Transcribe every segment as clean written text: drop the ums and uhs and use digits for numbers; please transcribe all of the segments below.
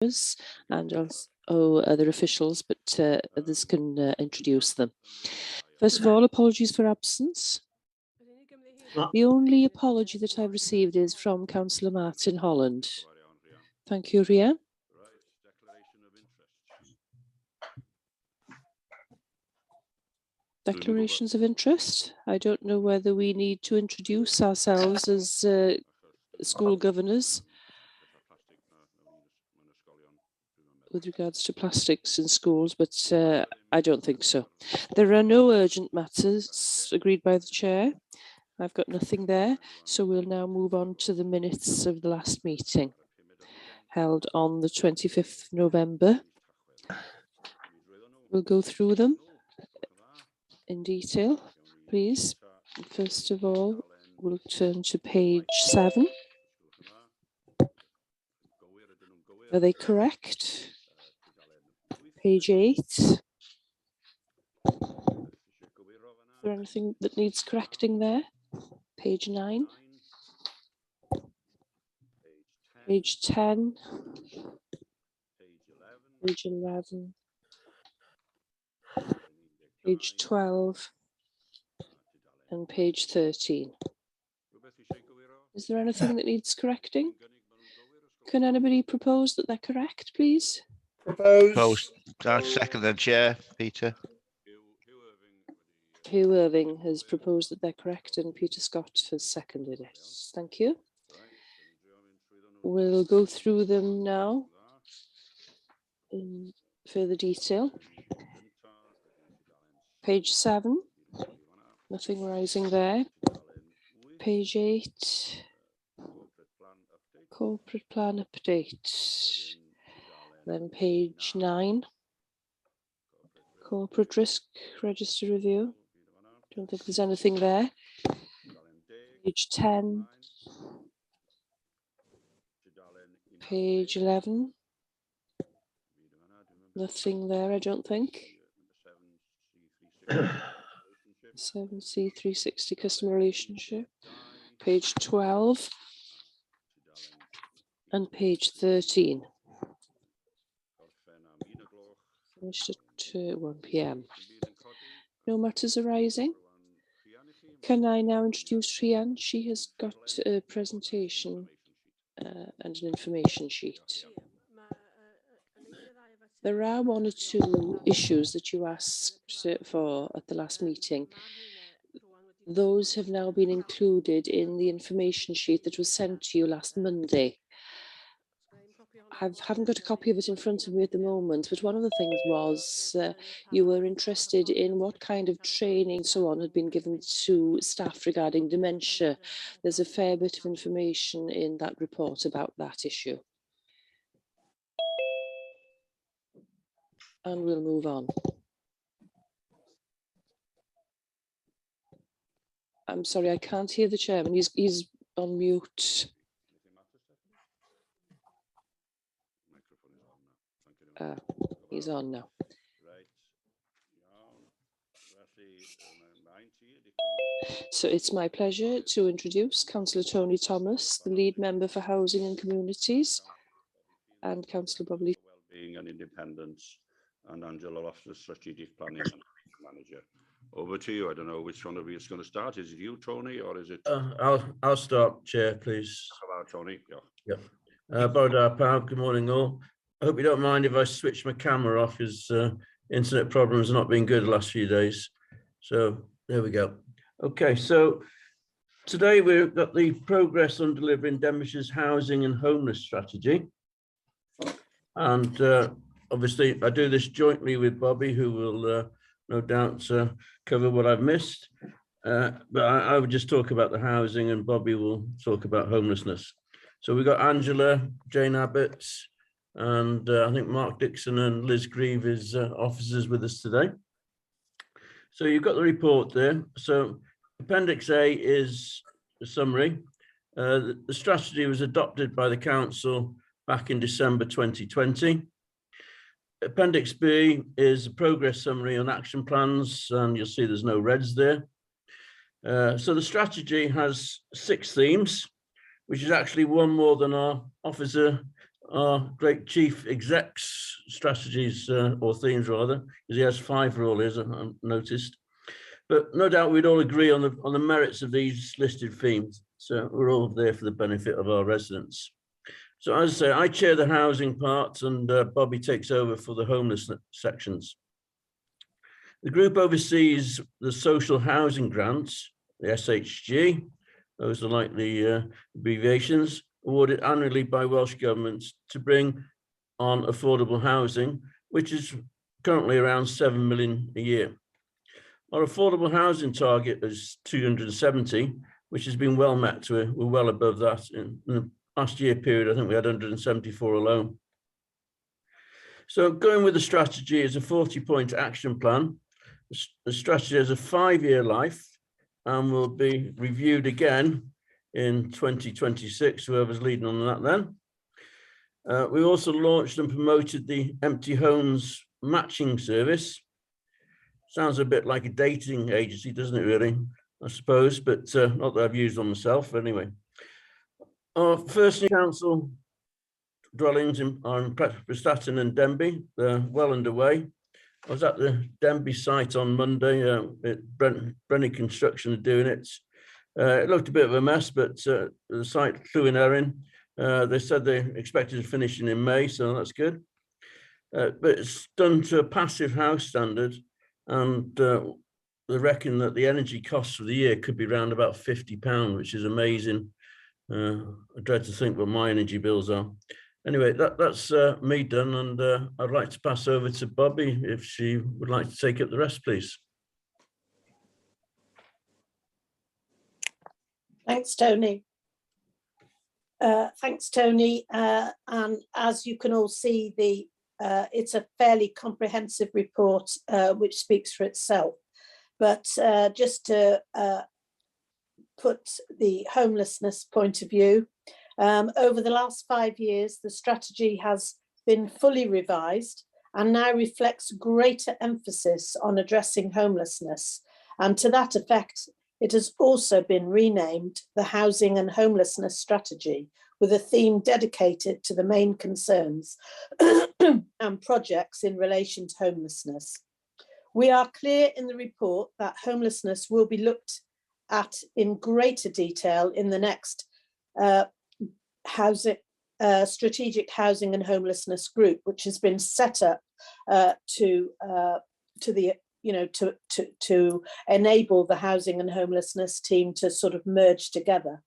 and also other officials, but others can introduce them. First of all, apologies for absence. The only apology that I've received is from Councillor Martin Holland. Thank you, Ria. Declarations of interest. I don't know whether we need to introduce ourselves as school governors with regards to plastics in schools, but I don't think so. There are no urgent matters agreed by the chair. I've got nothing there, so we'll now move on to the minutes of the last meeting held on the 25th of November. We'll go through them in detail, please. First of all, we'll turn to page 7. Are they correct? Page 8. Is there anything that needs correcting there? Page 9. Page 10. Page 11. Page 12. And page 13. Is there anything that needs correcting? Can anybody propose that they're correct, please? Proposed. Second then, Chair, Peter. Hugh Irving has proposed that they're correct and Peter Scott has seconded it. Thank you. We'll go through them now in further detail. Page 7, nothing rising there. Page 8, corporate plan update. Then page 9, corporate risk register review. Don't think there's anything there. Page 10. Page 11. Nothing there, I don't think. 7C360 customer relationship. Page 12. And page 13. Finished at 1 p.m. No matters arising. Can I now introduce Rhian? She has got a presentation and an information sheet. There are 1 or 2 issues that you asked for at the last meeting. Those have now been included in the information sheet that was sent to you last Monday. I haven't got a copy of it in front of me at the moment, but one of the things was you were interested in what kind of training so on had been given to staff regarding dementia. There's a fair bit of information in that report about that issue. And we'll move on. I'm sorry, I can't hear the chairman. He's on mute. He's on now. So it's my pleasure to introduce Councillor Tony Thomas, the lead member for Housing and Communities, and Councillor Bobby. Wellbeing and Independence, and Angela Loftus, Strategic Planning Manager. Over to you. I don't know which one of you is going to start. Is it you, Tony, or is it? I'll start, Chair, please. Hello, Tony. Yeah. Good morning, all. I hope you don't mind if I switch my camera off, because internet problems have not been good the last few days. So there we go. Okay, so today we've got the progress on delivering Denbighshire's housing and homeless strategy. And obviously I do this jointly with Bobby, who will no doubt cover what I've missed. But I would just talk about the housing and Bobby will talk about homelessness. So we've got Angela, Jane Abbott, and I think Mark Dixon and Liz Grieve is officers with us today. So you've got the report there. So Appendix A is a summary. The strategy was adopted by the council back in December 2020. Appendix B is a progress summary on action plans, and you'll see there's no reds there. So the strategy has 6 themes, which is actually one more than our our great chief exec's strategies or themes rather, because he has 5 rulers, I've noticed. But no doubt we'd all agree on the merits of these listed themes. So we're all there for the benefit of our residents. So as I say, I chair the housing part and Bobby takes over for the homeless sections. The group oversees the social housing grants, the SHG, those are like the abbreviations, awarded annually by Welsh governments to bring on affordable housing, which is currently around 7 million a year. Our affordable housing target is 270, which has been well met. We're well above that. In the last year period, I think we had 174 alone. So going with the strategy is a 40-point action plan. The strategy has a 5-year life and will be reviewed again in 2026, whoever's leading on that then. We also launched and promoted the empty homes matching service. Sounds a bit like a dating agency, doesn't it really, I suppose, but not that I've used one myself anyway. Our first new council dwellings on Prestatyn and Denbigh, they're well underway. I was at the Denbigh site on Monday. Brenny Construction are doing it. It looked a bit of a mess, but the site flew in Erin. They said they expected to finish in May, so that's good. But it's done to a passive house standard, and they reckon that the energy costs for the year could be around about £50, which is amazing. I dread to think what my energy bills are. Anyway, that's me done, and I'd like to pass over to Bobby if she would like to take up the rest, please. Thanks, Tony. Thanks, Tony. And as you can all see, it's a fairly comprehensive report, which speaks for itself. But just to put the homelessness point of view, over the last 5 years, the strategy has been fully revised and now reflects greater emphasis on addressing homelessness. And to that effect, it has also been renamed the Housing and Homelessness Strategy, with a theme dedicated to the main concerns and projects in relation to homelessness. We are clear in the report that homelessness will be looked at in greater detail in the next strategic housing and homelessness group, which has been set up to enable the housing and homelessness team to sort of merge together.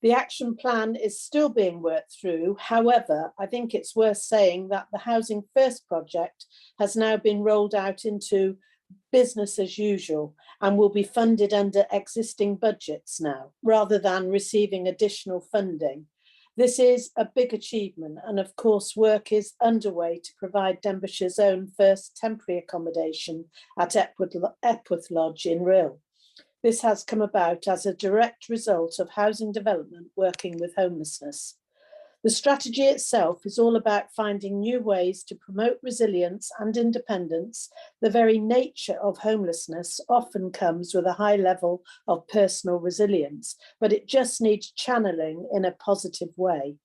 The action plan is still being worked through. However, I think it's worth saying that the Housing First project has now been rolled out into business as usual and will be funded under existing budgets now, rather than receiving additional funding. This is a big achievement, and of course work is underway to provide Denbighshire's own first temporary accommodation at Epworth Lodge in Rhyl. This has come about as a direct result of housing development working with homelessness. The strategy itself is all about finding new ways to promote resilience and independence. The very nature of homelessness often comes with a high level of personal resilience, but it just needs channeling in a positive way.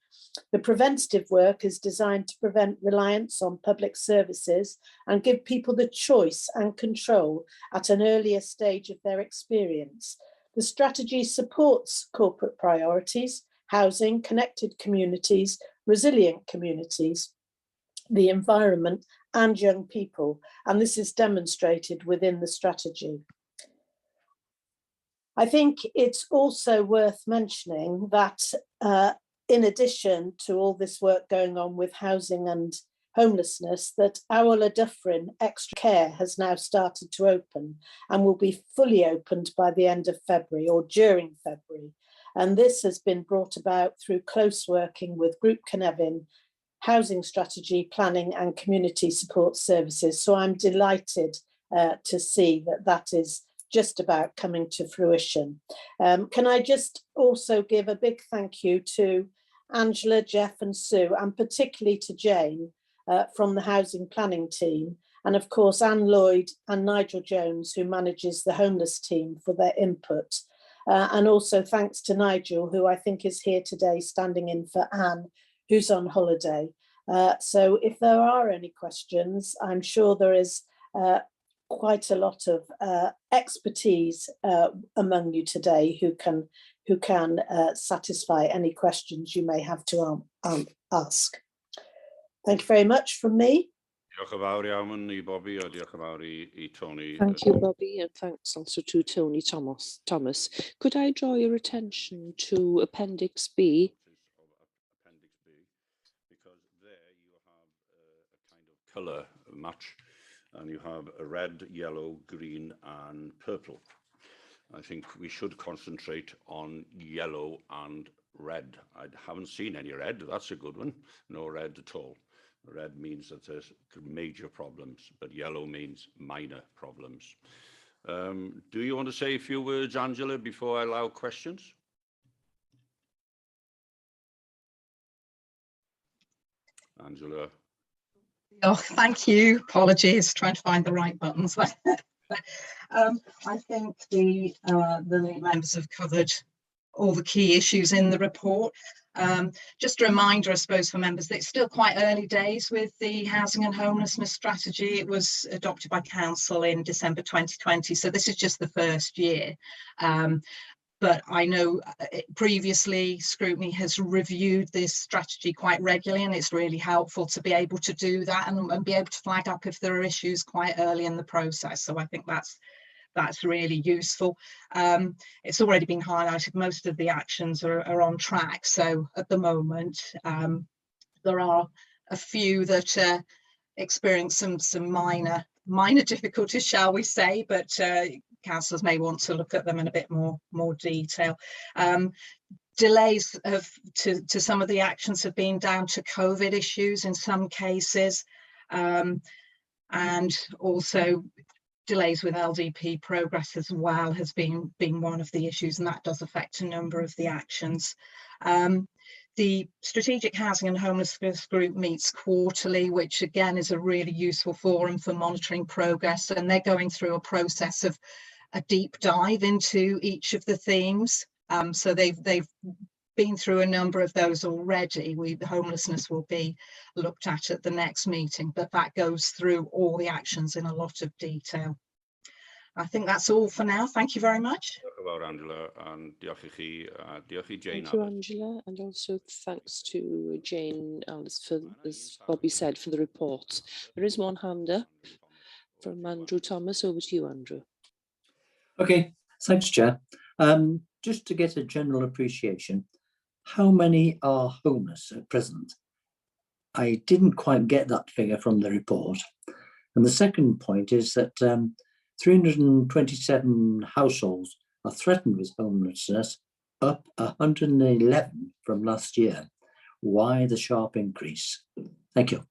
The preventative work is designed to prevent reliance on public services and give people the choice and control at an earlier stage of their experience. The strategy supports corporate priorities, housing, connected communities, resilient communities, the environment, and young people, and this is demonstrated within the strategy. I think it's also worth mentioning that in addition to all this work going on with housing and homelessness, that Awel Dyffryn Extra Care has now started to open and will be fully opened by the end of February or during February. And this has been brought about through close working with Group Cynefin, Housing Strategy, Planning and Community Support Services. So I'm delighted to see that that is just about coming to fruition. Can I just also give a big thank you to Angela, Jeff and Sue, and particularly to Jane from the housing planning team, and of course Anne Lloyd and Nigel Jones, who manages the homeless team, for their input. And also thanks to Nigel, who I think is here today standing in for Anne, who's on holiday. So if there are any questions, I'm sure there is quite a lot of expertise among you today who can satisfy any questions you may have to ask. Thank you very much from me. Diolch yn fawr iawn I Bobby a diolch yn fawr I Tony. Thank you, Bobby, and thanks also to Tony Thomas. Could I draw your attention to Appendix B? Appendix B, because there you have a kind of colour match, and you have a red, yellow, green, and purple. I think we should concentrate on yellow and red. I haven't seen any red. That's a good one. No red at all. Red means that there's major problems, but yellow means minor problems. Do you want to say a few words, Angela, before I allow questions? Angela. Oh, thank you. Apologies, trying to find the right buttons. I think the members have covered all the key issues in the report. Just a reminder, I suppose, for members that it's still quite early days with the housing and homelessness strategy. It was adopted by council in December 2020, so this is just the first year. But I know previously Scrutiny has reviewed this strategy quite regularly, and it's really helpful to be able to do that and be able to flag up if there are issues quite early in the process. So I think that's really useful. It's already been highlighted, most of the actions are on track. So at the moment, there are a few that experience some minor difficulties, shall we say, but councillors may want to look at them in a bit more detail. Delays to some of the actions have been down to COVID issues in some cases, and also delays with LDP progress as well has been one of the issues, and that does affect a number of the actions. The Strategic Housing and Homelessness Group meets quarterly, which again is a really useful forum for monitoring progress, and they're going through a process of a deep dive into each of the themes. So they've been through a number of those already. Homelessness will be looked at the next meeting, but that goes through all the actions in a lot of detail. I think that's all for now. Thank you very much. Angela, and diolch I chi, Jane. Thank you, Angela, and also thanks to Jane Alice for, as Bobby said, for the report. There is one hand up from Andrew Thomas. Over to you, Andrew. Okay, thanks, Chair. Just to get a general appreciation, how many are homeless at present? I didn't quite get that figure from the report. And the second point is that 327 households are threatened with homelessness, up 111 from last year. Why the sharp increase? Thank you.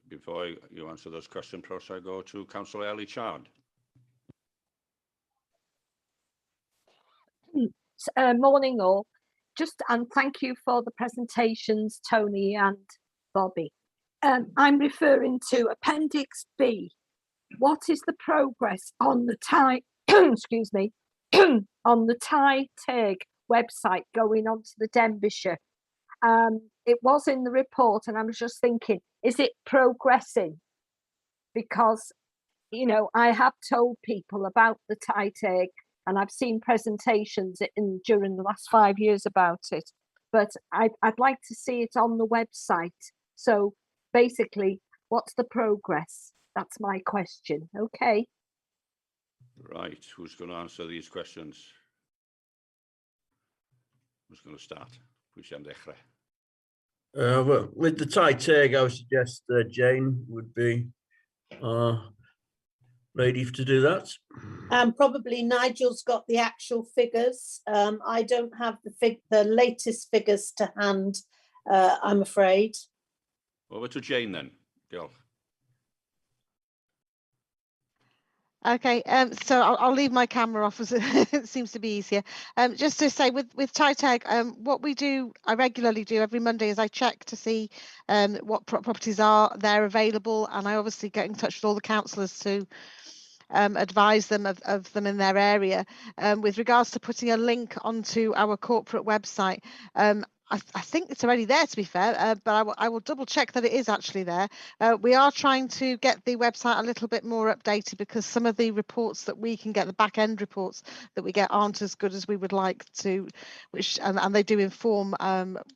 Before you answer those questions, first I go to Councillor Ellie Chard. Morning all. And thank you for the presentations, Tony and Bobby. I'm referring to Appendix B. What is the progress on the excuse me, on the TAG website going on to the Denbighshire? It was in the report, and I was just thinking, is it progressing? Because, you know, I have told people about the TAG, and I've seen presentations during the last 5 years about it, but I'd like to see it on the website. So basically, what's the progress? That's my question. Okay. Right, who's going to answer these questions? Who's going to start? Well, with the TAG, I would suggest Jane would be ready to do that. Probably Nigel's got the actual figures. I don't have the latest figures to hand, I'm afraid. Over to Jane then. Diolch. Okay, so I'll leave my camera off as it seems to be easier. Just to say with TAG, what we do, I regularly do every Monday, is I check to see what properties are there available, and I obviously get in touch with all the councillors to advise them of them in their area. With regards to putting a link onto our corporate website, I think it's already there, to be fair, but I will double check that it is actually there. We are trying to get the website a little bit more updated because some of the reports that we can get, the back end reports that we get, aren't as good as we would like to, and they do inform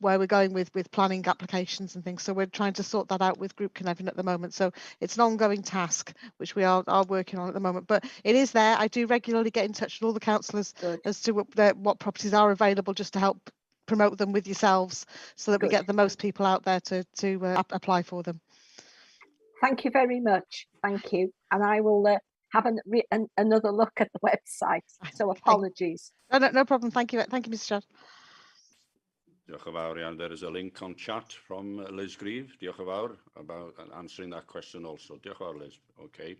where we're going with planning applications and things. So we're trying to sort that out with Group Cynefin at the moment. So it's an ongoing task which we are working on at the moment. But it is there. I do regularly get in touch with all the councillors as to what properties are available, just to help promote them with yourselves, so that we get the most people out there to apply for them. Thank you very much. Thank you. And I will have another look at the website. So apologies. No problem. Thank you, Mr. Chad. Diolch yn fawr iawn. There is a link on chat from Liz Grieve. Diolch yn fawr about answering that question also. Diolch yn fawr, Liz. Okay.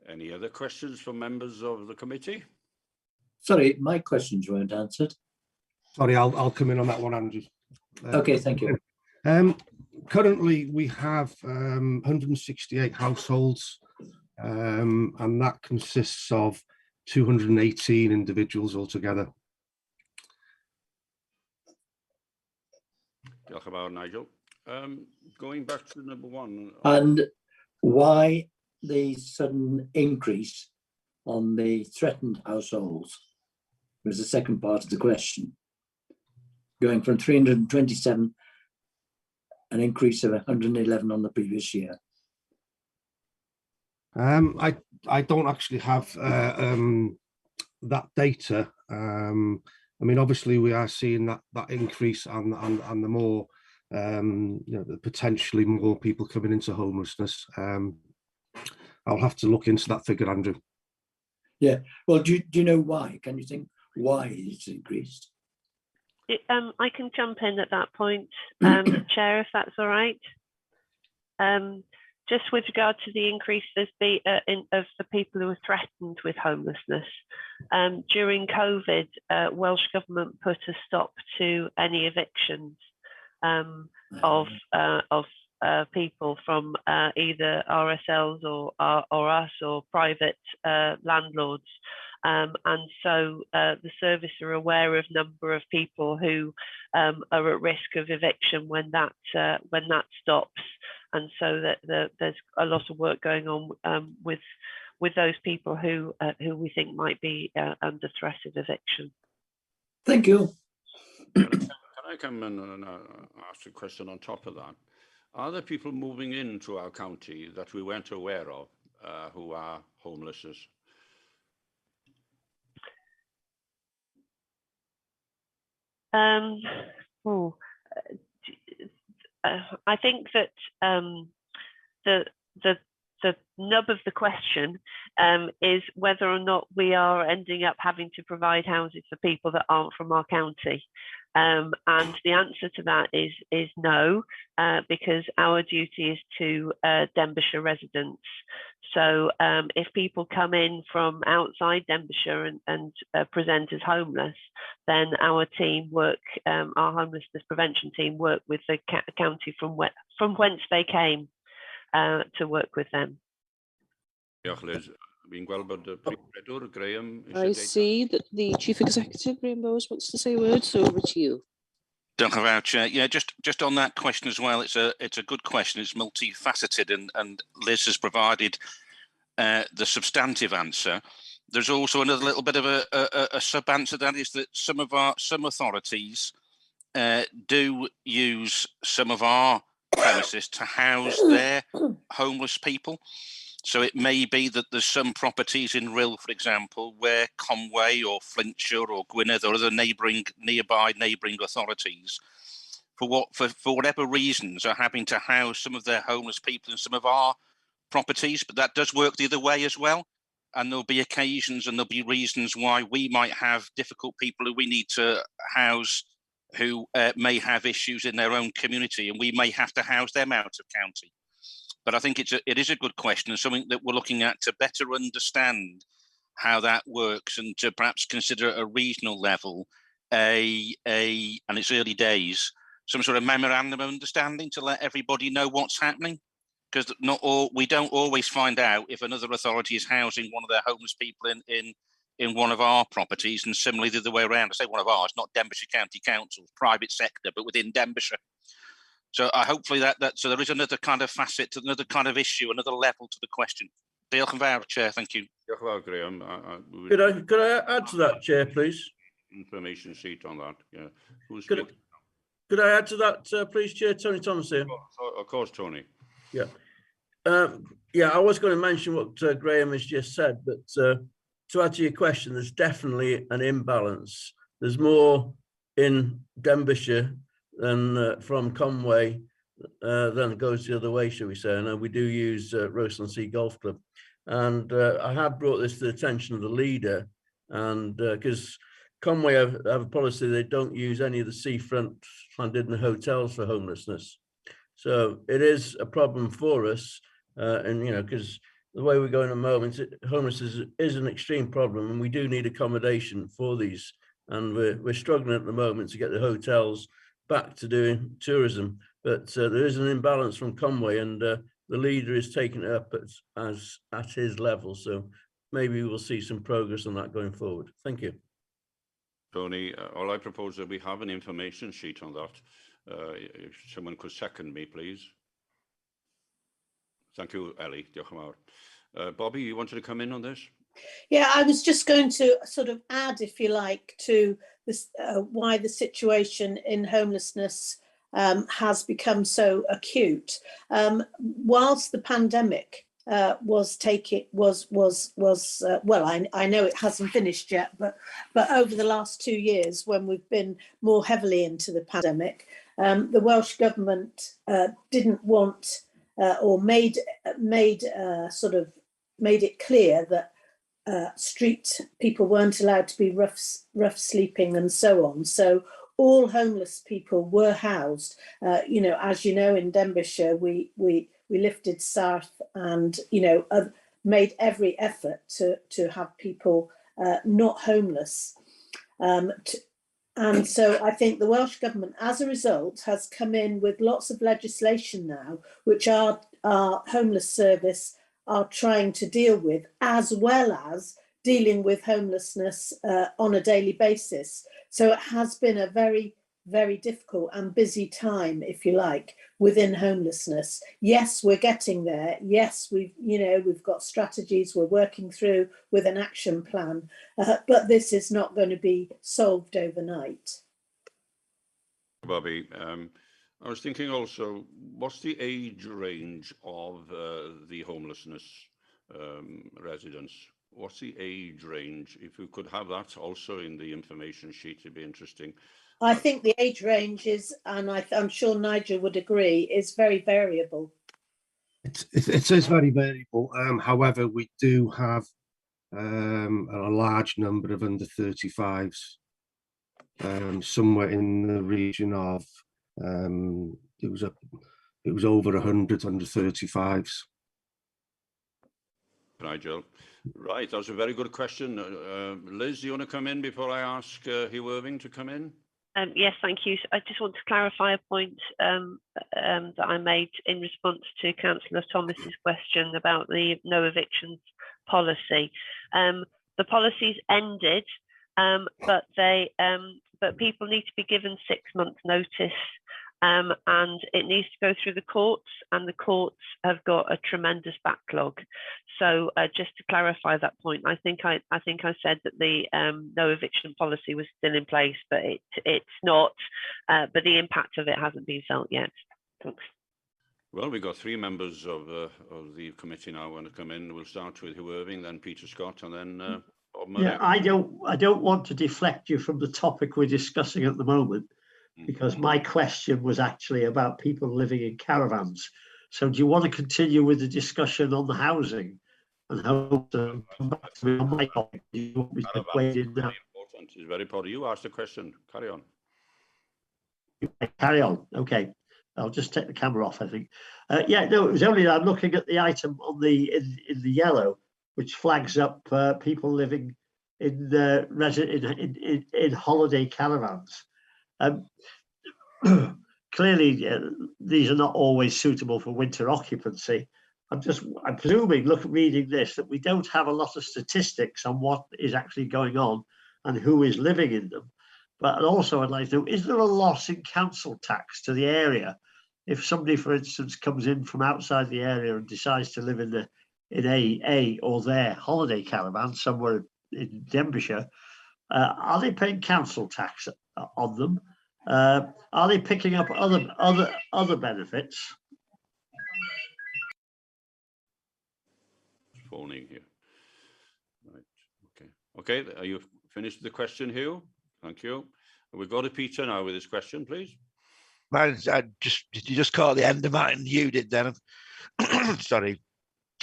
Any other questions from members of the committee? Sorry, my questions weren't answered. Sorry, I'll come in on that one, Andrew. Okay, thank you. Currently, we have 168 households, and that consists of 218 individuals altogether. Diolch yn fawr, Nigel. Going back to number one. And why the sudden increase on the threatened households was the second part of the question. Going from 327, an increase of 111 on the previous year. I don't actually have that data. I mean, obviously, we are seeing that increase and the more, you know, potentially more people coming into homelessness. I'll have to look into that figure, Andrew. Yeah. Well, do you know why? Can you think why it's increased? I can jump in at that point, Chair, if that's all right. Just with regard to the increase of the people who are threatened with homelessness, during COVID, Welsh Government put a stop to any evictions of people from either RSLs or us or private landlords. And so the service are aware of number of people who are at risk of eviction when that stops, and so that there's a lot of work going on with those people who we think might be under threat of eviction. Thank you. Can I come in and ask a question on top of that? Are there people moving into our county that we weren't aware of who are homeless? I think that the nub of the question is whether or not we are ending up having to provide houses for people that aren't from our county. And the answer to that is no, because our duty is to Denbighshire residents. So if people come in from outside Denbighshire and present as homeless, then our team our homelessness prevention team work with the county from whence they came to work with them. I see that the Chief Executive, Graham Bowes, wants to say words, so over to you. Diolch yn fawr, Chair. Yeah, just on that question as well, it's a good question. It's multifaceted, and Liz has provided the substantive answer. There's also another little bit of a sub-answer, that is that some authorities do use some of our premises to house their homeless people. So it may be that there's some properties in Rhyl, for example, where Conway or Flintshire or Gwynedd or other nearby neighbouring authorities, for whatever reasons, are having to house some of their homeless people in some of our properties. But that does work the other way as well. And there'll be occasions and there'll be reasons why we might have difficult people who we need to house who may have issues in their own community, and we may have to house them out of county. But I think it is a good question, and something that we're looking at to better understand how that works, and to perhaps consider at a regional level and it's early days, some sort of memorandum of understanding to let everybody know what's happening, because we don't always find out if another authority is housing one of their homeless people in one of our properties, and similarly the other way around. I say one of ours, not Denbighshire County Council's, private sector, but within Denbighshire. So hopefully so there is another kind of facet, another kind of issue, another level to the question. Diolch yn fawr, Chair. Thank you. Diolch yn fawr, Graham. Could I add to that, Chair, please? Information sheet on that. Yeah. Who's Could I add to that, please, Chair? Tony Thomas here. Of course, Tony. Yeah. Yeah, I was going to mention what Graham has just said, but to add to your question, there's definitely an imbalance. There's more in Denbighshire than from Conway than goes the other way, shall we say. And we do use Roseland Sea Golf Club. And I have brought this to the attention of the leader, and because Conway have a policy, they don't use any of the seafront Llandudno hotels for homelessness. So it is a problem for us. And, you know, because the way we're going at the moment, homelessness is an extreme problem, and we do need accommodation for these. And we're struggling at the moment to get the hotels back to doing tourism. But there is an imbalance from Conway, and the leader is taking it up at his level. So maybe we'll see some progress on that going forward. Thank you. Tony, all I propose that we have an information sheet on that. If someone could second me, please. Thank you, Ellie. Diolch yn fawr. Bobby, you wanted to come in on this? Yeah, I was just going to sort of add, if you like, to this why the situation in homelessness has become so acute. Whilst the pandemic well, I know it hasn't finished yet, but over the last 2 years, when we've been more heavily into the pandemic, the Welsh Government didn't want or made it clear that street people weren't allowed to be rough sleeping and so on. So all homeless people were housed. You know, as you know, in Denbighshire, we lifted Sarth and, you know, made every effort to have people not homeless. And so I think the Welsh Government, as a result, has come in with lots of legislation now, which our Homeless Service are trying to deal with, as well as dealing with homelessness on a daily basis. So it has been a very, very difficult and busy time, if you like, within homelessness. Yes, we're getting there. Yes, we've got strategies we're working through with an action plan, but this is not going to be solved overnight. Bobby, I was thinking also, what's the age range of the homelessness residents? What's the age range? If we could have that also in the information sheet, it'd be interesting. I think the age range is, and I'm sure Nigel would agree, is very variable. It is very variable. However, we do have a large number of under 35s, somewhere in the region of it was over 100 under 35s. Nigel, right, that was a very good question. Liz, do you want to come in before I ask Hugh Irving to come in? Yes, thank you. I just want to clarify a point that I made in response to Councillor Thomas's question about the no evictions policy. The policy's ended, but people need to be given 6 months notice, and it needs to go through the courts, and the courts have got a tremendous backlog. So just to clarify that point, I think I said that the no eviction policy was still in place, but it's not. But the impact of it hasn't been felt yet. Thanks. Well, we've got 3 members of the committee now want to come in. We'll start with Hugh Irving, then Peter Scott, and then Bob Murray. Yeah, I don't want to deflect you from the topic we're discussing at the moment, because my question was actually about people living in caravans. So do you want to continue with the discussion on the housing and how to come back to me on my topic? Do you want me to wade in now? It's very important. You asked the question. Carry on. Carry on. Okay. I'll just take the camera off, I think. Yeah, no, it was only I'm looking at the item on in the yellow, which flags up people living in in holiday caravans. Clearly, these are not always suitable for winter occupancy, I'm presuming, reading this, that we don't have a lot of statistics on what is actually going on and who is living in them. But also I'd like to know, is there a loss in council tax to the area? If somebody, for instance, comes in from outside the area and decides to live in a or their holiday caravan somewhere in Denbighshire, are they paying council tax on them? Are they picking up other benefits? Phoning here. Right. Okay. Okay. Are you finished with the question, Hugh? Thank you. We've got to Peter now with his question, please. You just caught the end of mine. You did then. Sorry.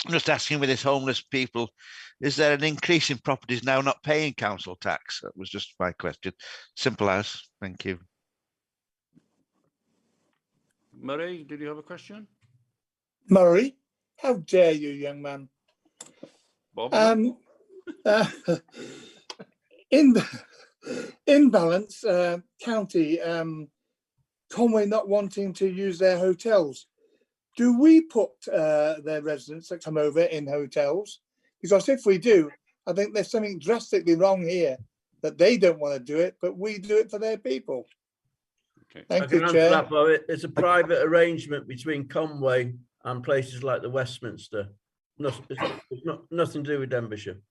I'm just asking with this homeless people, is there an increase in properties now not paying council tax? That was just my question. Simple as. Thank you. Murray, did you have a question? Murray, how dare you, young man? Bob? In Balance County, Conway not wanting to use their hotels. Do we put their residents that come over in hotels? Because if we do, I think there's something drastically wrong here, that they don't want to do it, but we do it for their people. Okay. Thank you, Chair. That, Bobby. It's a private arrangement between Conway and places like the Westminster. It's nothing to do with Denbighshire.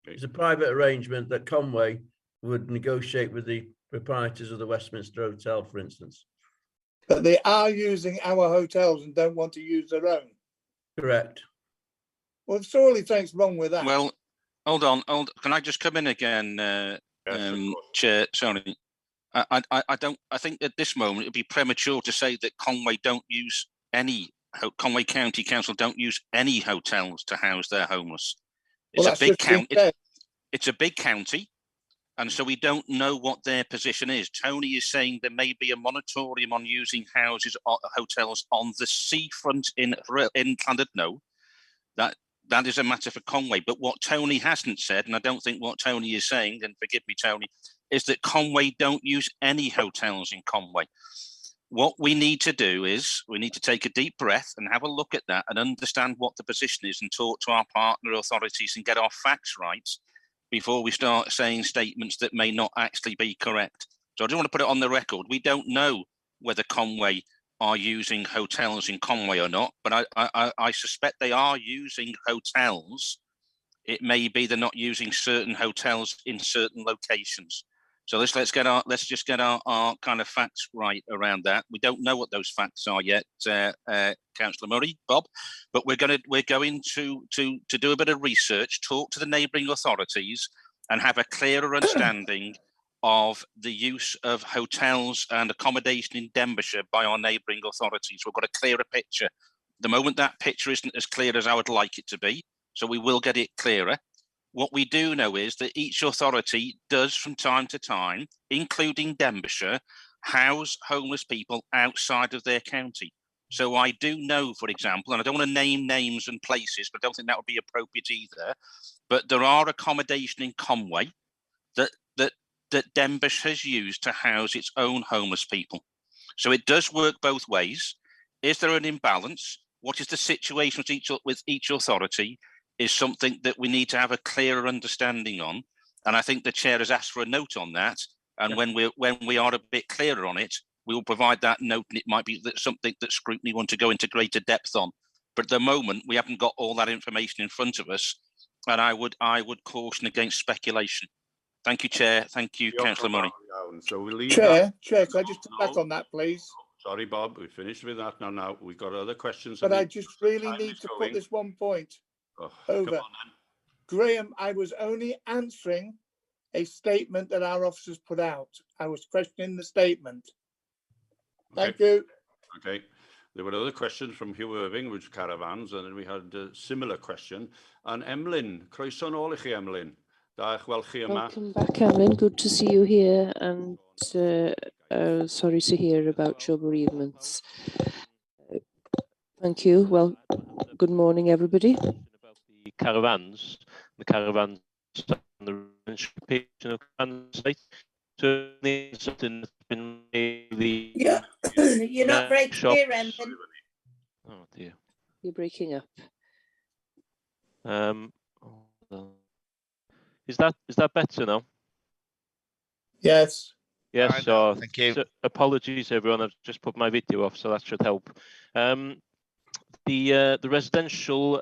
Okay. It's a private arrangement that Conway would negotiate with the proprietors of the Westminster Hotel, for instance. But they are using our hotels and don't want to use their own. Correct. Well, surely something's wrong with that. Well, hold on. Can I just come in again, Chair? Sorry. I think at this moment it'd be premature to say that Conway County Council don't use any hotels to house their homeless. It's a big county. It's a big county, and so we don't know what their position is. Tony is saying there may be a moratorium on using hotels on the seafront in Llandudno. That is a matter for Conway. But what Tony hasn't said, and I don't think what Tony is saying, and forgive me, Tony, is that Conway don't use any hotels in Conway. What we need to do is we need to take a deep breath and have a look at that and understand what the position is and talk to our partner authorities and get our facts right before we start saying statements that may not actually be correct. So I do want to put it on the record. We don't know whether Conway are using hotels in Conway or not, but I suspect they are using hotels. It may be they're not using certain hotels in certain locations. So let's just get our kind of facts right around that. We don't know what those facts are yet, Councillor Murray, Bob, but we're going to do a bit of research, talk to the neighbouring authorities, and have a clearer understanding of the use of hotels and accommodation in Denbighshire by our neighbouring authorities. We've got a clearer picture. The moment that picture isn't as clear as I would like it to be, so we will get it clearer. What we do know is that each authority does from time to time, including Denbighshire, house homeless people outside of their county. So I do know, for example, and I don't want to name names and places, but I don't think that would be appropriate either, but there are accommodation in Conway that Denbighshire has used to house its own homeless people. So it does work both ways. Is there an imbalance? What is the situation with each authority is something that we need to have a clearer understanding on. And I think the chair has asked for a note on that. And when we are a bit clearer on it, we will provide that note, and it might be something that Scrutiny want to go into greater depth on. But at the moment, we haven't got all that information in front of us. And I would caution against speculation. Thank you, Chair. Thank you, Councillor Murray. So we'll leave Chair, can I just come back on that, please? Sorry, Bob, we finished with that now. We've got other questions. But I just really need to put this one point over. Graham, I was only answering a statement that our officers put out. I was questioning the statement. Thank you. Okay. There were other questions from Hugh Irving, which caravans, and then we had a similar question. And Emlyn, croeso nôl I chi, Emlyn. Welcome back, Emlyn. Good to see you here, and sorry to hear about your bereavements. Thank you. Well, good morning, everybody. The caravans and the relocation of caravans site. Certainly something that's been really you're not very clear, Emlyn. Oh dear. You're breaking up. Is that better now? Yes. Yes. Right, thank you. So apologies, everyone. I've just put my video off, so that should help. The residential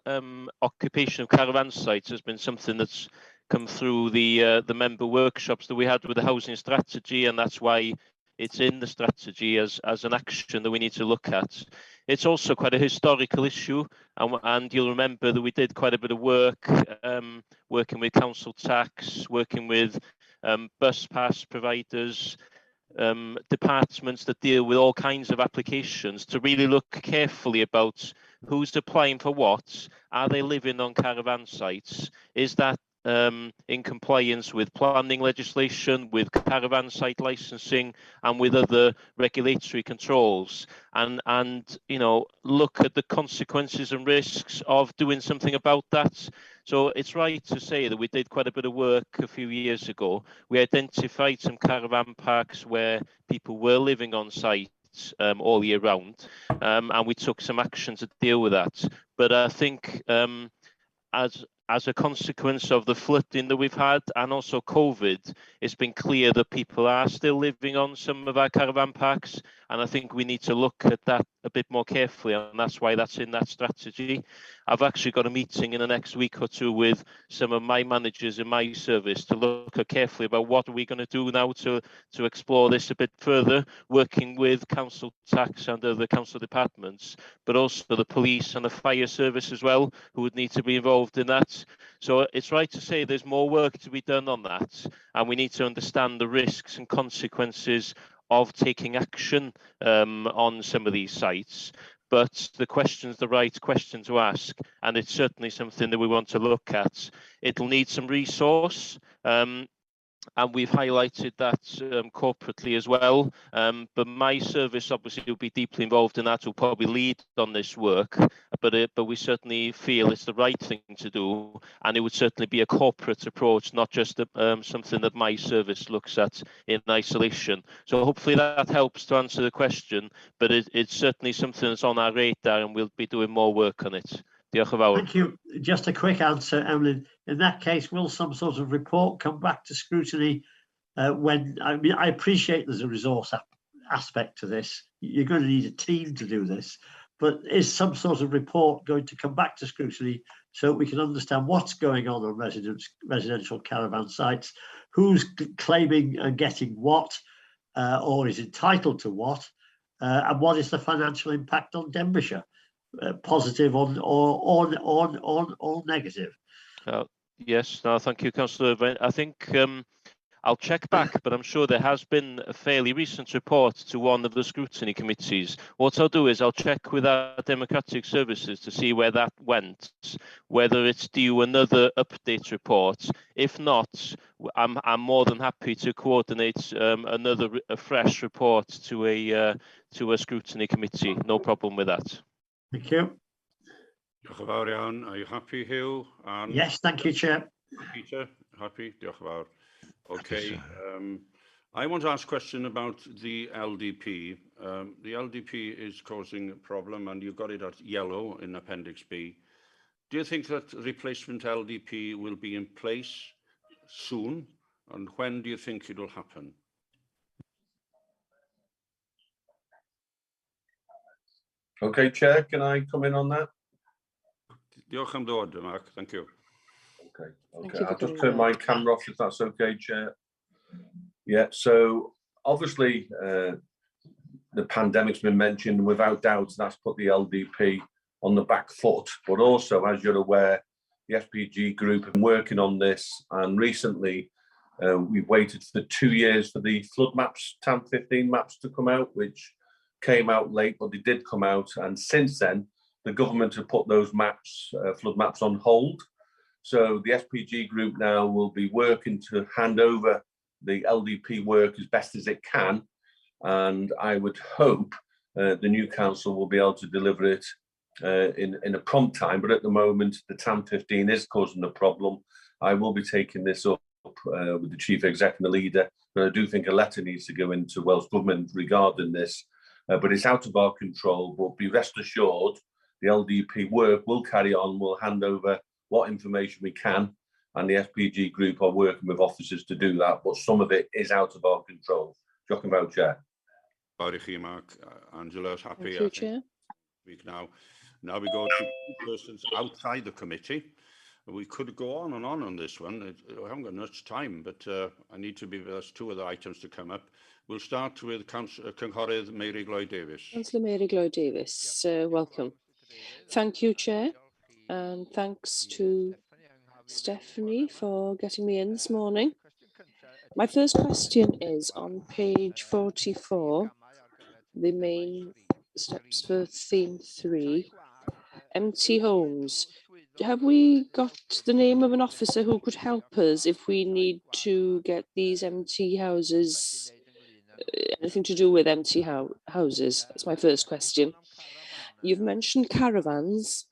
occupation of caravan sites has been something that's come through the member workshops that we had with the housing strategy, and that's why it's in the strategy as an action that we need to look at. It's also quite a historical issue, and you'll remember that we did quite a bit of work working with council tax, working with bus pass providers, departments that deal with all kinds of applications to really look carefully about who's applying for what. Are they living on caravan sites? Is that in compliance with planning legislation, with caravan site licensing, and with other regulatory controls? And you know, look at the consequences and risks of doing something about that. So it's right to say that we did quite a bit of work a few years ago. We identified some caravan parks where people were living on site all year round, and we took some action to deal with that. But I think as a consequence of the flooding that we've had and also COVID, it's been clear that people are still living on some of our caravan parks. And I think we need to look at that a bit more carefully, and that's why that's in that strategy. I've actually got a meeting in the next week or two with some of my managers in my service to look carefully about what are we going to do now to explore this a bit further, working with council tax and other council departments, but also the police and the fire service as well, who would need to be involved in that. So it's right to say there's more work to be done on that, and we need to understand the risks and consequences of taking action on some of these sites. But the question's the right question to ask, and it's certainly something that we want to look at. It'll need some resource, and we've highlighted that corporately as well. But my service obviously will be deeply involved in that, will probably lead on this work, but we certainly feel it's the right thing to do, and it would certainly be a corporate approach, not just something that my service looks at in isolation. So hopefully that helps to answer the question, but it's certainly something that's on our radar, and we'll be doing more work on it. Thank you. Just a quick answer, Emlyn. In that case, will some sort of report come back to scrutiny when, I mean, I appreciate there's a resource aspect to this. You're going to need a team to do this, but is some sort of report going to come back to scrutiny so we can understand what's going on residential caravan sites, who's claiming and getting what, or is entitled to what, and what is the financial impact on Denbighshire? Positive or negative? Yes, no, thank you, Councillor. I think I'll check back, but I'm sure there has been a fairly recent report to one of the scrutiny committees. What I'll do is I'll check with our democratic services to see where that went, whether it's due another update report. If not, I'm more than happy to coordinate a fresh report to a scrutiny committee. No problem with that. Thank you. Diolch yn fawr iawn. Are you happy, Hugh? And yes, thank you, Chair. Peter, happy? Diolch yn fawr. Okay. I want to ask a question about the LDP. The LDP is causing a problem, and you've got it at yellow in Appendix B. Do you think that replacement LDP will be in place soon? And when do you think it will happen? Okay, Chair, can I come in on that? Diolch am ddod, Mark. Thank you. Okay, I'll just turn my camera off if that's okay, Chair. Yeah, so obviously the pandemic's been mentioned. Without doubt, that's put the LDP on the back foot. But also, as you're aware, the FPG group have been working on this, and recently we've waited for 2 years for the flood maps, TAM 15 maps to come out, which came out late, but they did come out. And since then, the government have put those maps, flood maps, on hold. So the SPG group now will be working to hand over the LDP work as best as it can. And I would hope the new council will be able to deliver it in a prompt time. But at the moment, the TAM 15 is causing the problem. I will be taking this up with the chief exec and the leader, but I do think a letter needs to go into Welsh Government regarding this. But it's out of our control. But be rest assured the LDP work will carry on. We'll hand over what information we can, and the FPG group are working with officers to do that, but some of it is out of our control. Jock and Vow, Chair. Mark. Angela's happy. Thank you, Chair. Now we go to persons outside the committee. We could go on and on this one. I haven't got much time, but I need to be, there's two other items to come up. We'll start with Cynghorydd Mary Lloyd-Davies. Councillor Mary Lloyd-Davies, welcome. Thank you, Chair, and thanks to Stephanie for getting me in this morning. My first question is on page 44, the main steps for theme 3, empty homes. Have we got the name of an officer who could help us if we need to get these empty houses, anything to do with empty houses? That's my first question. You've mentioned caravans.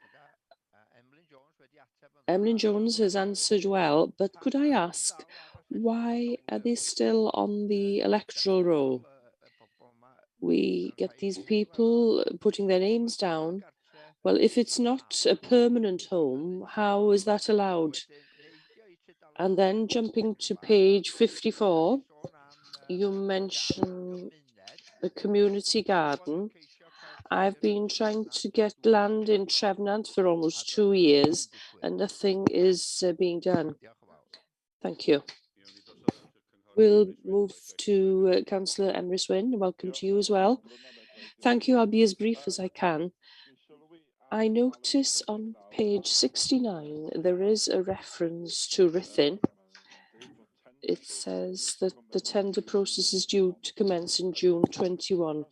Emlyn Jones has answered well, but could I ask, why are they still on the electoral roll? We get these people putting their names down. Well, if it's not a permanent home, how is that allowed? And then jumping to page 54, you mention the community garden. I've been trying to get land in Trefnant for almost 2 years and nothing is being done. Thank you. We'll move to Councillor Emrys Wyn. Welcome to you as well. Thank you. I'll be as brief as I can. I notice on page 69 there is a reference to Ruthin. It says that the tender process is due to commence in June 21.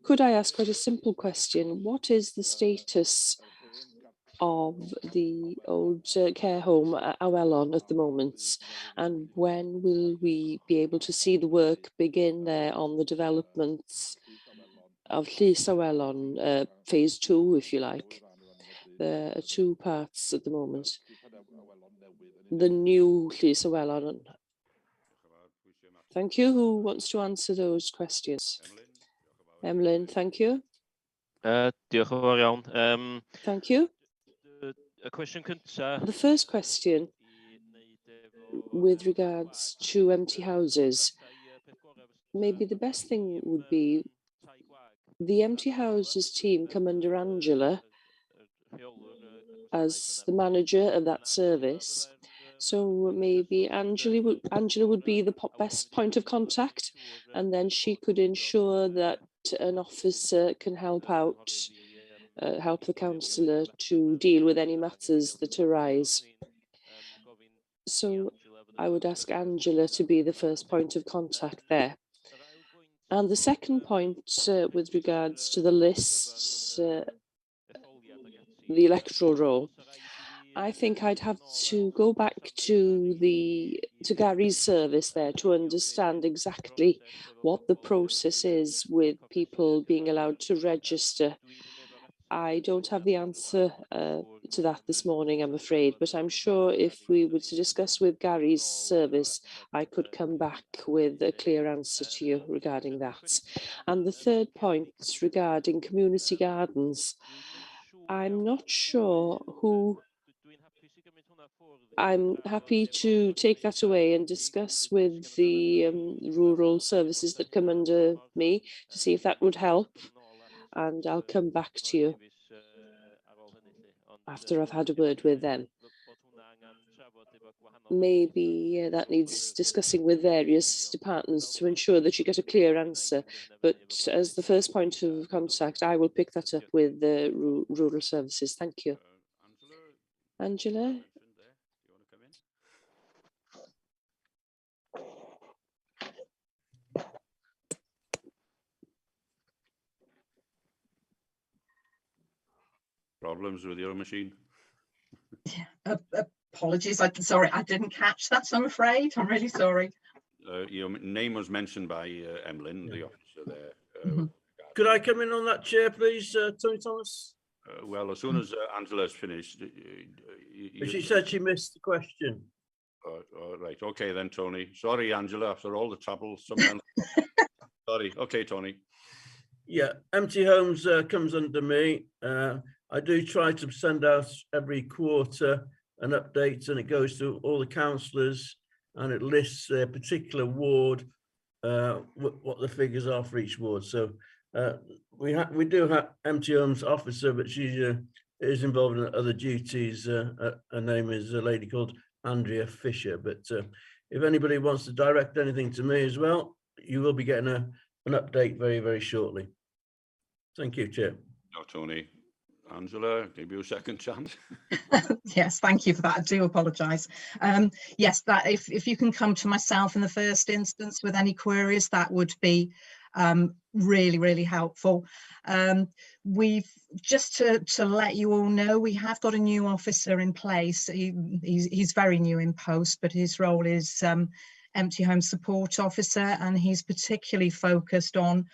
Could I ask quite a simple question? What is the status of the old care home at Awelon at the moment? And when will we be able to see the work begin there on the developments of Llys Awelon, phase 2, if you like? There are 2 parts at the moment. The new Llys Awelon. Thank you. Who wants to answer those questions? Emlyn, thank you. Diolch yn fawr iawn. Thank you. Y cwestiwn cynta. The first question with regards to empty houses, maybe the best thing would be the empty houses team come under Angela as the manager of that service. So maybe Angela would be the best point of contact, and then she could ensure that an officer can help out, help the councillor to deal with any matters that arise. So I would ask Angela to be the first point of contact there. And the second point with regards to the lists, the electoral roll, I think I'd have to go back to Gary's service there to understand exactly what the process is with people being allowed to register. I don't have the answer to that this morning, I'm afraid, but I'm sure if we were to discuss with Gary's service, I could come back with a clear answer to you regarding that. And the third point regarding community gardens, I'm not sure who. I'm happy to take that away and discuss with the rural services that come under me to see if that would help. And I'll come back to you after I've had a word with them. Maybe that needs discussing with various departments to ensure that you get a clear answer. But as the first point of contact, I will pick that up with the rural services. Thank you. Angela? Problems with your machine? Apologies, sorry, I didn't catch that, I'm afraid. I'm really sorry. Your name was mentioned by Emlyn, the officer there. Could I come in on that, Chair, please, Tony Thomas? Well, as soon as Angela's finished. She said she missed the question. Right, okay then, Tony. Sorry, Angela, after all the trouble. Sometimes. Sorry, okay, Tony. Yeah, empty homes comes under me. I do try to send out every quarter an update, and it goes to all the councillors, and it lists a particular ward, what the figures are for each ward. So we do have empty homes officer, but she is involved in other duties. Her name is a lady called Andrea Fisher. But if anybody wants to direct anything to me as well, you will be getting an update very, very shortly. Thank you, Chair. No, Tony. Angela, give you a second chance. Yes, thank you for that. I do apologise. Yes, that if you can come to myself in the first instance with any queries, that would be really, really helpful. We've just to let you all know, we have got a new officer in place. He's very new in post, but his role is empty home support officer, and he's particularly focused on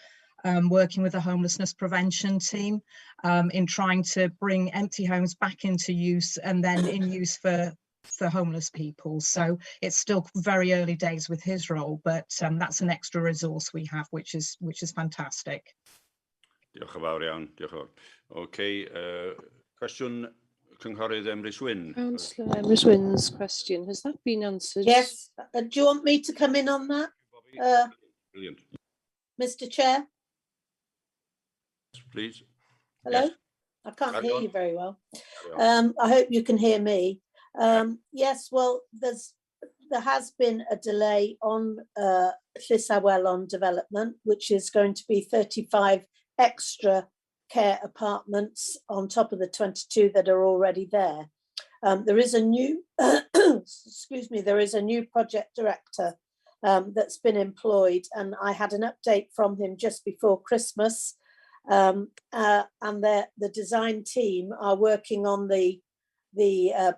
working with the homelessness prevention team in trying to bring empty homes back into use and then in use for homeless people. So it's still very early days with his role, but that's an extra resource we have, which is fantastic. Diolch yn fawr iawn. Diolch yn fawr. Okay, cwestiwn Cynghorydd Emrys Wyn. Councillor Emrys Wyn's question, has that been answered? Yes. Do you want me to come in on that? Brilliant. Mr. Chair? Please. Hello? Yes. I can't Carry hear on. you very well. I hope you can hear me. Yes, well, there has been a delay on Llysawelon development, which is going to be 35 extra care apartments on top of the 22 that are already there. There is a new, excuse me, there is a new project director that's been employed, and I had an update from him just before Christmas. And the design team are working on the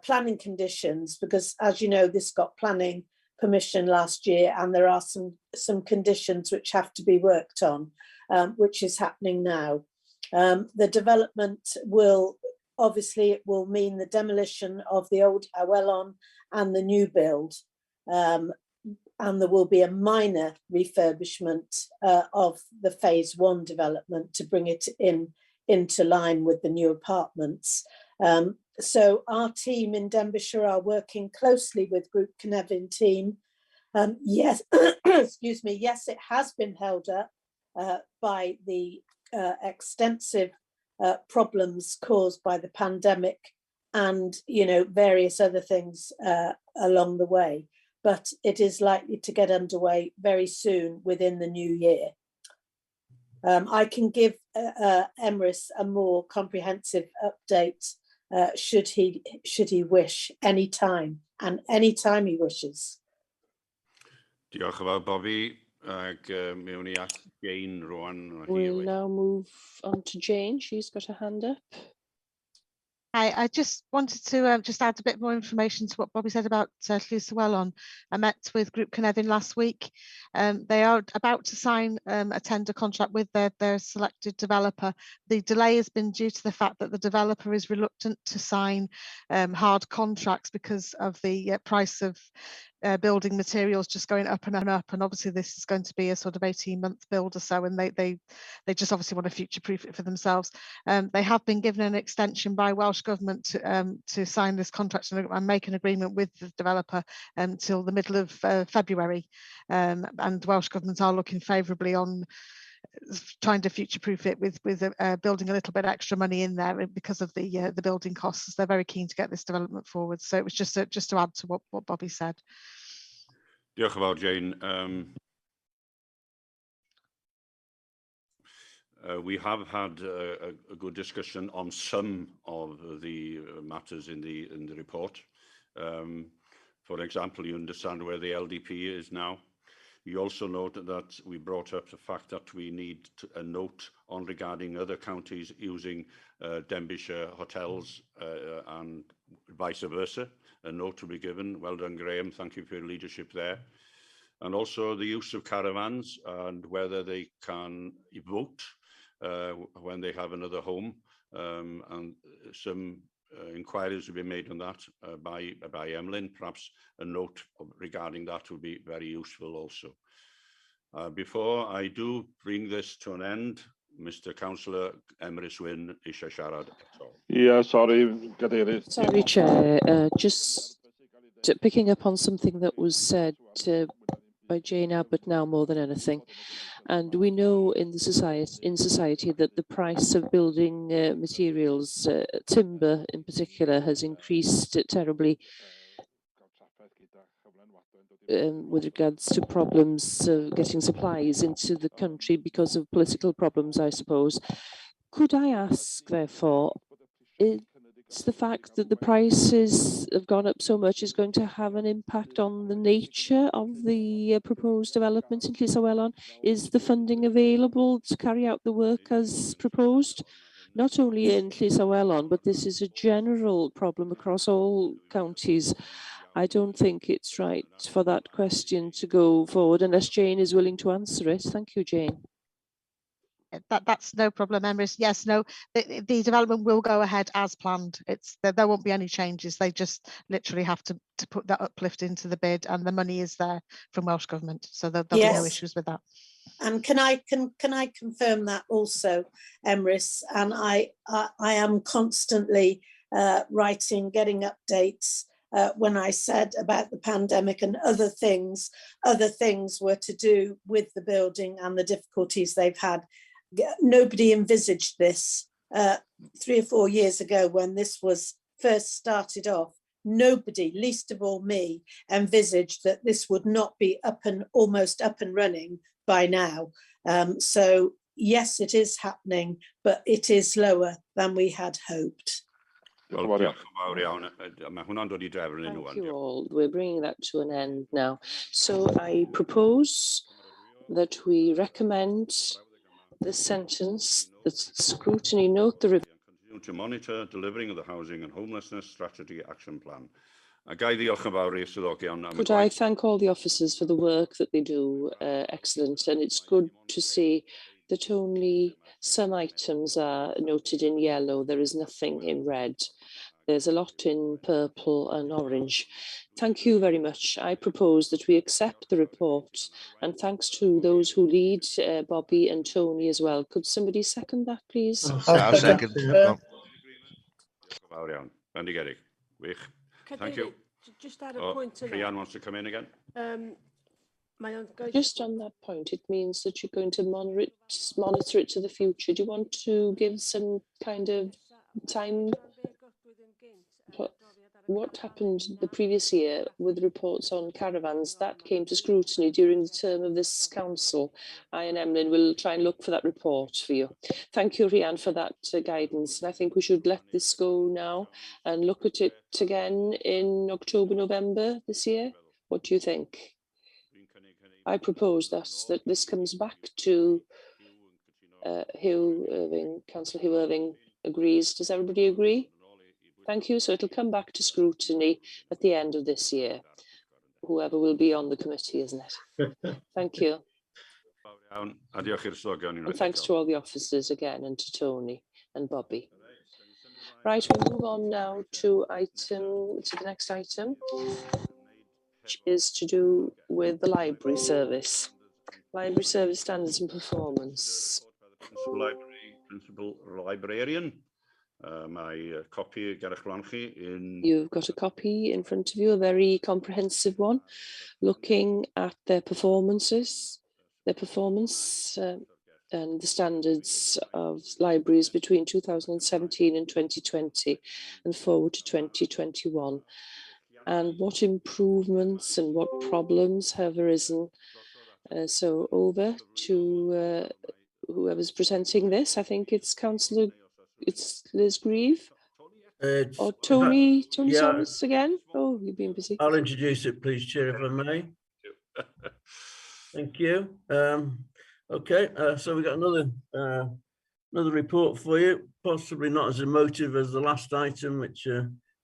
planning conditions, because, as you know, this got planning permission last year, and there are some conditions which have to be worked on, which is happening now. The development will, obviously, it will mean the demolition of the old Awelon and the new build. And there will be a minor refurbishment of the phase 1 development to bring it into line with the new apartments. So our team in Denbighshire are working closely with Group Cynefin team. Yes, excuse me, yes, it has been held up by the extensive problems caused by the pandemic and, you know, various other things along the way. But it is likely to get underway very soon within the new year. I can give Emrys a more comprehensive update should he wish, anytime, and anytime he wishes. Diolch yn fawr, Bobby. Ag mewn I at Jane rwan. We'll now move on to Jane. She's got her hand up. I just wanted to just add a bit more information to what Bobby said about Llysawelon. I met with Group Cynefin last week. They are about to sign a tender contract with their selected developer. The delay has been due to the fact that the developer is reluctant to sign hard contracts because of the price of building materials just going up and up, and obviously this is going to be a sort of 18-month build or so, and they just obviously want to future-proof it for themselves. They have been given an extension by Welsh Government to sign this contract and make an agreement with the developer until the middle of February, and Welsh Government are looking favourably on trying to future-proof it with building a little bit extra money in there because of the building costs. They're very keen to get this development forward. So it was just to add to what Bobby said. Diolch yn fawr, Jane. We have had a good discussion on some of the matters in the report. For example, you understand where the LDP is now. You also note that we brought up the fact that we need a note on regarding other counties using Denbighshire hotels and vice versa. A note to be given. Well done, Graham. Thank you for your leadership there. And also the use of caravans and whether they can vote when they have another home. And some inquiries will be made on that by Emlyn. Perhaps a note regarding that would be very useful also. Before I do bring this to an end, Mr Councillor Emrys Wyn eisiau siarad eto. Sorry, Gadeirydd. Sorry, Chair. Just picking up on something that was said by Jane Abbott now more than anything. And we know in the society that the price of building materials, timber in particular, has increased terribly with regards to problems getting supplies into the country because of political problems, I suppose. Could I ask, therefore, is the fact that the prices have gone up so much is going to have an impact on the nature of the proposed development in Llysawelon? Is the funding available to carry out the work as proposed? Not only in Llysawelon, but this is a general problem across all counties. I don't think it's right for that question to go forward unless Jane is willing to answer it. Thank you, Jane. That's no problem, Emrys. Yes, no, the development will go ahead as planned. There won't be any changes. They just literally have to put that uplift into the bid, and the money is there from Welsh Government, so there'll be no issues with that. And can I confirm that also, Emrys? And I am constantly writing, getting updates. When I said about the pandemic and other things were to do with the building and the difficulties they've had. Nobody envisaged this 3 or 4 years ago when this was first started off. Nobody, least of all me, envisaged that this would not be almost up and running by now. So yes, it is happening, but it is lower than we had hoped. Thank you all. We're bringing that to an end now. So I propose that we recommend the sentence that scrutiny note the review to monitor delivering of the housing and homelessness strategy action plan. Could I thank all the officers for the work that they do? Excellent, and it's good to see that only some items are noted in yellow. There is nothing in red. There's a lot in purple and orange. Thank you very much. I propose that we accept the report, and thanks to those who lead, Bobby and Tony as well. Could somebody second that, please? I'll second. Thank you. Just add a point to Rhian wants to come in again. Just on that point, it means that you're going to monitor it to the future. Do you want to give some kind of time? What happened the previous year with reports on caravans that came to scrutiny during the term of this council? I and Emlyn will try and look for that report for you. Thank you, Rhian, for that guidance. And I think we should let this go now and look at it again in October, November this year. What do you think? I propose that this comes back to Hugh Irving. Councillor Hugh Irving agrees. Does everybody agree? Thank you. So it'll come back to scrutiny at the end of this year. Whoever will be on the committee, isn't it? Thank you. And thanks to all the officers again, and to Tony and Bobby. Right, we'll move on now to the next item, which is to do with the library service. Library service standards and performance. Principal librarian. My copy, You've got a copy in front of you, a very comprehensive one, looking at their performance and the standards of libraries between 2017 and 2020 and forward to 2021, and what improvements and what problems have arisen. So over to whoever's presenting this. I think it's Liz Grieve or Tony Solis again. Oh, you've been busy. I'll introduce it, please, Chair, if I may. Thank you. Okay, so we've got another report for you, possibly not as emotive as the last item, which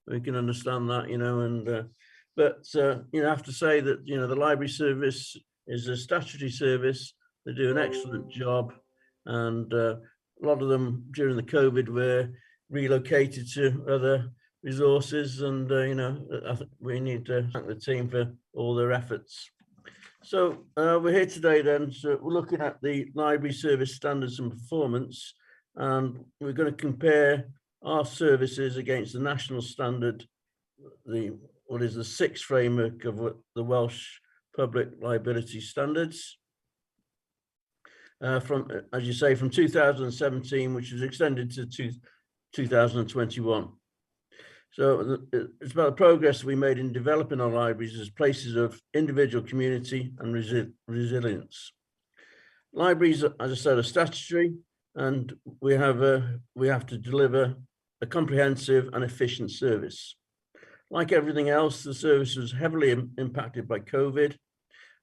we can understand that, but I have to say that the library service is a statutory service. They do an excellent job, and a lot of them during the COVID were relocated to other resources, and I think we need to thank the team for all their efforts. So we're here today then, so we're looking at the library service standards and performance, and we're going to compare our services against the national standard, what is the 6th framework of the Welsh Public Liability Standards. From, as you say, from 2017, which was extended to 2021. So it's about the progress we made in developing our libraries as places of individual community and resilience. Libraries, as I said, are statutory, and we have to deliver a comprehensive and efficient service. Like everything else, the service was heavily impacted by COVID,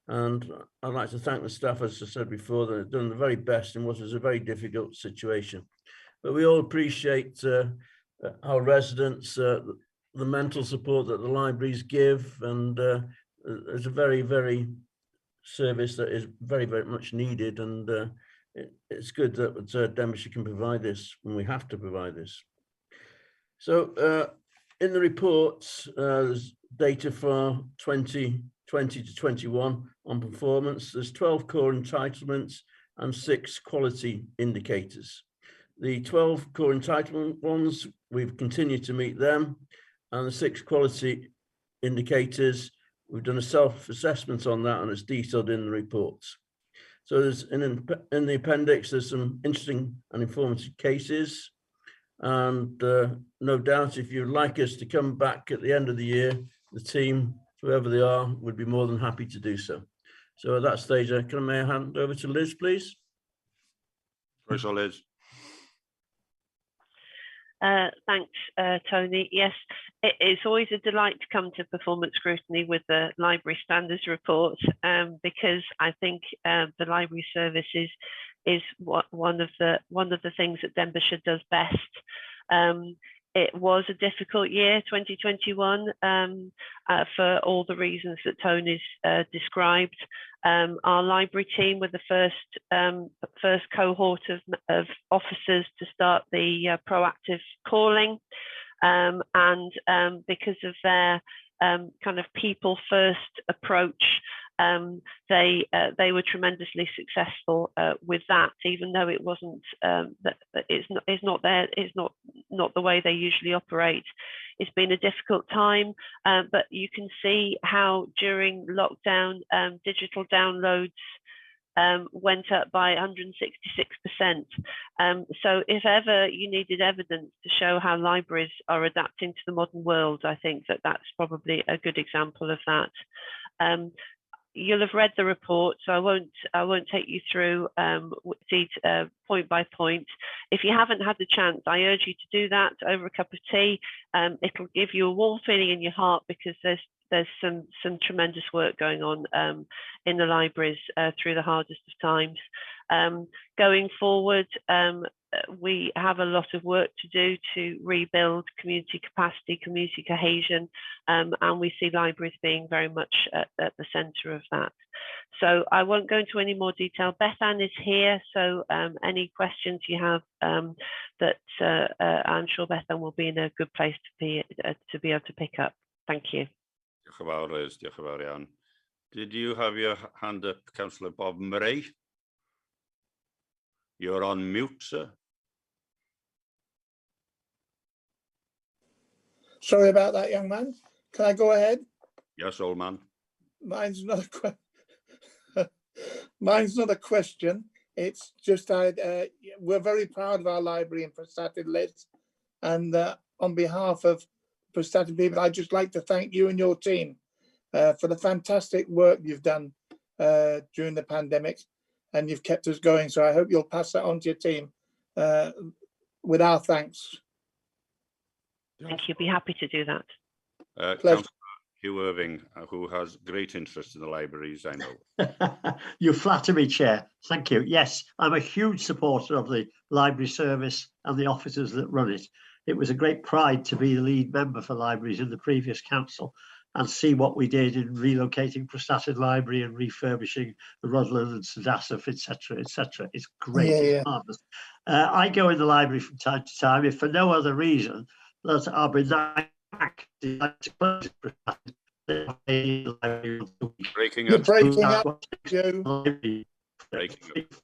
and I'd like to thank the staff, as I said before, that have done the very best in what was a very difficult situation. But we all appreciate our residents, the mental support that the libraries give, and it's a very, very service that is very, very much needed, and it's good that Denbighshire can provide this when we have to provide this. So in the reports, there's data for 2020 to 21 on performance. There's 12 core entitlements and 6 quality indicators. The 12 core entitlement ones, we've continued to meet them, and the 6 quality indicators, we've done a self-assessment on that, and it's detailed in the reports. So there's in the appendix, there's some interesting and informative cases, and no doubt if you'd like us to come back at the end of the year, the team, whoever they are, would be more than happy to do so. So at that stage, may I hand over to Liz, please? Thanks, Liz. Thanks, Tony. Yes, it's always a delight to come to performance scrutiny with the library standards report, because I think the library service is one of the things that Denbighshire does best. It was a difficult year, 2021, for all the reasons that Tony's described. Our library team were the first cohort of officers to start the proactive calling, and because of their kind of people first approach, they were tremendously successful with that, even though it wasn't it's not the way they usually operate. It's been a difficult time, but you can see how during lockdown digital downloads went up by 166%. So if ever you needed evidence to show how libraries are adapting to the modern world, I think that that's probably a good example of that. You'll have read the report, so I won't take you through point by point. If you haven't had the chance, I urge you to do that over a cup of tea. It'll give you a warm feeling in your heart, because there's some tremendous work going on in the libraries through the hardest of times. Going forward, we have a lot of work to do to rebuild community capacity, community cohesion, and we see libraries being very much at the centre of that. So I won't go into any more detail. Beth Ann is here, so any questions you have, I'm sure Beth Ann will be in a good place to be able to pick up. Thank you. Diolch yn fawr, Liz. Diolch yn fawr iawn. Did you have your hand up, Councillor Bob Murray? You're on mute, sir. Sorry about that, young man. Can I go ahead? Yes, old man. Mine's not a question. It's just we're very proud of our library in Prestatyn, Liz, and on behalf of Prestatyn people, I'd just like to thank you and your team for the fantastic work you've done during the pandemic, and you've kept us going. So I hope you'll pass that on to your team with our thanks. Thank you. Be happy to do that. Councillor Hugh Irving, who has great interest in the libraries, I know. You flatter me, Chair. Thank you. Yes, I'm a huge supporter of the library service and the officers that run it. It was a great pride to be the lead member for libraries in the previous council and see what we did in relocating Prestatyn Library and refurbishing the Rutland and St Asaph, etc., etc. It's great. Yeah, it's marvelous. I go in the library from time to time, if for no other reason that I'll be back Breaking You're up. breaking up, Joe.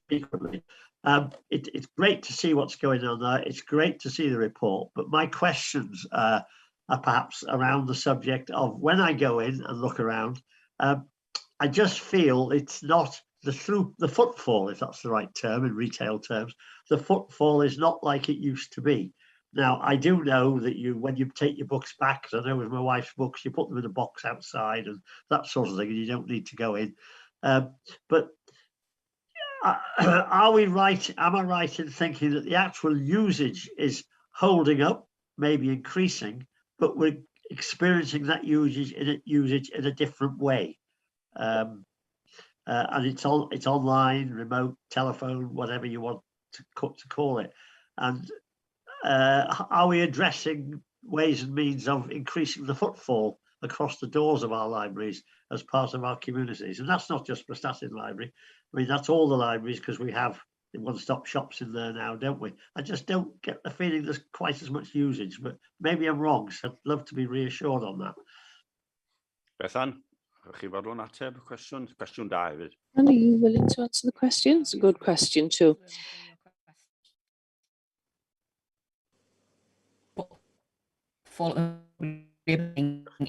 Frequently. It's great to see what's going on there. It's great to see the report, but my questions are perhaps around the subject of when I go in and look around, I just feel it's not the footfall, if that's the right term in retail terms, the footfall is not like it used to be. Now, I do know that when you take your books back, because I know with my wife's books, you put them in a box outside and that sort of thing, and you don't need to go in. But are we right? Am I right in thinking that the actual usage is holding up, maybe increasing, but we're experiencing that usage in a different way? And it's online, remote, telephone, whatever you want to call it. And are we addressing ways and means of increasing the footfall across the doors of our libraries as part of our communities? And that's not just for Statin Library. I mean, that's all the libraries, because we have one-stop shops in there now, don't we? I just don't get the feeling there's quite as much usage, but maybe I'm wrong. So I'd love to be reassured on that. Bethan, chi fod hwn ateb y cwestiwn? Cwestiwn da hefyd. And are you willing to answer the question? It's a good question too.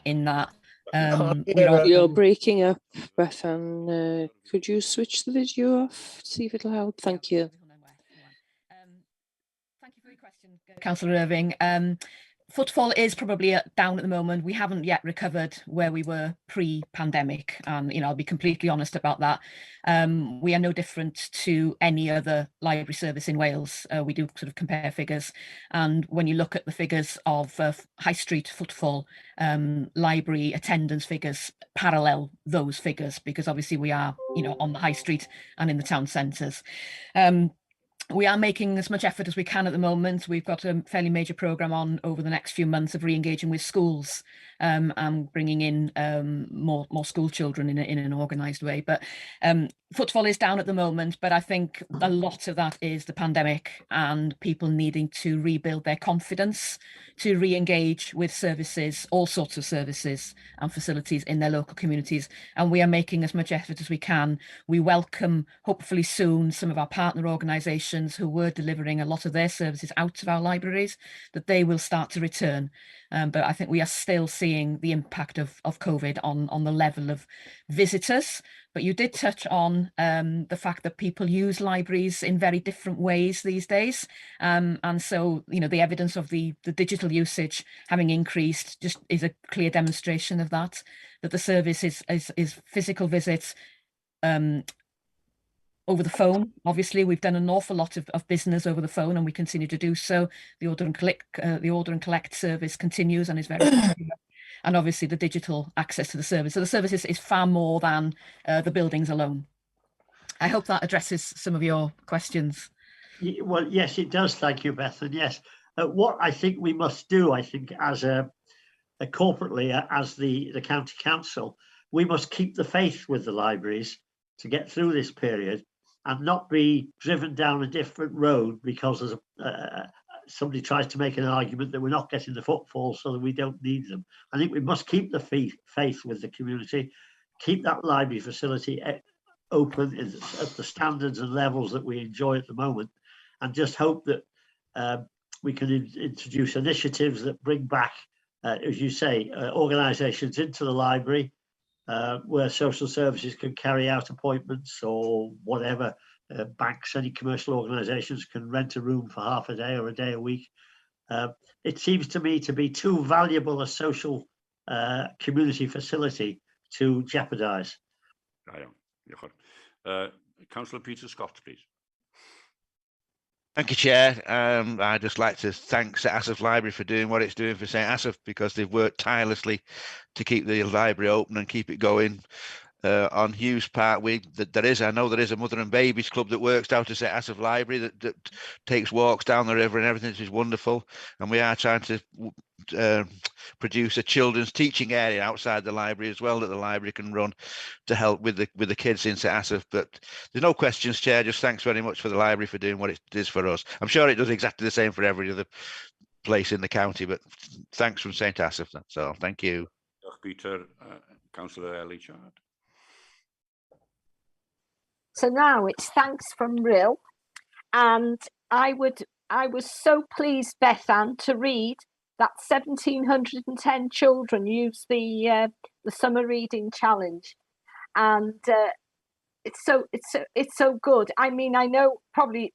In that you're breaking up, Bethan. Could you switch the video off? See if it'll help. Thank you. Thank you for your question, Councillor Irving. Footfall is probably down at the moment. We haven't yet recovered where we were pre-pandemic, and I'll be completely honest about that. We are no different to any other library service in Wales. We do sort of compare figures, and when you look at the figures of high street footfall, library attendance figures parallel those figures, because obviously we are, on the high street and in the town centres. We are making as much effort as we can at the moment. We've got a fairly major programme on over the next few months of re-engaging with schools and bringing in more school children in an organised way. But footfall is down at the moment, but I think a lot of that is the pandemic and people needing to rebuild their confidence to re-engage with services, all sorts of services and facilities in their local communities. And we are making as much effort as we can. We welcome, hopefully soon, some of our partner organisations who were delivering a lot of their services out of our libraries, that they will start to return. But I think we are still seeing the impact of COVID on the level of visitors. But you did touch on the fact that people use libraries in very different ways these days. And so, the evidence of the digital usage having increased just is a clear demonstration of that the service is physical visits, over the phone. Obviously, we've done an awful lot of business over the phone, and we continue to do so. The order and collect service continues and is very popular. And obviously the digital access to the service. So the service is far more than the buildings alone. I hope that addresses some of your questions. Well, yes, it does. Thank you, Beth. And yes, what I think we must do, as corporately, as the county council, we must keep the faith with the libraries to get through this period and not be driven down a different road because somebody tries to make an argument that we're not getting the footfall so that we don't need them. I think we must keep the faith with the community, keep that library facility open at the standards and levels that we enjoy at the moment, and just hope that we can introduce initiatives that bring back, as you say, organisations into the library, where social services can carry out appointments or whatever. Banks, any commercial organisations can rent a room for half a day or a day a week. It seems to me to be too valuable a social community facility to jeopardise. Councillor Peter Scott, please. Thank you, Chair. I'd just like to thank St Asaph Library for doing what it's doing for St Asaph, because they've worked tirelessly to keep the library open and keep it going. On Hughes Park, I know there is a mother and babies club that works out of St Asaph Library that takes walks down the river and everything, which is wonderful. And we are trying to produce a children's teaching area outside the library as well, that the library can run to help with the kids in St Asaph. But there's no questions, Chair. Just thanks very much for the library for doing what it is for us. I'm sure it does exactly the same for every other place in the county, but thanks from St Asaph. That's all. Thank you. Peter, Councillor Ellie Chard. So now it's thanks from Ril, and I was so pleased, Bethan, to read that 1,710 children use the summer reading challenge, and it's so good. I mean, I know probably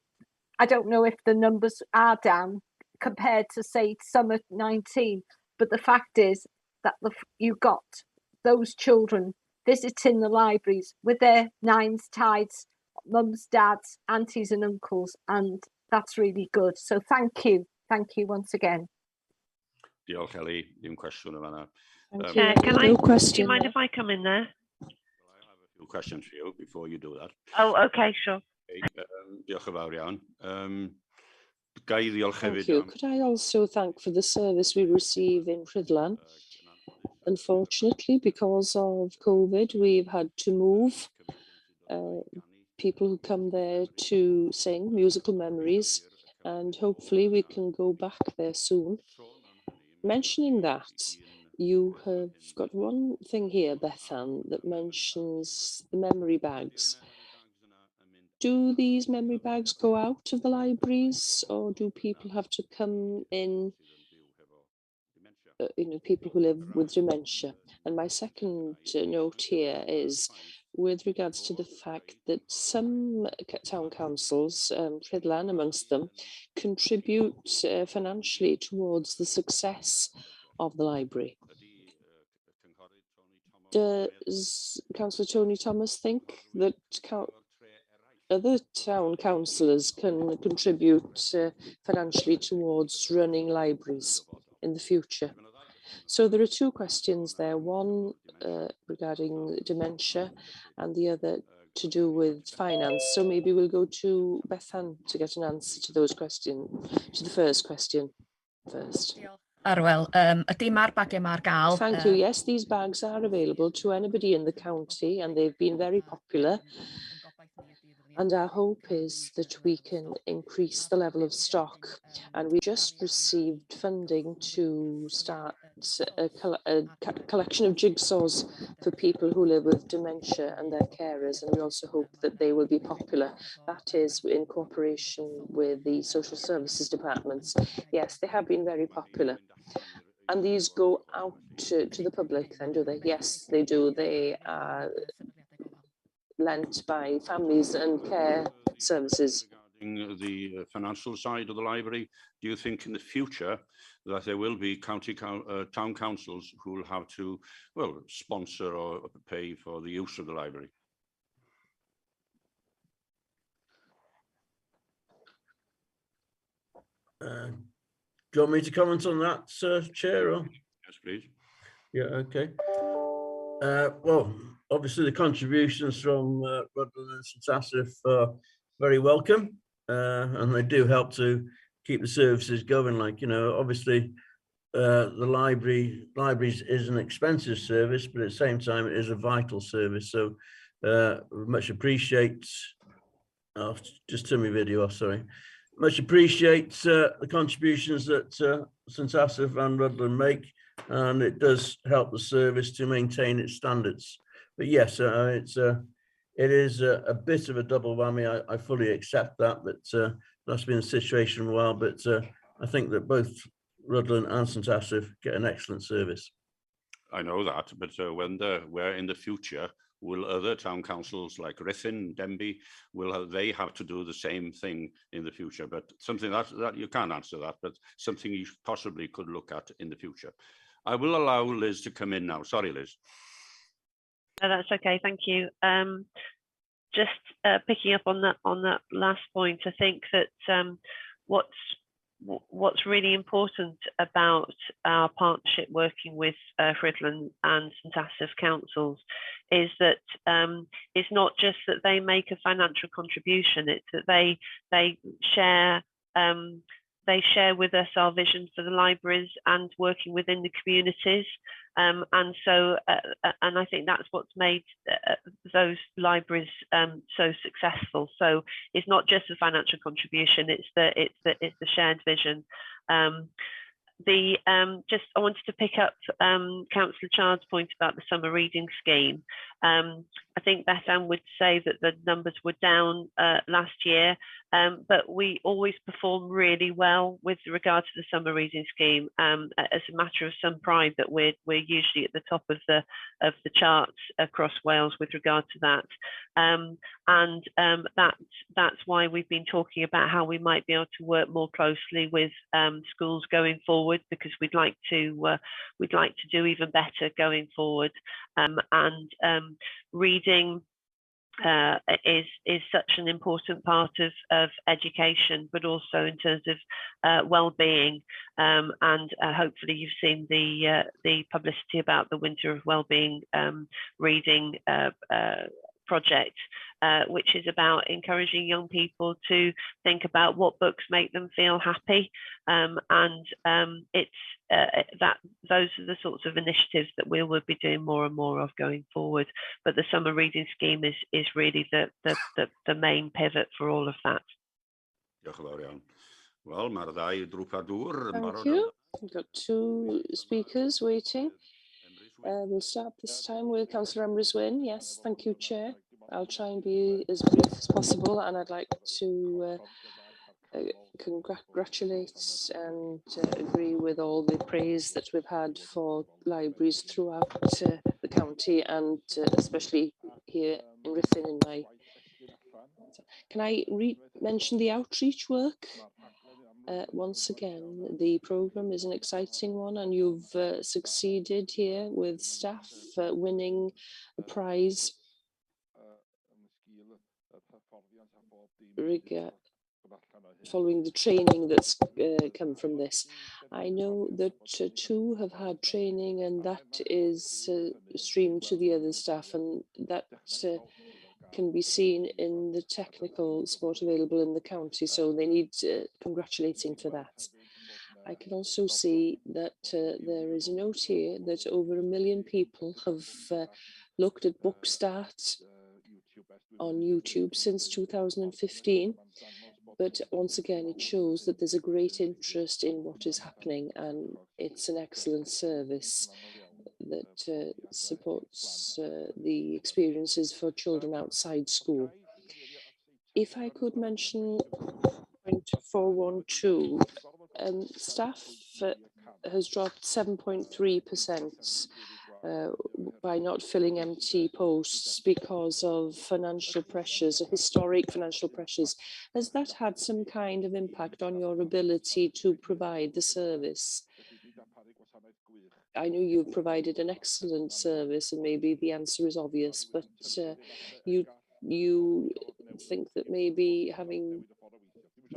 I don't know if the numbers are down compared to say summer 19, but the fact is that you got those children visiting the libraries with their nines, tides, mums, dads, aunties and uncles, and that's really good. So thank you once again. Diolch Ellie, dim cwestiwn yn fan'na. Do you mind if I come in there? I have a few questions for you before you do that. Oh, okay, sure. Okay, diolch yn fawr iawn. Gai ddiolch Thank hefyd you. Could I also thank for the service we receive in Rhydlan? Unfortunately, because of COVID, we've had to move. People who come there to sing musical memories, and hopefully we can go back there soon. Mentioning that, you have got one thing here, Bethan, that mentions the memory bags. Do these memory bags go out of the libraries, or do people have to come in, people who live with dementia? And my second note here is with regards to the fact that some town councils, Rhydlan amongst them, contribute financially towards the success of the library. Does Councillor Tony Thomas think that other town councillors can contribute financially towards running libraries in the future? So there are two questions there, one regarding dementia and the other to do with finance. So maybe we'll go to Bethan to get an answer to those questions, to the first question first. Arwel, ydy mae'r bagiau ma'r gael. Thank you. Yes, these bags are available to anybody in the county and they've been very popular. And our hope is that we can increase the level of stock. And we just received funding to start a collection of jigsaws for people who live with dementia and their carers. And we also hope that they will be popular. That is in cooperation with the social services departments. Yes, they have been very popular. And these go out to the public then, do they? Yes, they do. They are lent by families and care services. Regarding the financial side of the library, do you think in the future that there will be town councils who will have to, well, sponsor or pay for the use of the library? Do you want me to comment on that, Sir Chair? Or? Yes, please. Yeah, okay. Well, obviously the contributions from Rhydlan and St Asaph are very welcome, and they do help to keep the services going. Like, obviously the libraries is an expensive service, but at the same time it is a vital service. So much appreciate. I'll just turn my video off. Sorry. Much appreciate the contributions that St Asaph and Rhydlan make, and it does help the service to maintain its standards. But yes, it is a bit of a double whammy. I fully accept that, but that's been the situation a while. But I think that both Rhydlan and St Asaph get an excellent service. I know that, but where in the future will other town councils like Ruthin, Denbigh, will they have to do the same thing in the future? But something that you can't answer that, but something you possibly could look at in the future. I will allow Liz to come in now. Sorry, Liz. No, that's okay. Thank you. Just picking up on that last point, I think that what's really important about our partnership working with Rhydlan and St Asaph councils is that it's not just that they make a financial contribution; it's that they share with us our vision for the libraries and working within the communities. And I think that's what's made those libraries so successful. So it's not just a financial contribution; it's the shared vision. I wanted to pick up Councillor Chard's point about the summer reading scheme. I think Beth Ann would say that the numbers were down last year, but we always perform really well with regard to the summer reading scheme. As a matter of some pride that we're usually at the top of the charts across Wales with regard to that. That's why we've been talking about how we might be able to work more closely with schools going forward, because we'd like to do even better going forward. Reading is such an important part of education, but also in terms of well-being. Hopefully you've seen the publicity about the Winter of Wellbeing reading project, which is about encouraging young people to think about what books make them feel happy, those are the sorts of initiatives that we will be doing more and more of going forward. But the summer reading scheme is really the main pivot for all of that. Thank you. We've got two speakers waiting. We'll start this time with Councillor Emrys-Wyn. Yes, thank you, Chair. I'll try and be as brief as possible, and I'd like to congratulate and agree with all the praise that we've had for libraries throughout the county, and especially here in Ruthin in my... Can I mention the outreach work? Once again, the programme is an exciting one, and you've succeeded here with staff winning a prize following the training that's come from this. I know that two have had training, and that is streamed to the other staff, and that can be seen in the technical support available in the county, so they need congratulating for that. I can also see that there is a note here that over 1 million people have looked at Book Start on YouTube since 2015. But once again, it shows that there's a great interest in what is happening, and it's an excellent service that supports the experiences for children outside school. If I could mention point 412, staff has dropped 7.3% by not filling empty posts because of financial pressures, historic financial pressures. Has that had some kind of impact on your ability to provide the service? I know you've provided an excellent service, and maybe the answer is obvious, but you think that maybe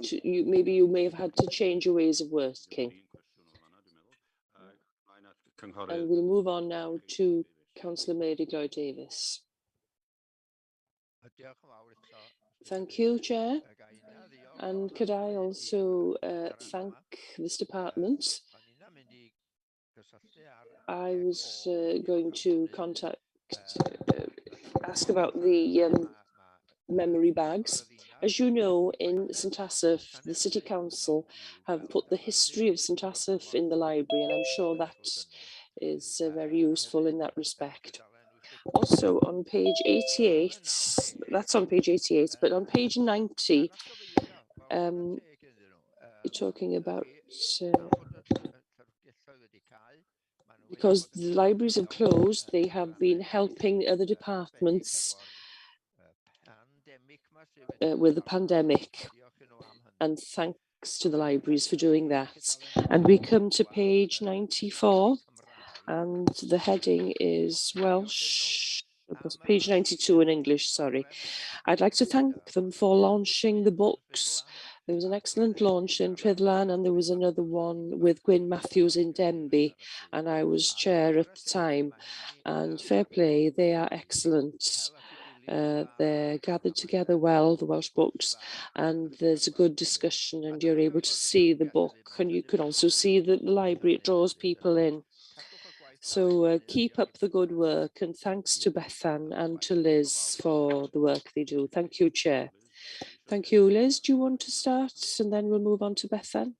you may have had to change your ways of working. And we'll move on now to Councillor Mary Lloyd-Davis. Thank you, Chair. And could I also thank this department? I was going to ask about the memory bags. As you know, in St Asaph, the City Council have put the history of St Asaph in the library, and I'm sure that is very useful in that respect. Also on page 88, that's on page 88, but on page 90, you're talking about because the libraries have closed, they have been helping other departments with the pandemic, and thanks to the libraries for doing that. And we come to page 94, and the heading is Welsh, page 92 in English, sorry. I'd like to thank them for launching the books. There was an excellent launch in Rhuddlan, and there was another one with Gwyn Matthews in Denbigh, and I was chair at the time. And fair play, they are excellent. They're gathered together well, the Welsh books, and there's a good discussion, and you're able to see the book, and you can also see that the library, it draws people in. So keep up the good work, and thanks to Bethan and to Liz for the work they do. Thank you, Chair. Thank you, Liz. Do you want to start, and then we'll move on to Bethan?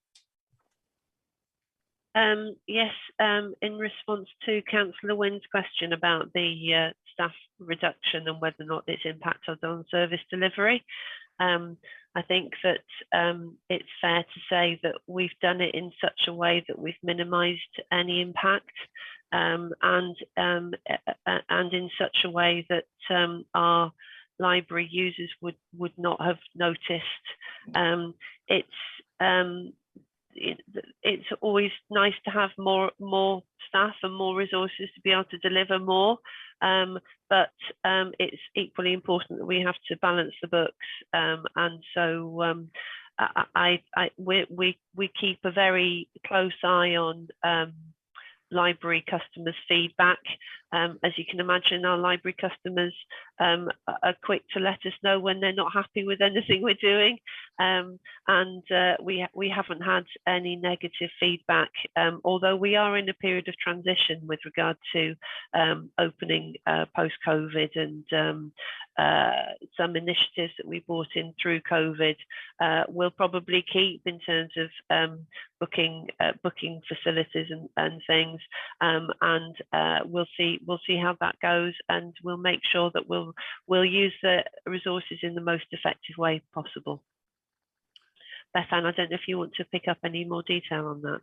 Yes, in response to Councillor Wynn's question about the staff reduction and whether or not it's impacted on service delivery, I think that it's fair to say that we've done it in such a way that we've minimised any impact, and in such a way that our library users would not have noticed. It's always nice to have more staff and more resources to be able to deliver more, but it's equally important that we have to balance the books, and so we keep a very close eye on library customers' feedback. As you can imagine, our library customers are quick to let us know when they're not happy with anything we're doing, and we haven't had any negative feedback, although we are in a period of transition with regard to opening post-COVID, and some initiatives that we brought in through COVID will probably keep in terms of booking facilities and things, and we'll see how that goes, and we'll make sure that we'll use the resources in the most effective way possible. Bethan, I don't know if you want to pick up any more detail on that.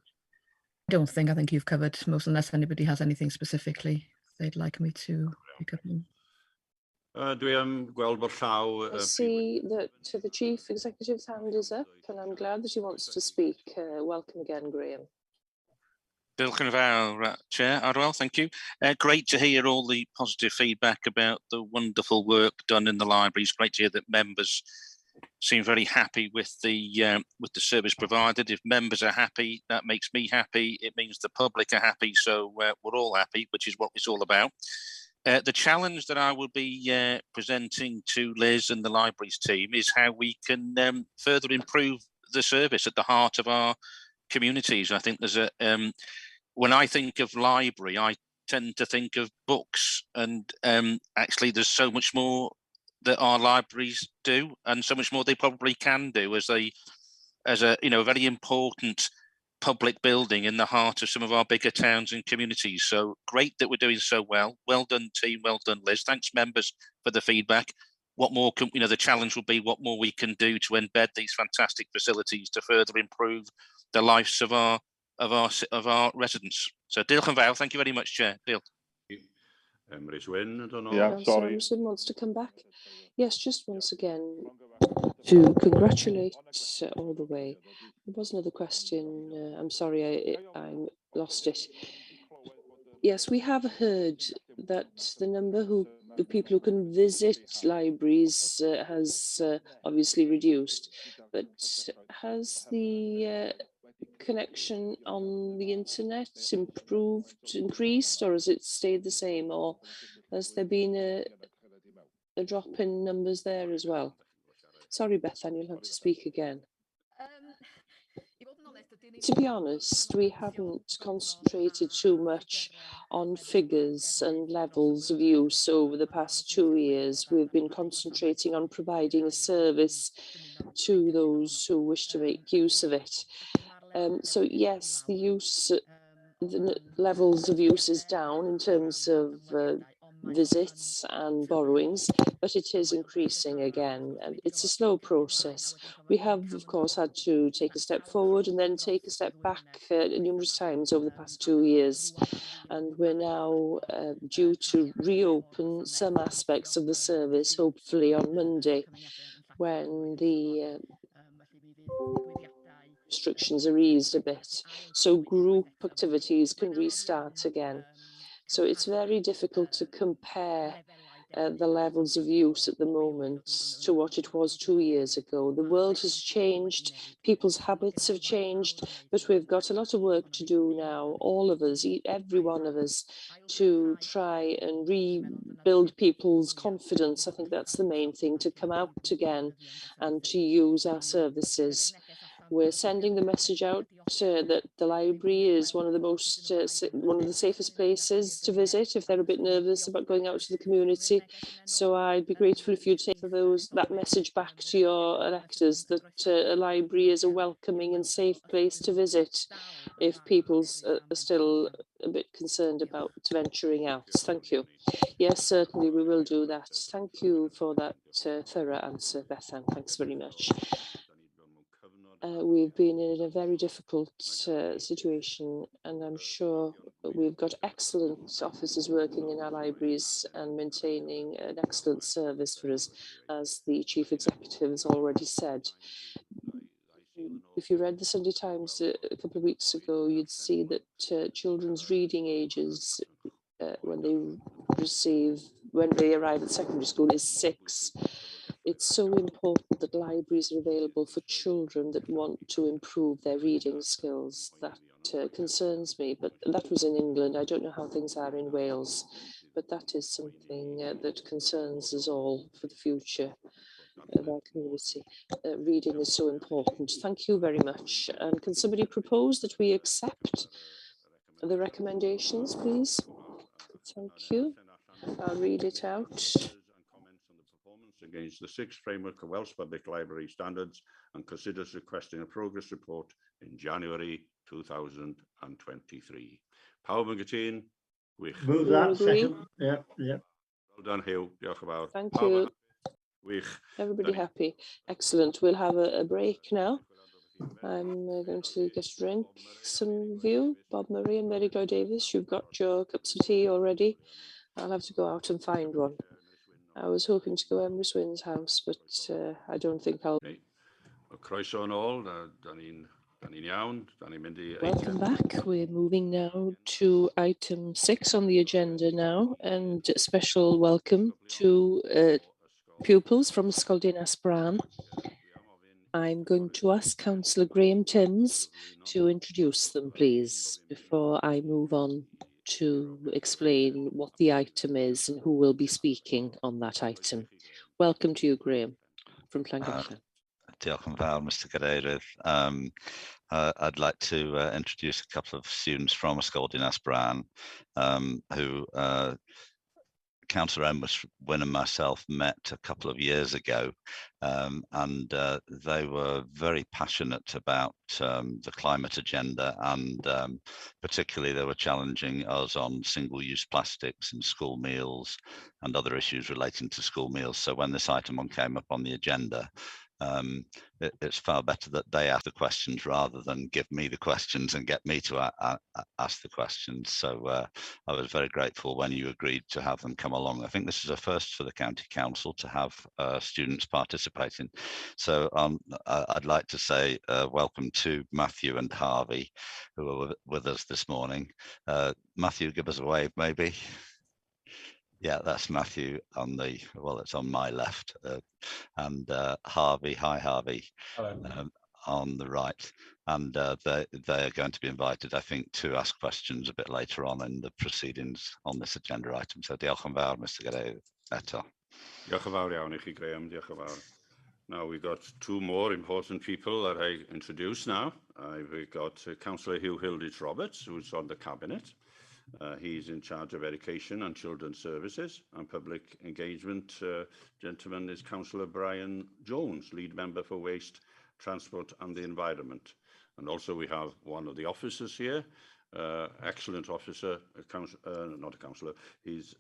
I think you've covered most, unless anybody has anything specifically they'd like me to pick up on. Dwi am gweld bod llaw I see that the Chief Executive's hand is up, and I'm glad that he wants to speak. Welcome again, Graham. Diolch yn fawr, Chair Adwell, thank you. Great to hear all the positive feedback about the wonderful work done in the library. It's great to hear that members seem very happy with the service provided. If members are happy, that makes me happy. It means the public are happy, so we're all happy, which is what it's all about. The challenge that I will be presenting to Liz and the libraries team is how we can further improve the service at the heart of our communities. I think there's when I think of library, I tend to think of books, and actually there's so much more that our libraries do, and so much more they probably can do as a very important public building in the heart of some of our bigger towns and communities. So great that we're doing so well. Well done, team. Well done, Liz. Thanks, members, for the feedback. What more can, the challenge will be what more we can do to embed these fantastic facilities to further improve the lives of our residents. So diolch yn fawr. Thank you very much, Chair. Diolch. Emrys Wyn, I don't know. Yeah, sorry. Emrys Wyn wants to come back. Yes, just once again to congratulate all the way. There was another question. I'm sorry, I lost it. Yes, we have heard that the number the people who can visit libraries has obviously reduced, but has the connection on the internet increased, or has it stayed the same, or has there been a drop in numbers there as well? Sorry, Bethan, you'll have to speak again. To be honest, we haven't concentrated too much on figures and levels of use over the past 2 years. We've been concentrating on providing a service to those who wish to make use of it. So yes, the levels of use is down in terms of visits and borrowings, but it is increasing again, and it's a slow process. We have, of course, had to take a step forward and then take a step back numerous times over the past 2 years, and we're now due to reopen some aspects of the service, hopefully on Monday, when the restrictions are eased a bit, so group activities can restart again. So it's very difficult to compare the levels of use at the moment to what it was 2 years ago. The world has changed, people's habits have changed, but we've got a lot of work to do now, all of us, every one of us, to try and rebuild people's confidence. I think that's the main thing, to come out again and to use our services. We're sending the message out that the library is one of the most, one of the safest places to visit if they're a bit nervous about going out to the community. So I'd be grateful if you'd take that message back to your electors, that a library is a welcoming and safe place to visit if people are still a bit concerned about venturing out. Thank you. Yes, certainly we will do that. Thank you for that thorough answer, Bethan. Thanks very much. We've been in a very difficult situation, and I'm sure we've got excellent officers working in our libraries and maintaining an excellent service for us, as the Chief Executive has already said. If you read the Sunday Times a couple of weeks ago, you'd see that children's reading ages when they arrive at secondary school is 6. It's so important that libraries are available for children that want to improve their reading skills. That concerns me, but that was in England. I don't know how things are in Wales, but that is something that concerns us all for the future of our community. Reading is so important. Thank you very much. And can somebody propose that we accept the recommendations, please? Thank you. I'll read it out. Against the 6th framework of Welsh Public Library standards, and considers requesting a progress report in January 2023. Pawb yn gytun? Wych. Move that second. Yeah. Well done, Hugh. Diolch yn fawr. Thank you. Wych. Everybody happy? Excellent. We'll have a break now. I'm going to get a drink. Some of you, Bob Murray and Mary Glow Davis, you've got your cups of tea already. I'll have to go out and find one. I was hoping to go to Emrys Wynne's house, but I don't think I'll. Croeso yn ôl, da ni'n iawn, da ni'n mynd I Welcome back. We're moving now to item 6 on the agenda now, and a special welcome to pupils from Ysgol Dinas Bran. I'm going to ask Councillor Graham Timms to introduce them, please, before I move on to explain what the item is and who will be speaking on that item. Welcome to you, Graham, from Llangollen. Diolch yn fawr, Mr. Cadeirydd. I'd like to introduce a couple of students from Ysgol Dinas Bran who Councillor Emrys Wynne and myself met a couple of years ago, and they were very passionate about the climate agenda, and particularly they were challenging us on single-use plastics in school meals and other issues relating to school meals. So when this item came up on the agenda, it's far better that they ask the questions rather than give me the questions and get me to ask the questions. So I was very grateful when you agreed to have them come along. I think this is a first for the County Council to have students participating. So I'd like to say welcome to Matthew and Harvey, who are with us this morning. Matthew, give us a wave, maybe. Yeah, that's Matthew on the, well, it's on my left, and Harvey, hi Harvey, on the right. And they are going to be invited, I think, to ask questions a bit later on in the proceedings on this agenda item. So diolch yn fawr, Mr. Cadeirydd, eto. Diolch yn fawr iawn I chi, Graham, diolch yn fawr. Now we've got two more important people that I introduce now. We've got Councillor Hugh Hilditch Roberts, who's on the Cabinet. He's in charge of Education and Children's Services and Public Engagement. Gentleman is Councillor Brian Jones, Lead Member for Waste, Transport and the Environment. And also we have one of the officers here, excellent officer, not a councillor, he's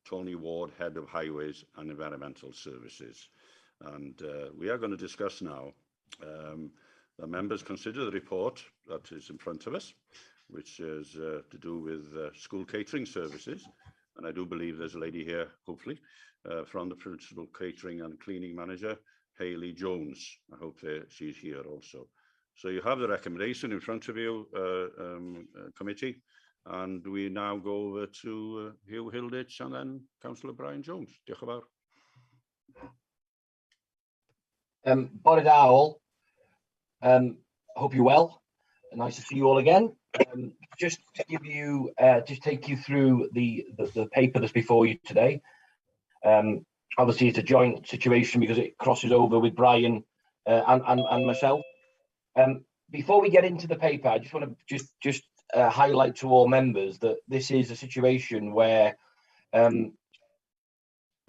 Tony Ward, Head of Highways and Environmental Services. And we are going to discuss now, the members consider the report that is in front of us, which is to do with school catering services. And I do believe there's a lady here, hopefully, from the Principal Catering and Cleaning Manager, Hayley Jones. I hope she's here also. So you have the recommendation in front of you, committee, and we now go over to Hugh Hilditch and then Councillor Brian Jones. Diolch yn fawr. Bore da all. Hope you're well. Nice to see you all again. Just to give you, just take you through the paper that's before you today. Obviously, it's a joint situation because it crosses over with Brian and myself. Before we get into the paper, I just want to just highlight to all members that this is a situation where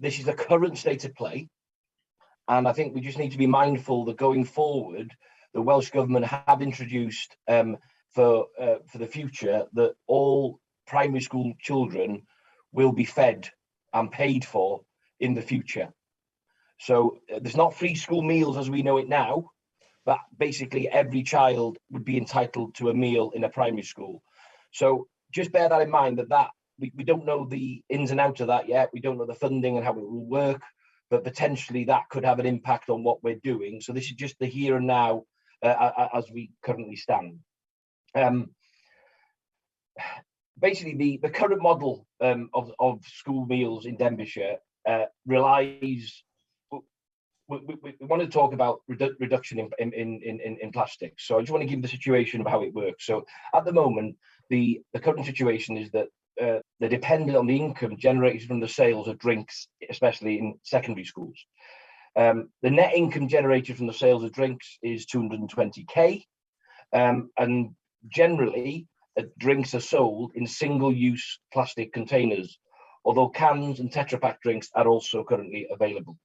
this is the current state of play. And I think we just need to be mindful that going forward, the Welsh Government have introduced for the future that all primary school children will be fed and paid for in the future. So there's not free school meals as we know it now, but basically every child would be entitled to a meal in a primary school. So just bear that in mind, that we don't know the ins and outs of that yet. We don't know the funding and how it will work, but potentially that could have an impact on what we're doing. So this is just the here and now as we currently stand. Basically, the current model of school meals in Denbighshire relies. We want to talk about reduction in plastics. So I just want to give the situation of how it works. So at the moment, the current situation is that they're dependent on the income generated from the sales of drinks, especially in secondary schools. The net income generated from the sales of drinks is 220k, and generally drinks are sold in single-use plastic containers, although cans and Tetra Pak drinks are also currently available.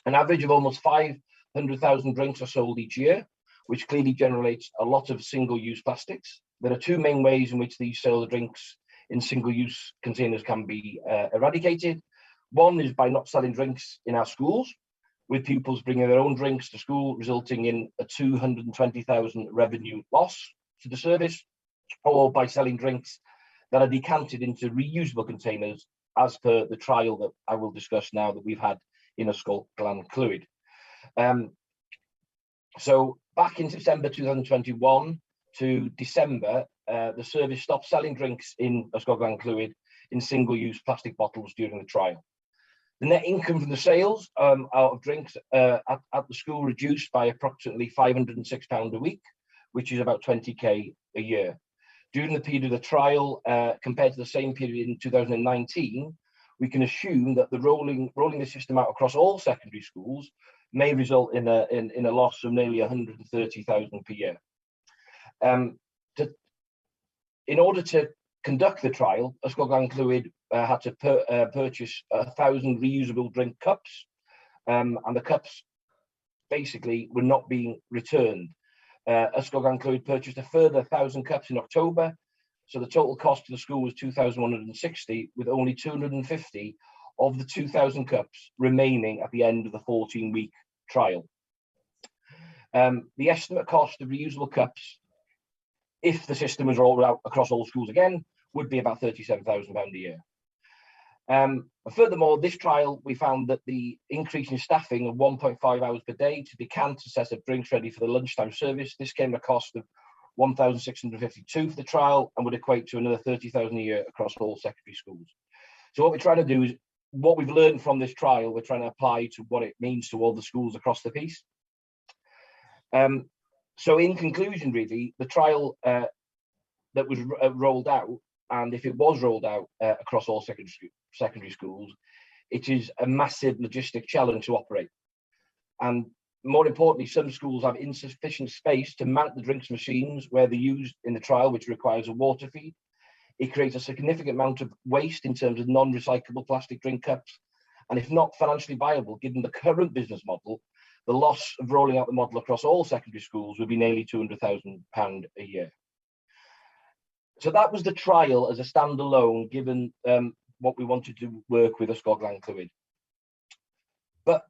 An average of almost 500,000 drinks are sold each year, which clearly generates a lot of single-use plastics. There are two main ways in which these sales of drinks in single-use containers can be eradicated. One is by not selling drinks in our schools, with pupils bringing their own drinks to school, resulting in a 220,000 revenue loss to the service, or by selling drinks that are decanted into reusable containers, as per the trial that I will discuss now that we've had in Ysgol Glan-Clwyd. So back in September 2021 to December, the service stopped selling drinks in Ysgol Glan-Clwyd in single-use plastic bottles during the trial. The net income from the sales out of drinks at the school reduced by approximately £506 a week, which is about 20k a year. During the period of the trial, compared to the same period in 2019, we can assume that the rolling the system out across all secondary schools may result in a loss of nearly 130,000 per year. In order to conduct the trial, Ysgol Glan-Clwyd had to purchase 1,000 reusable drink cups, and the cups basically were not being returned. Ysgol Glan-Clwyd purchased a further 1,000 cups in October, so the total cost to the school was 2,160, with only 250 of the 2,000 cups remaining at the end of the 14-week trial. The estimate cost of reusable cups, if the system was rolled out across all schools again, would be about £37,000 a year. Furthermore, this trial, we found that the increase in staffing of 1.5 hours per day to decant a set of drinks ready for the lunchtime service, this came at a cost of 1,652 for the trial and would equate to another 30,000 a year across all secondary schools. So what we're trying to do is, what we've learned from this trial, we're trying to apply to what it means to all the schools across the piece. So in conclusion, really, the trial that was rolled out, and if it was rolled out across all secondary schools, it is a massive logistic challenge to operate. And more importantly, some schools have insufficient space to mount the drinks machines where they're used in the trial, which requires a water feed. It creates a significant amount of waste in terms of non-recyclable plastic drink cups. And if not financially viable, given the current business model, the loss of rolling out the model across all secondary schools would be nearly £200,000 a year. So that was the trial as a standalone, given what we wanted to work with Ysgol Glan-Clwyd. But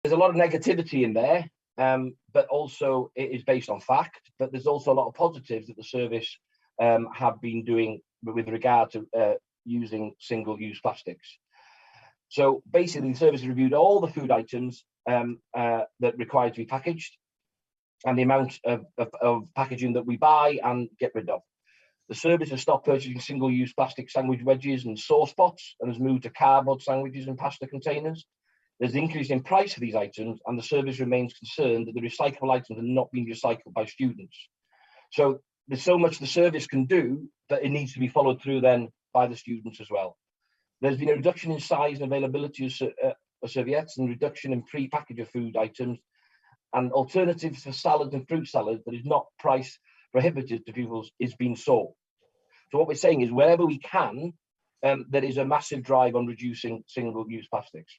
there's a lot of negativity in there, but also it is based on fact. But there's also a lot of positives that the service have been doing with regard to using single-use plastics. So basically, the service reviewed all the food items that require to be packaged and the amount of packaging that we buy and get rid of. The service has stopped purchasing single-use plastic sandwich wedges and sauce pots and has moved to cardboard sandwiches and pasta containers. There's an increase in price for these items, and the service remains concerned that the recyclable items are not being recycled by students. So there's so much the service can do that it needs to be followed through then by the students as well. There's been a reduction in size and availability of serviettes and reduction in pre-packaged food items, and alternatives for salad and fruit salad that is not price prohibitive to pupils is being sought. So what we're saying is wherever we can, there is a massive drive on reducing single-use plastics.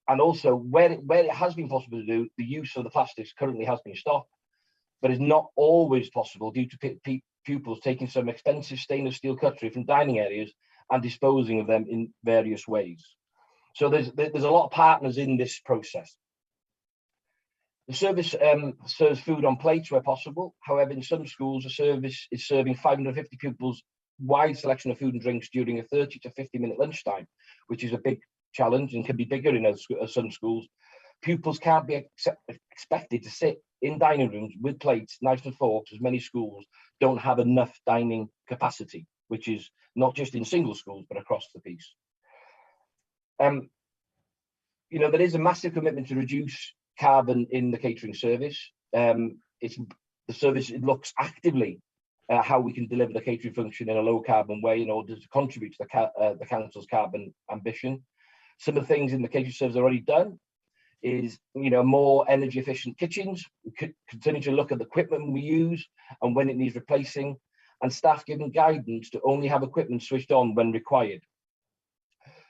And also where it has been possible to do, the use of the plastics currently has been stopped, but is not always possible due to pupils taking some expensive stainless steel cutlery from dining areas and disposing of them in various ways. So there's a lot of partners in this process. The service serves food on plates where possible. However, in some schools, the service is serving 550 pupils wide selection of food and drinks during a 30 to 50-minute lunchtime, which is a big challenge and can be bigger in some schools. Pupils can't be expected to sit in dining rooms with plates, knives and forks, as many schools don't have enough dining capacity, which is not just in single schools, but across the piece. You know, there is a massive commitment to reduce carbon in the catering service. The service looks actively at how we can deliver the catering function in a low carbon way in order to contribute to the council's carbon ambition. Some of the things in the catering service already done is, you know, more energy efficient kitchens. We could continue to look at the equipment we use and when it needs replacing, and staff given guidance to only have equipment switched on when required.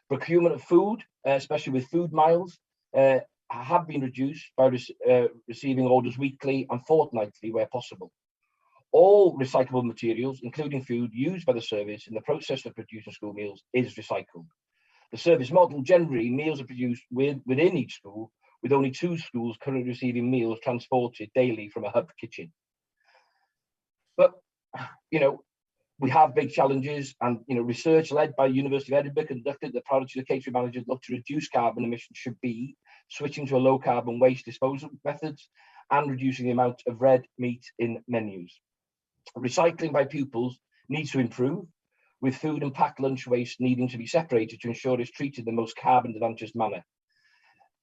Procurement of food, especially with food miles, have been reduced by receiving orders weekly and fortnightly where possible. All recyclable materials, including food used by the service in the process of producing school meals, is recycled. The service model, generally, meals are produced within each school, with only 2 schools currently receiving meals transported daily from a hub kitchen. But, you know, we have big challenges, and, you know, research led by University of Edinburgh conducted the priority of the catering managers look to reduce carbon emissions should be switching to a low carbon waste disposal methods and reducing the amount of red meat in menus. Recycling by pupils needs to improve, with food and packed lunch waste needing to be separated to ensure it's treated in the most carbon advantageous manner.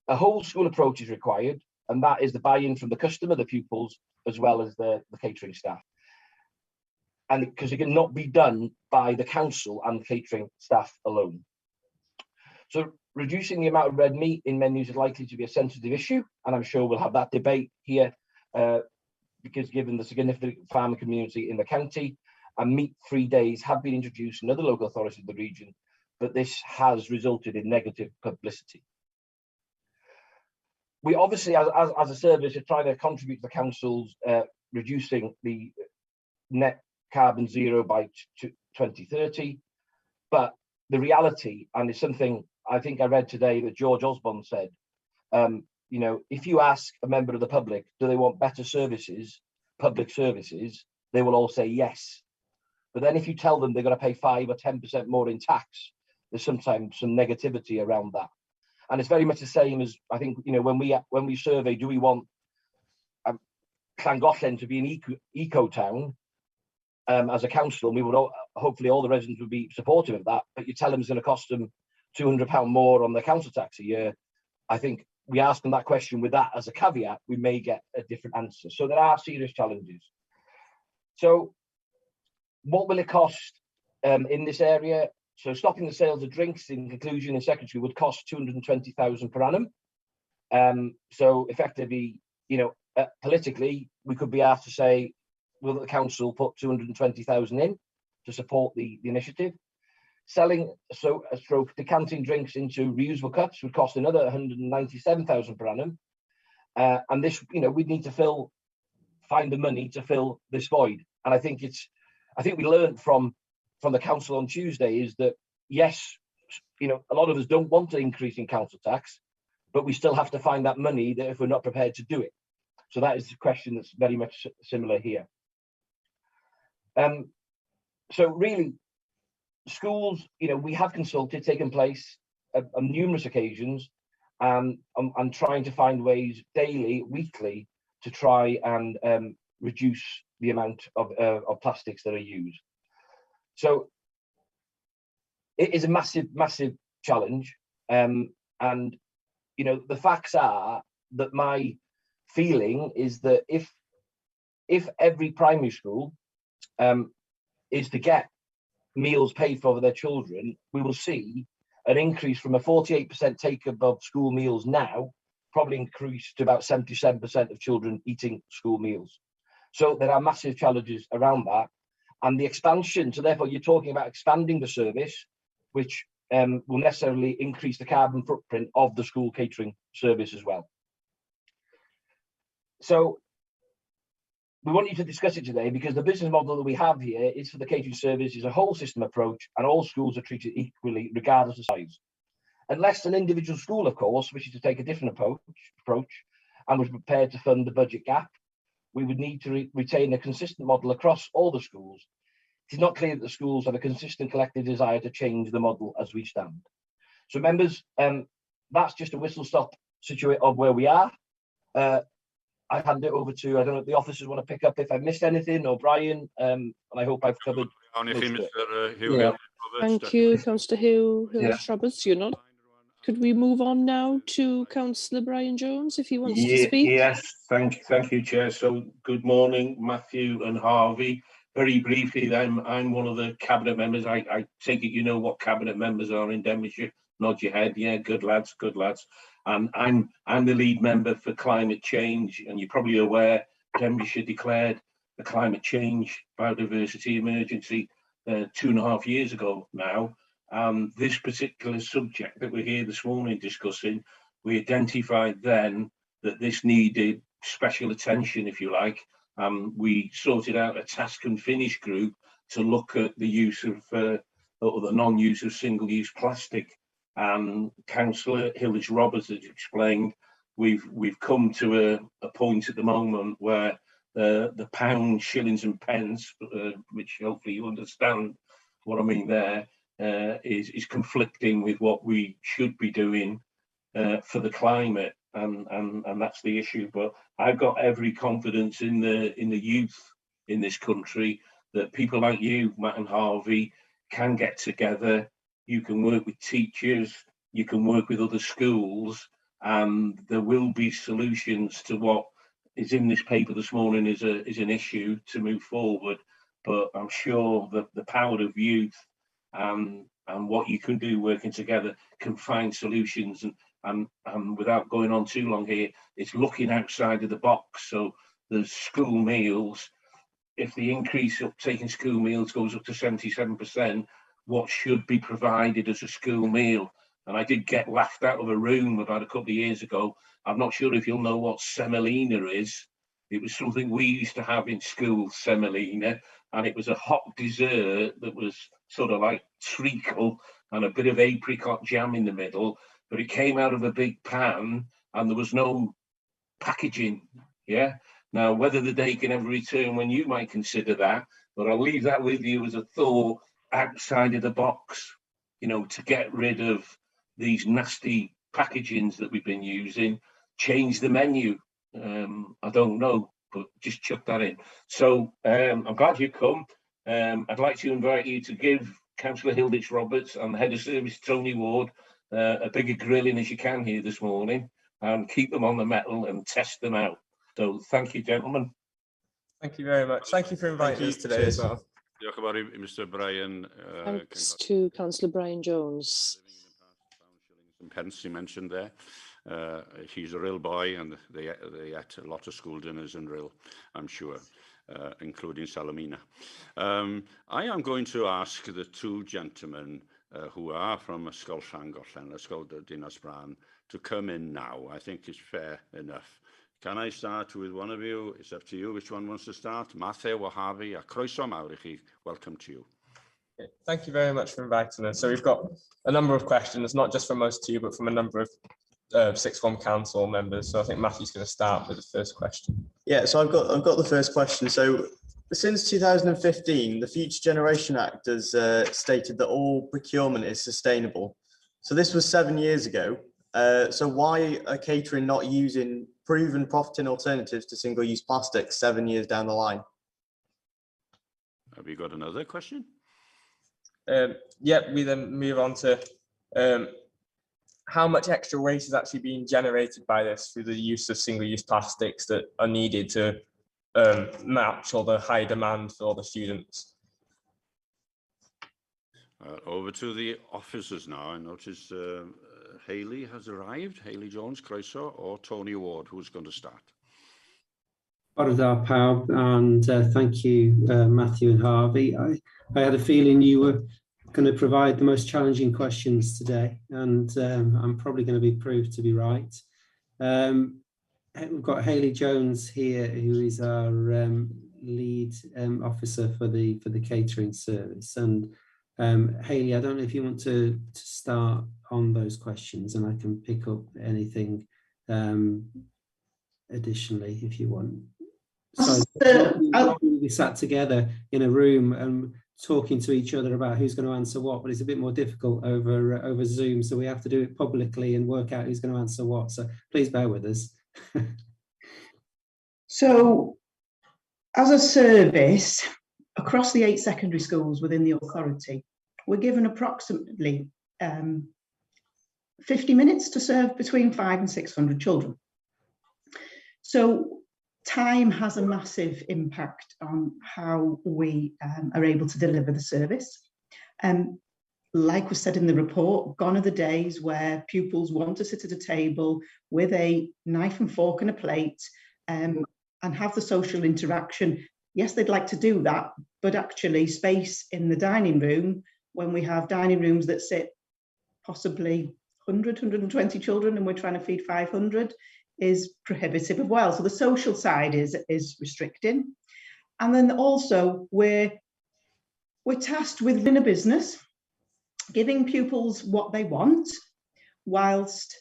A whole school approach is required, and that is the buy-in from the customer, the pupils, as well as the catering staff. And because it cannot be done by the council and the catering staff alone. So reducing the amount of red meat in menus is likely to be a sensitive issue, and I'm sure we'll have that debate here because given the significant farming community in the county, and meat-free days have been introduced in other local authorities of the region, but this has resulted in negative publicity. We obviously, as a service, are trying to contribute to the council's reducing the net carbon zero by 2030, but the reality, and it's something I think I read today that George Osborne said, you know, if you ask a member of the public, do they want better services, public services, they will all say yes. But then if you tell them they're going to pay 5 or 10% more in tax, there's sometimes some negativity around that. And it's very much the same as, I think, you know, when we survey, do we want Llangollen to be an eco town as a council, and we would hopefully all the residents would be supportive of that, but you tell them it's going to cost them £200 more on the council tax a year. I think we ask them that question with that as a caveat, we may get a different answer. So there are serious challenges. So what will it cost in this area? So stopping the sales of drinks, in conclusion, in secondary would cost 220,000 per annum. So effectively, you know, politically, we could be asked to say, will the council put 220,000 in to support the initiative? Selling decanting drinks into reusable cups would cost another 197,000 per annum. And this, you know, we'd need to find the money to fill this void. And I think we learned from the council on Tuesday is that, yes, you know, a lot of us don't want an increase in council tax, but we still have to find that money that if we're not prepared to do it. So that is the question that's very much similar here. So really, schools, you know, we have consulted, taken place on numerous occasions, and trying to find ways daily, weekly, to try and reduce the amount of plastics that are used. So it is a massive, massive challenge. And, you know, the facts are that my feeling is that if every primary school is to get meals paid for their children, we will see an increase from a 48% take-up of school meals now probably increased to about 77% of children eating school meals. So there are massive challenges around that. And the expansion, so therefore you're talking about expanding the service, which will necessarily increase the carbon footprint of the school catering service as well. So we want you to discuss it today because the business model that we have here is for the catering service is a whole system approach, and all schools are treated equally regardless of size. Unless an individual school, of course, wishes to take a different approach and was prepared to fund the budget gap, we would need to retain a consistent model across all the schools. It is not clear that the schools have a consistent collective desire to change the model as we stand. So members, that's just a whistle-stop situation of where we are. I hand it over to, I don't know if the officers want to pick up if I missed anything, or Brian, and I hope I've covered. Thank you, Councillor Hills-Roberts. You're not. Could we move on now to Councillor Brian Jones, if he wants to speak? Yes, thank you, Chair. So good morning, Matthew and Harvey. Very briefly, I'm one of the cabinet members. I take it you know what cabinet members are in Denbighshire. Nod your head. Yeah, good lads, good lads. And I'm the lead member for climate change. And you're probably aware Denbighshire declared a climate change biodiversity emergency 2.5 years ago now. This particular subject that we're here this morning discussing, we identified then that this needed special attention, if you like. We sorted out a task and finish group to look at the use of or the non-use of single-use plastic. And Councillor Hillis-Roberts has explained we've come to a point at the moment where the pounds, shillings and pence, which hopefully you understand what I mean there, is conflicting with what we should be doing for the climate, and that's the issue. But I've got every confidence in the youth in this country that people like you, Matt and Harvey, can get together. You can work with teachers, you can work with other schools, and there will be solutions to what is in this paper this morning is an issue to move forward. But I'm sure that the power of youth and what you can do working together can find solutions. And without going on too long here, it's looking outside of the box. So there's school meals. If the increase of taking school meals goes up to 77%, what should be provided as a school meal? And I did get laughed out of a room about a couple of years ago. I'm not sure if you'll know what semolina is. It was something we used to have in school, semolina, and it was a hot dessert that was sort of like treacle and a bit of apricot jam in the middle, but it came out of a big pan and there was no packaging. Yeah. Now, whether the day can ever return when you might consider that, but I'll leave that with you as a thought outside of the box, you know, to get rid of these nasty packagings that we've been using, change the menu. I don't know, but just chuck that in. So I'm glad you come. I'd like to invite you to give Councillor Hillis-Roberts and the Head of Service, Tony Ward, a bigger grilling as you can here this morning, and keep them on the mettle and test them out. So thank you, gentlemen. Thank you very much. Thank you for inviting us today as well. Mr. Brian. Thanks to Councillor Brian Jones. And pence you mentioned there. He's a real boy, and they ate a lot of school dinners in Rill, I'm sure, including Salamina. I am going to ask the two gentlemen who are from Ysgol Llangollen, Ysgol Dinas Bran, to come in now. I think it's fair enough. Can I start with one of you? It's up to you which one wants to start. Matthew or Harvey, a croeso mawr I chi. Welcome to you. Thank you very much for inviting us. So we've got a number of questions, not just from us two, but from a number of sixth form council members. So I think Matthew's going to start with the first question. Yeah, so I've got the first question. So since 2015, the Future Generation Act has stated that all procurement is sustainable. So this was 7 years ago. So why are catering not using proven profiting alternatives to single-use plastics 7 years down the line? Have you got another question? We then move on to how much extra waste is actually being generated by this through the use of single-use plastics that are needed to match all the high demand for all the students. Over to the officers now. I notice Hayley has arrived. Hayley Jones, croeso, or Tony Ward, who's going to start. Bore da pawb, and thank you, Matthew and Harvey. I had a feeling you were going to provide the most challenging questions today, and I'm probably going to be proved to be right. We've got Hayley Jones here, who is our lead officer for the catering service. And Hayley, I don't know if you want to start on those questions, and I can pick up anything additionally if you want. So we sat together in a room and talking to each other about who's going to answer what, but it's a bit more difficult over Zoom, so we have to do it publicly and work out who's going to answer what. So please bear with us. So, as a service across the 8 secondary schools within the authority, we're given approximately 50 minutes to serve between 500 and 600 children. So time has a massive impact on how we are able to deliver the service. Like was said in the report, gone are the days where pupils want to sit at a table with a knife and fork and a plate and have the social interaction. Yes, they'd like to do that, but actually space in the dining room, when we have dining rooms that sit possibly 100, 120 children and we're trying to feed 500, is prohibitive as well. So the social side is restricting. And then also we're tasked with running a business, giving pupils what they want, whilst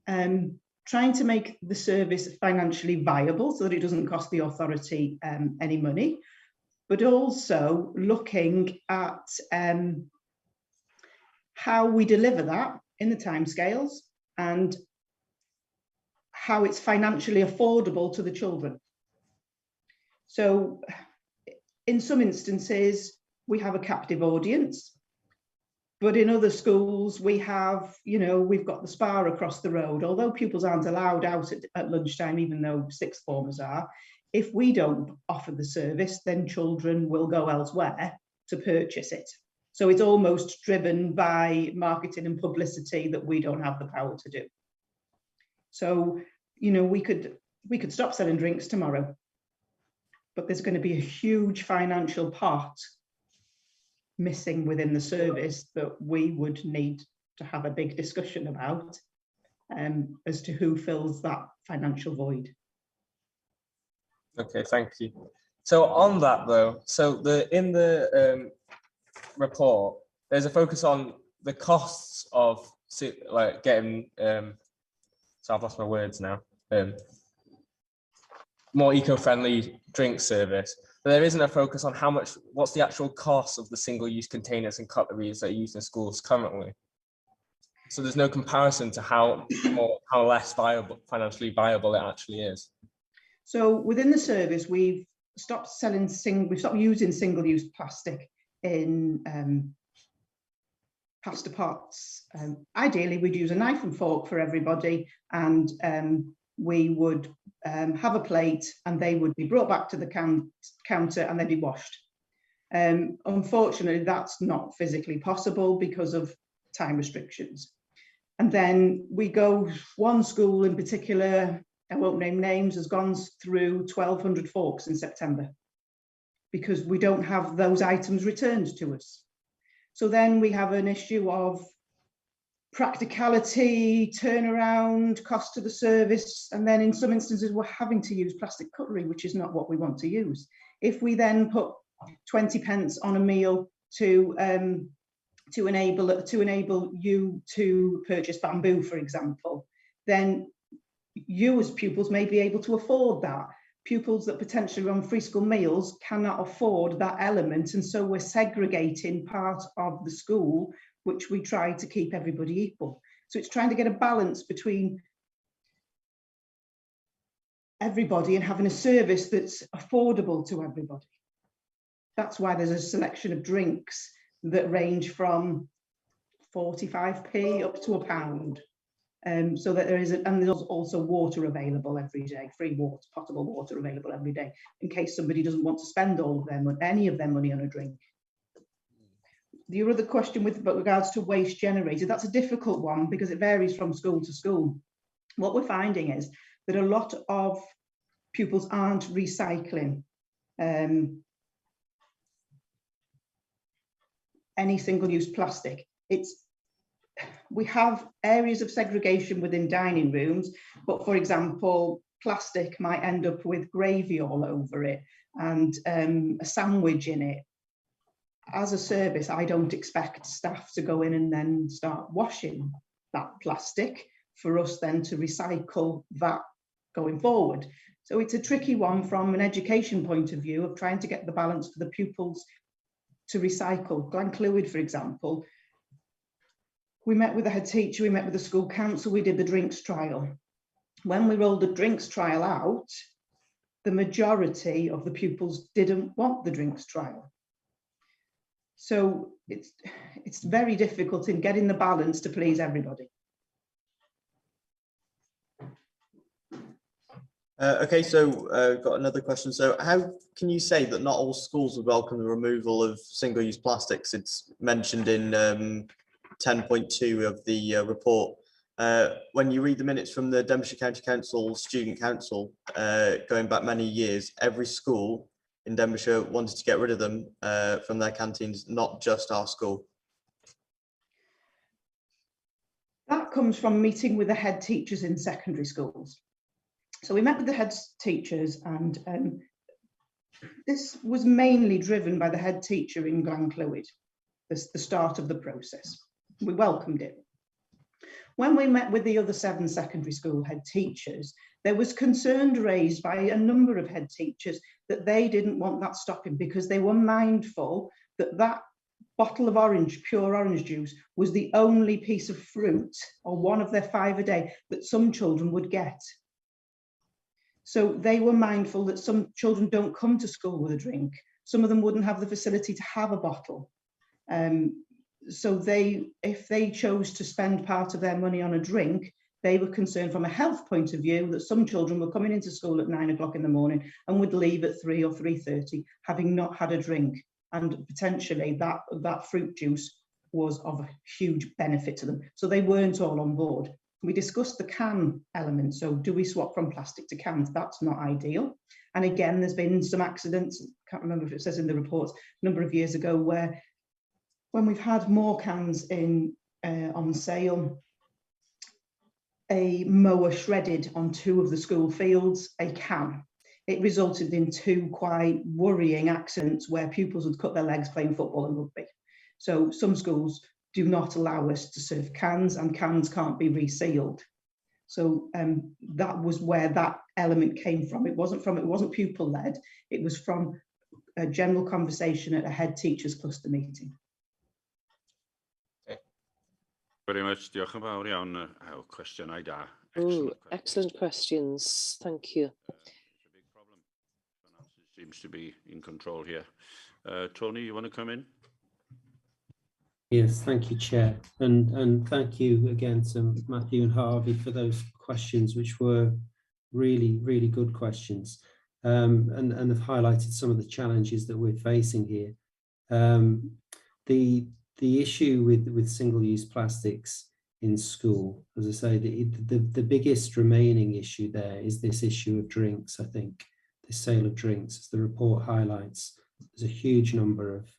trying to make the service financially viable so that it doesn't cost the authority any money, but also looking at how we deliver that in the timescales and how it's financially affordable to the children. So in some instances, we have a captive audience, but in other schools, we have, we've got the spa across the road. Although pupils aren't allowed out at lunchtime, even though sixth formers are, if we don't offer the service, then children will go elsewhere to purchase it. So it's almost driven by marketing and publicity that we don't have the power to do. So, we could stop selling drinks tomorrow, but there's going to be a huge financial pot missing within the service that we would need to have a big discussion about as to who fills that financial void. Okay, thank you. So on that though, in the report, there's a focus on the costs of getting so I've lost my words now. More eco-friendly drink service, but there isn't a focus on what's the actual cost of the single-use containers and cutleries that are used in schools currently. So there's no comparison to how less financially viable it actually is. So within the service, we've stopped using single-use plastic in pasta pots. Ideally, we'd use a knife and fork for everybody, and we would have a plate and they would be brought back to the counter and they'd be washed. Unfortunately, that's not physically possible because of time restrictions. And then one school in particular, I won't name names, has gone through 1,200 forks in September because we don't have those items returned to us. So then we have an issue of practicality, turnaround, cost to the service, and then in some instances we're having to use plastic cutlery, which is not what we want to use. If we then put 20 pence on a meal to enable you to purchase bamboo, for example, then you as pupils may be able to afford that. Pupils that potentially run free school meals cannot afford that element, and so we're segregating part of the school, which we try to keep everybody equal. So it's trying to get a balance between everybody and having a service that's affordable to everybody. That's why there's a selection of drinks that range from 45p up to £1. So that there's also water available every day, free water, potable water available every day, in case somebody doesn't want to spend any of their money on a drink. your other question with regards to waste generated, that's a difficult one because it varies from school to school. What we're finding is that a lot of pupils aren't recycling any single-use plastic. We have areas of segregation within dining rooms, but for example, plastic might end up with gravy all over it and a sandwich in it. As a service, I don't expect staff to go in and then start washing that plastic for us then to recycle that going forward. So it's a tricky one from an education point of view of trying to get the balance for the pupils to recycle. Glenclwyd, for example, we met with the head teacher, we met with the school council, we did the drinks trial. When we rolled the drinks trial out, the majority of the pupils didn't want the drinks trial. So it's very difficult in getting the balance to please everybody. Okay, so got another question. So how can you say that not all schools would welcome the removal of single-use plastics? It's mentioned in 10.2 of the report. When you read the minutes from the Denbighshire County Council Student Council, going back many years, every school in Denbighshire wanted to get rid of them from their canteens, not just our school. That comes from meeting with the head teachers in secondary schools. So we met with the head teachers, and this was mainly driven by the head teacher in Glenclwyd, the start of the process. We welcomed it. When we met with the other 7 secondary school head teachers, there was concern raised by a number of head teachers that they didn't want that stopping because they were mindful that that bottle of pure orange juice was the only piece of fruit or one of their 5 a day that some children would get. So they were mindful that some children don't come to school with a drink. Some of them wouldn't have the facility to have a bottle. So if they chose to spend part of their money on a drink, they were concerned from a health point of view that some children were coming into school at 9 o'clock in the morning and would leave at 3 or 3:30, having not had a drink. And potentially that fruit juice was of a huge benefit to them. So they weren't all on board. We discussed the can element. So do we swap from plastic to cans? That's not ideal. And again, there's been some accidents, can't remember if it says in the reports, a number of years ago, where when we've had more cans on sale, a mower shredded on 2 of the school fields a can. It resulted in 2 quite worrying accidents where pupils would cut their legs playing football and rugby. So some schools do not allow us to serve cans, and cans can't be resealed. So that was where that element came from. It wasn't pupil led. It was from a general conversation at a head teachers cluster meeting. Very much. Diolch yn fawr iawn. Cwestiynau da. Excellent questions. Thank you. Seems to be in control here. Tony, you want to come in? Yes, thank you, Chair. And thank you again to Matthew and Harvey for those questions, which were really, really good questions, and have highlighted some of the challenges that we're facing here. The issue with single-use plastics in school, as I say, the biggest remaining issue there is this issue of drinks, I think, the sale of drinks. As the report highlights, there's a huge number of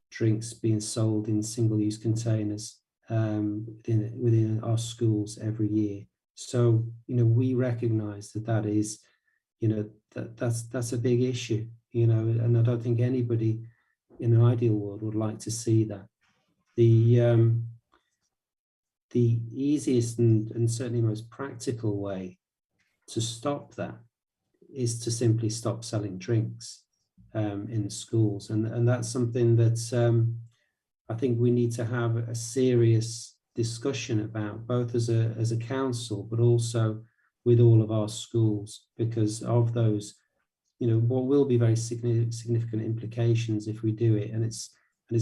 drinks being sold in single-use containers within our schools every year. So, we recognise that is, that's a big issue, and I don't think anybody in an ideal world would like to see that. The easiest and certainly most practical way to stop that is to simply stop selling drinks in the schools, and that's something that I think we need to have a serious discussion about, both as a council, but also with all of our schools, because of those, what will be very significant implications if we do it. And it's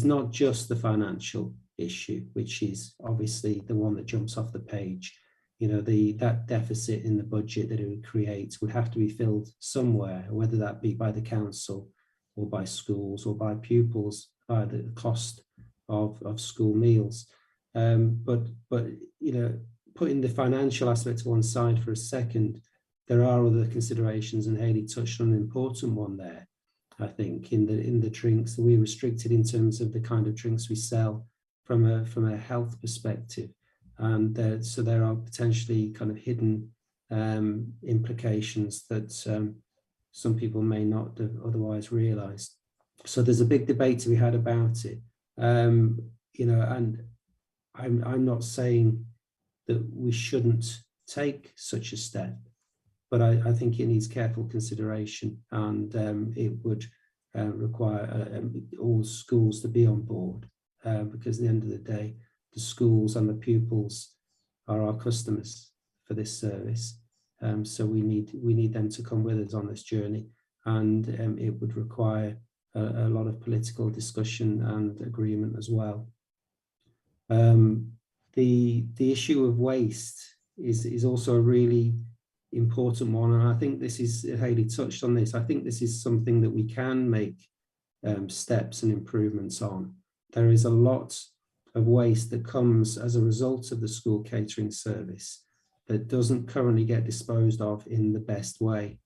not just the financial issue, which is obviously the one that jumps off the page. That deficit in the budget that it would create would have to be filled somewhere, whether that be by the council or by schools or by pupils, by the cost of school meals. But you know, putting the financial aspect to one side for a second, there are other considerations, and Hayley touched on an important one there. I think in the drinks, we're restricted in terms of the kind of drinks we sell from a health perspective, and so there are potentially kind of hidden implications that some people may not have otherwise realised. So there's a big debate to be had about it, you know, and I'm not saying that we shouldn't take such a step, but I think it needs careful consideration, and it would require all schools to be on board, because at the end of the day, the schools and the pupils are our customers for this service. So we need them to come with us on this journey, and it would require a lot of political discussion and agreement as well. The issue of waste is also a really important one, and I think this is, Hayley touched on this, I think this is something that we can make steps and improvements on. There is a lot of waste that comes as a result of the school catering service that doesn't currently get disposed of in the best way.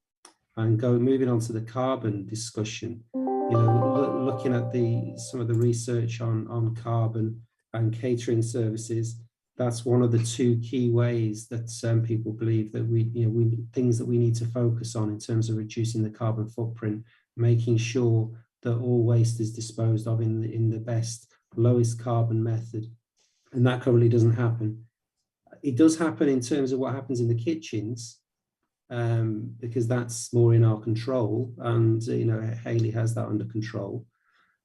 And moving on to the carbon discussion, you know, looking at some of the research on carbon and catering services, that's one of the two key ways that some people believe that things that we need to focus on in terms of reducing the carbon footprint, making sure that all waste is disposed of in the best, lowest carbon method. And that currently doesn't happen. It does happen in terms of what happens in the kitchens, because that's more in our control, and you know, Hayley has that under control.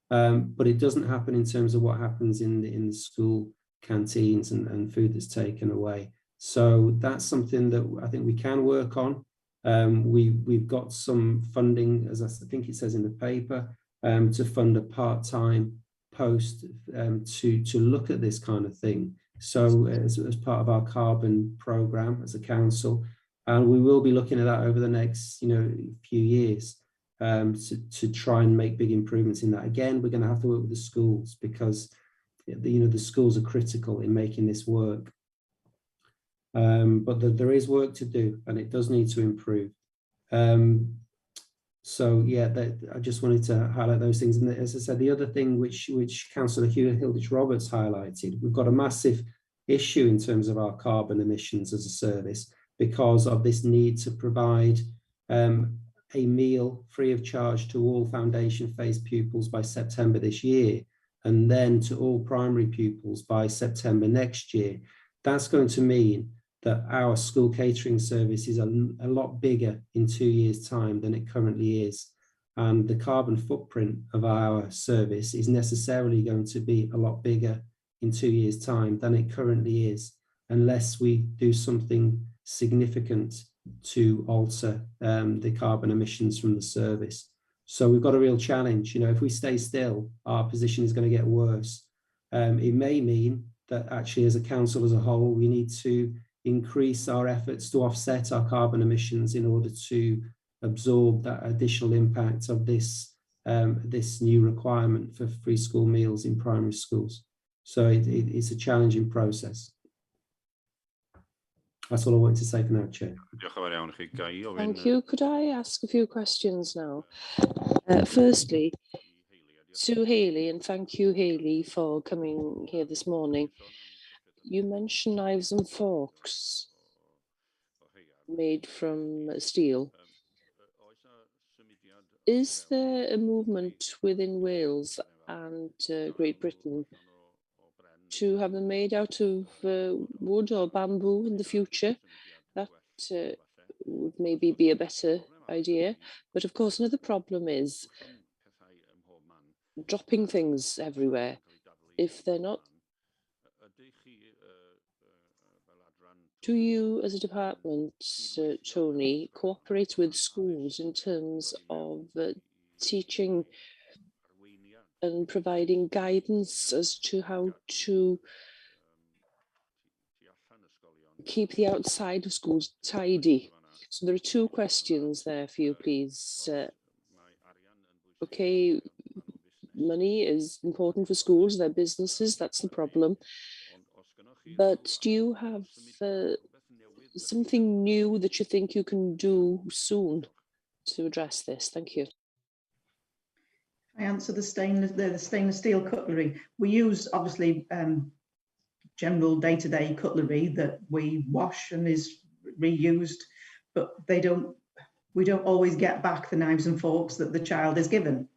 But it doesn't happen in terms of what happens in the school canteens and food that's taken away. So that's something that I think we can work on. We've got some funding, as I think it says in the paper, to fund a part-time post to look at this kind of thing. So as part of our carbon program as a council, and we will be looking at that over the next few years to try and make big improvements in that. Again, we're going to have to work with the schools, because the schools are critical in making this work. But there is work to do, and it does need to improve. So yeah, I just wanted to highlight those things. And as I said, the other thing which Councillor Hilditch Roberts highlighted, we've got a massive issue in terms of our carbon emissions as a service, because of this need to provide a meal free of charge to all foundation phase pupils by September this year, and then to all primary pupils by September next year. That's going to mean that our school catering service is a lot bigger in 2 years' time than it currently is. And the carbon footprint of our service is necessarily going to be a lot bigger in 2 years' time than it currently is, unless we do something significant to alter the carbon emissions from the service. So we've got a real challenge. If we stay still, our position is going to get worse. It may mean that actually as a council as a whole, we need to increase our efforts to offset our carbon emissions in order to absorb that additional impact of this new requirement for free school meals in primary schools. So it's a challenging process. That's all I wanted to say for now, Chair. Thank you. Could I ask a few questions now? Firstly, to Hayley, and thank you, Hayley, for coming here this morning. You mentioned knives and forks made from steel. Is there a movement within Wales and Great Britain to have them made out of wood or bamboo in the future? That would maybe be a better idea. But of course, another problem is dropping things everywhere. If they're not, do you as a department, Tony, cooperate with schools in terms of teaching and providing guidance as to how to keep the outside of schools tidy? So there are two questions there for you, please. Okay, money is important for schools, their businesses, that's the problem. But do you have something new that you think you can do soon to address this? Thank you. I answer the stainless steel cutlery. We use obviously general day-to-day cutlery that we wash and is reused, but we don't always get back the knives and forks that the child is given.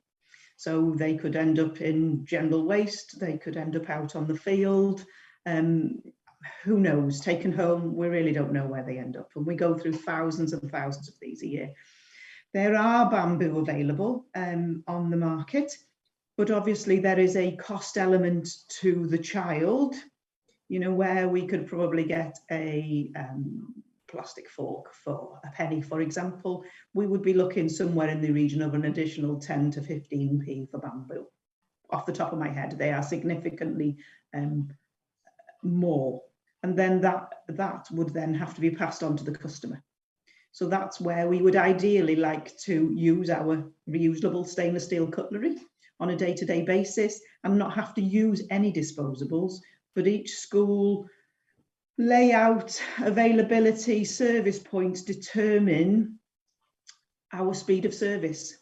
So they could end up in general waste, they could end up out on the field, who knows, taken home, we really don't know where they end up. And we go through thousands and thousands of these a year. There are bamboo available on the market, but obviously there is a cost element to the child, you know, where we could probably get a plastic fork for a penny, for example. We would be looking somewhere in the region of an additional 10 to 15p for bamboo. Off the top of my head, they are significantly more. And then that would then have to be passed on to the customer. So that's where we would ideally like to use our reusable stainless steel cutlery on a day-to-day basis and not have to use any disposables, but each school layout, availability, service points determine our speed of service.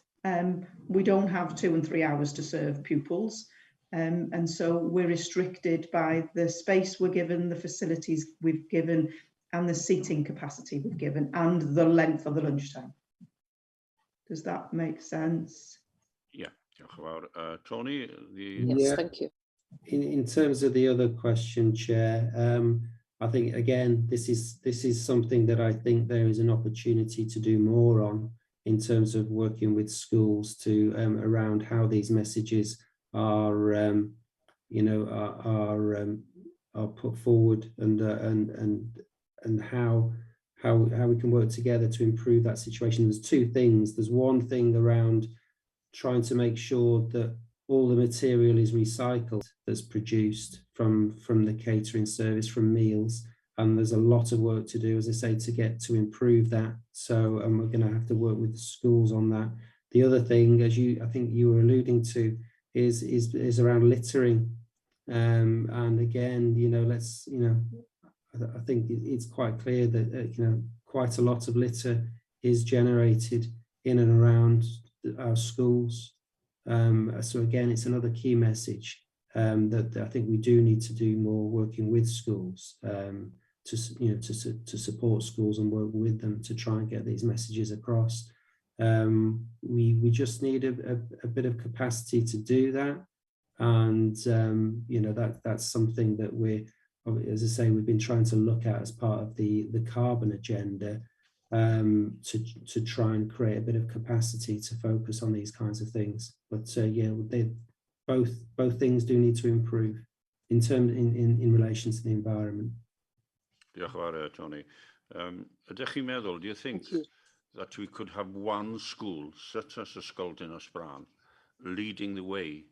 We don't have 2 and 3 hours to serve pupils. And so we're restricted by the space we're given, the facilities we've given, and the seating capacity we've given, and the length of the lunchtime. Does that make sense? Yeah. Tony? Yes, thank you. In terms of the other question, Chair, I think, again, this is something that I think there is an opportunity to do more on in terms of working with schools to around how these messages are, are put forward and how we can work together to improve that situation. There's two things. There's one thing around trying to make sure that all the material is recycled that's produced from the catering service, from meals. And there's a lot of work to do, as I say, to improve that. So we're going to have to work with the schools on that. The other thing, as I think you were alluding to, is around littering. And again, I think it's quite clear that quite a lot of litter is generated in and around our schools. So again, it's another key message that I think we do need to do more working with schools to support schools and work with them to try and get these messages across. We just need a bit of capacity to do that, and that's something that we're, as I say, we've been trying to look at as part of the carbon agenda, to try and create a bit of capacity to focus on these kinds of things. But both things do need to improve in relation to the environment. Diolch, Tony. Ydych chi'n meddwl, do you think that we could have one school, such as Ysgol Dinas-Bran, leading the way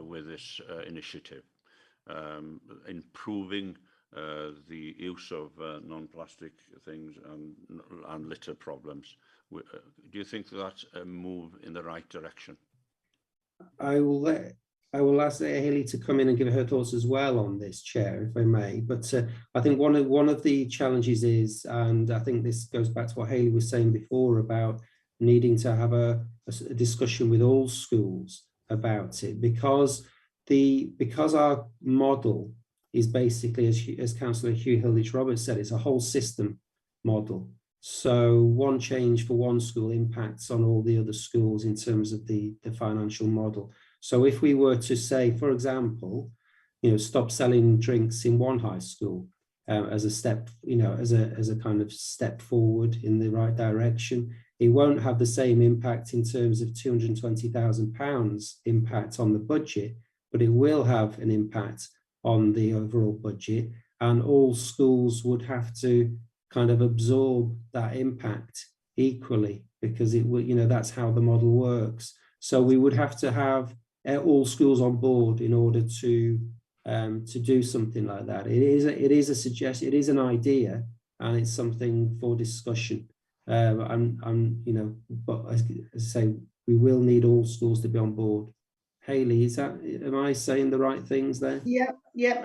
with this initiative, improving the use of non-plastic things and litter problems? Do you think that's a move in the right direction? I will ask Hayley to come in and give her thoughts as well on this, Chair, if I may. But I think one of the challenges is, and I think this goes back to what Hayley was saying before about needing to have a discussion with all schools about it, because our model is basically, as Councillor Hugh Hilditch-Roberts said, it's a whole system model. So one change for one school impacts on all the other schools in terms of the financial model. So if we were to say, for example, stop selling drinks in one high school as a step, as a kind of step forward in the right direction, it won't have the same impact in terms of £220,000 impact on the budget, but it will have an impact on the overall budget, and all schools would have to kind of absorb that impact equally, because it will, that's how the model works. So we would have to have all schools on board in order to do something like that. It is a suggestion, it is an idea, and it's something for discussion. But as I say, we will need all schools to be on board. Hayley, am I saying the right things there? Yeah,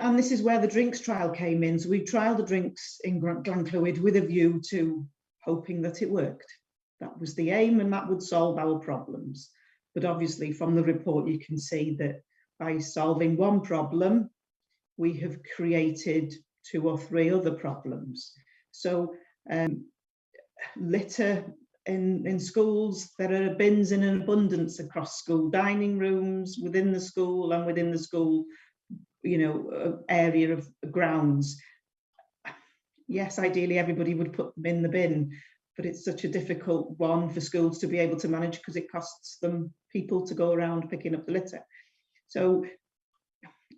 and this is where the drinks trial came in. So we trialled the drinks in Glenclwyd with a view to hoping that it worked. That was the aim, and that would solve our problems. But obviously from the report, you can see that by solving one problem, we have created 2 or 3 other problems. So litter in schools, there are bins in an abundance across school dining rooms, within the school and within the school, area of grounds. Yes, ideally everybody would put them in the bin, but it's such a difficult one for schools to be able to manage because it costs them people to go around picking up the litter. So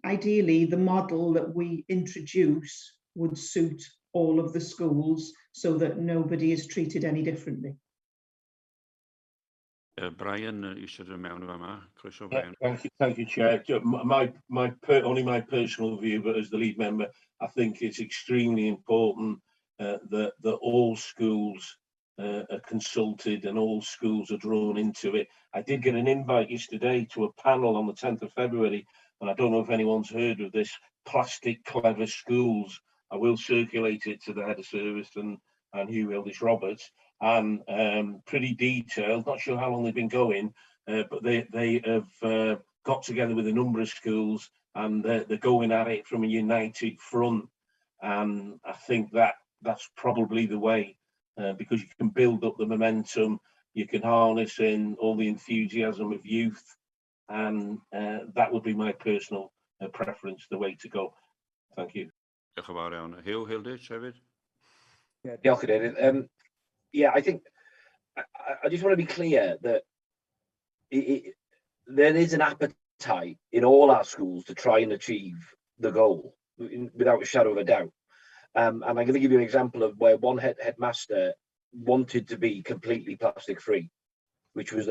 ideally, the model that we introduce would suit all of the schools so that nobody is treated any differently. Brian, you should remember that. Yeah, thank you, Chair. Only my personal view, but as the lead member, I think it's extremely important that all schools are consulted and all schools are drawn into it. I did get an invite yesterday to a panel on the 10th of February, and I don't know if anyone's heard of this, Plastic Clever Schools. I will circulate it to the head of service and Hugh Hilditch-Roberts. And pretty detailed, not sure how long they've been going, but they have got together with a number of schools, and they're going at it from a united front. And I think that's probably the way, because you can build up the momentum, you can harness in all the enthusiasm of youth, and that would be my personal preference, the way to go. Thank you. Hugh Hilditch, Yeah, diolch Cadeirydd. Yeah, I think I just want to be clear that there is an appetite in all our schools to try and achieve the goal without a shadow of a doubt. And I'm going to give you an example of where one headmaster wanted to be completely plastic free, which was,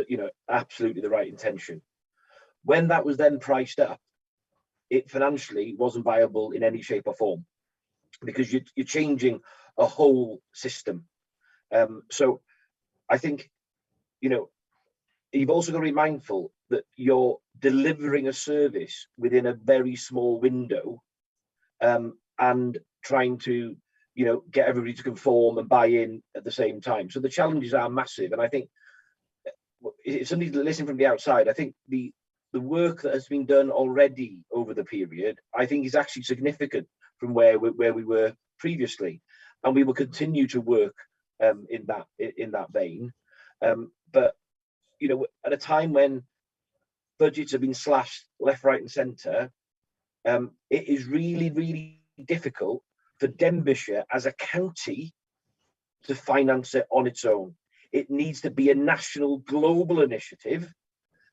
absolutely the right intention. When that was then priced up, it financially wasn't viable in any shape or form, because you're changing a whole system. So I think, you've also got to be mindful that you're delivering a service within a very small window, and trying to, get everybody to conform and buy in at the same time. So the challenges are massive. And I think it's something to listen from the outside. I think the work that has been done already over the period, I think is actually significant from where we were previously. And we will continue to work in that vein, but at a time when budgets have been slashed left, right, and centre, it is really, really difficult for Denbighshire as a county to finance it on its own. It needs to be a national, global initiative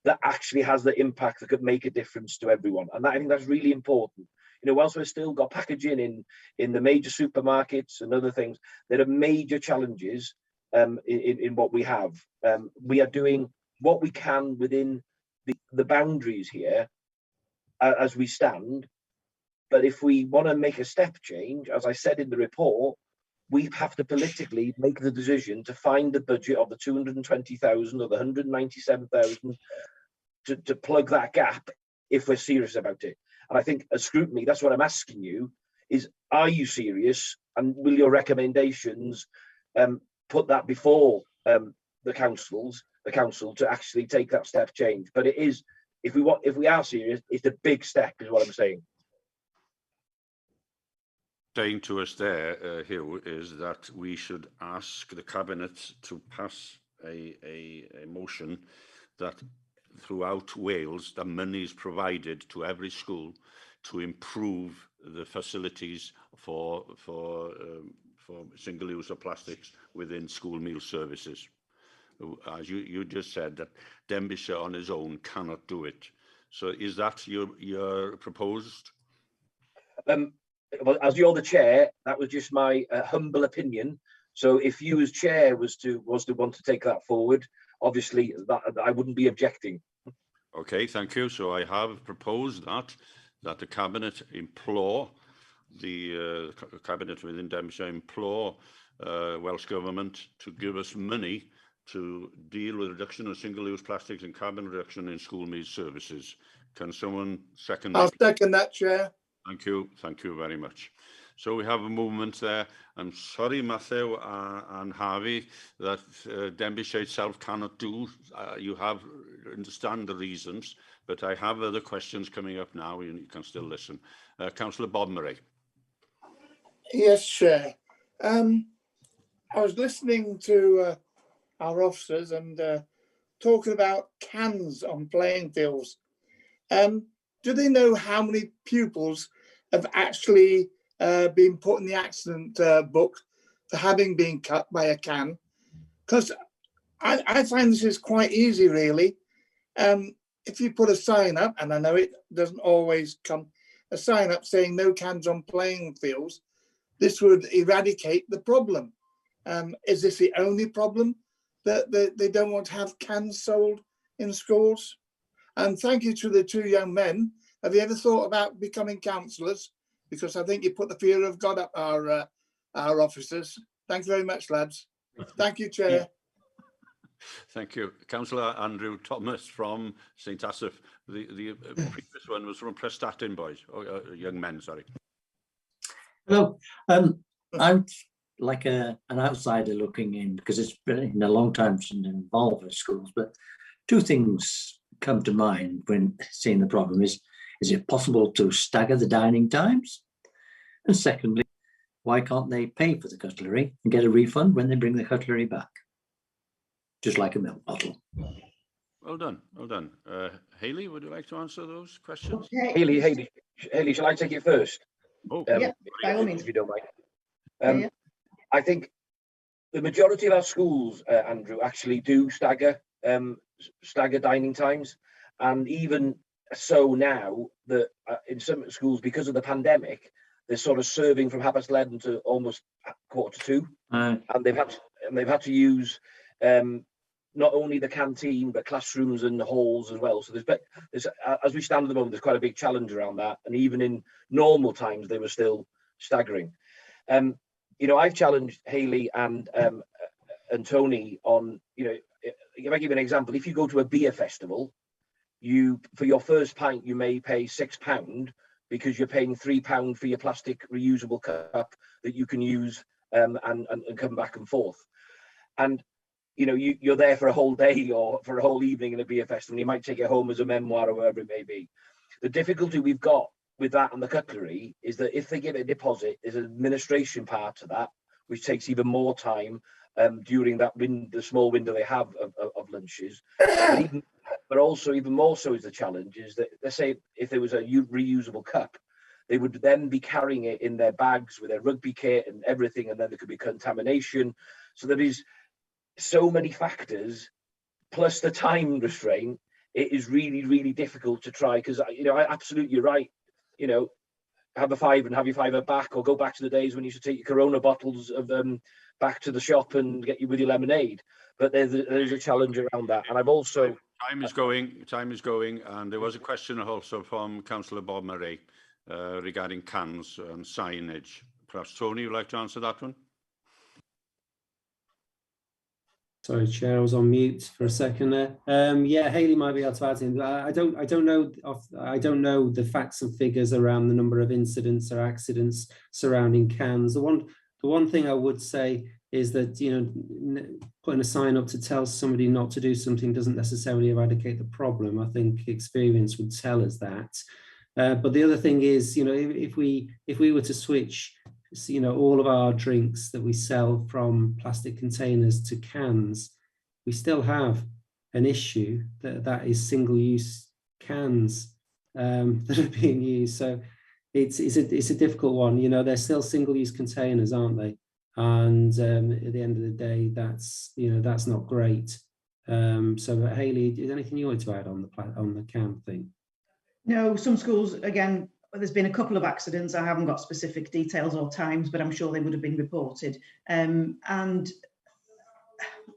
that actually has the impact that could make a difference to everyone, and I think that's really important. Whilst we've still got packaging in the major supermarkets and other things, there are major challenges in what we have. We are doing what we can within the boundaries here as we stand. But if we want to make a step change, as I said in the report, we have to politically make the decision to find the budget of the 220,000 or the 197,000 to plug that gap if we're serious about it. And I think as Scrutiny, that's what I'm asking you, is are you serious, and will your recommendations put that before the council to actually take that step change? But it is, if we are serious, it's a big step, is what I'm saying. Saying to us there, Hugh, is that we should ask the Cabinet to pass a motion that throughout Wales, the money is provided to every school to improve the facilities for single-use of plastics within school meal services. As you just said, that Denbighshire on its own cannot do it. So is that your proposed? Well, as you're the chair, that was just my humble opinion. So if you as chair was to want to take that forward, obviously that I wouldn't be objecting. Okay, thank you. So I have proposed that the Cabinet implore the Cabinet within Denbighshire implore Welsh Government to give us money to deal with reduction of single-use plastics and carbon reduction in school meal services. Can someone second? I'll second that, Chair. Thank you very much. So we have a movement there. I'm sorry, Matthew and Harvey, that Denbighshire itself cannot do. You have understand the reasons, but I have other questions coming up now. You can still listen. Councillor Bob Murray. Yes, Chair. I was listening to our officers and talking about cans on playing fields. Do they know how many pupils have actually been put in the accident book for having been cut by a can? Because I find this is quite easy, really. If you put a sign up, and I know it doesn't always come, a sign up saying no cans on playing fields, this would eradicate the problem. Is this the only problem that they don't want to have cans sold in schools? And thank you to the two young men. Have you ever thought about becoming councillors? Because I think you put the fear of God up our officers. Thank you very much, lads. Thank you, Chair. Thank you. Councillor Andrew Thomas from St Asaph. The previous one was from Prestatyn boys, or young men, sorry. Hello. I'm like an outsider looking in, because it's been a long time since I'm involved with schools, but two things come to mind when seeing the problem. Is it possible to stagger the dining times? And secondly, why can't they pay for the cutlery and get a refund when they bring the cutlery back? Just like a milk bottle. Well done, well done. Hayley, would you like to answer those questions? Hayley, shall I take it first? Oh, yeah, by all means. If you don't mind. I think the majority of our schools, Andrew, actually do stagger dining times, and even so now that in some schools, because of the pandemic, they're sort of serving from 11:30 to almost 1:45, and they've had to use not only the canteen but classrooms and the halls as well. So there's as we stand at the moment, there's quite a big challenge around that, and even in normal times they were still staggering. You know, I've challenged Hayley and Tony on, you know, if I give you an example, if you go to a beer festival, for your first pint you may pay £6 because you're paying £3 for your plastic reusable cup that you can use and come back and forth. And you know, you're there for a whole day or for a whole evening in a beer festival. You might take it home as a memoir or whatever it may be. The difficulty we've got with that and the cutlery is that if they give a deposit, there's an administration part to that, which takes even more time during that the small window they have of lunches. But also even more so is the challenge is that, let's say if there was a reusable cup, they would then be carrying it in their bags with their rugby kit and everything, and then there could be contamination. So there is so many factors, plus the time restraint. It is really, really difficult to try, because, you know, absolutely you're right. You know, have a five and have your fiver back, or go back to the days when you should take your Corona bottles of back to the shop and get you with your lemonade. But there's a challenge around that. And I've also... Time is going, and there was a question also from Councillor Bob Murray regarding cans and signage. Perhaps Tony, you'd like to answer that one? Sorry, Chair, I was on mute for a second there. Yeah, Hayley might be able to add in. I don't know the facts and figures around the number of incidents or accidents surrounding cans. The one thing I would say is that, you know, putting a sign up to tell somebody not to do something doesn't necessarily eradicate the problem. I think experience would tell us that. But the other thing is, you know, if we were to switch, you know, all of our drinks that we sell from plastic containers to cans, we still have an issue that is single-use cans that are being used. So it's a difficult one. You know, they're still single-use containers, aren't they? And at the end of the day, that's not great. So Hayley, is there anything you want to add on the can thing? No, some schools, again, there's been a couple of accidents. I haven't got specific details or times, but I'm sure they would have been reported. And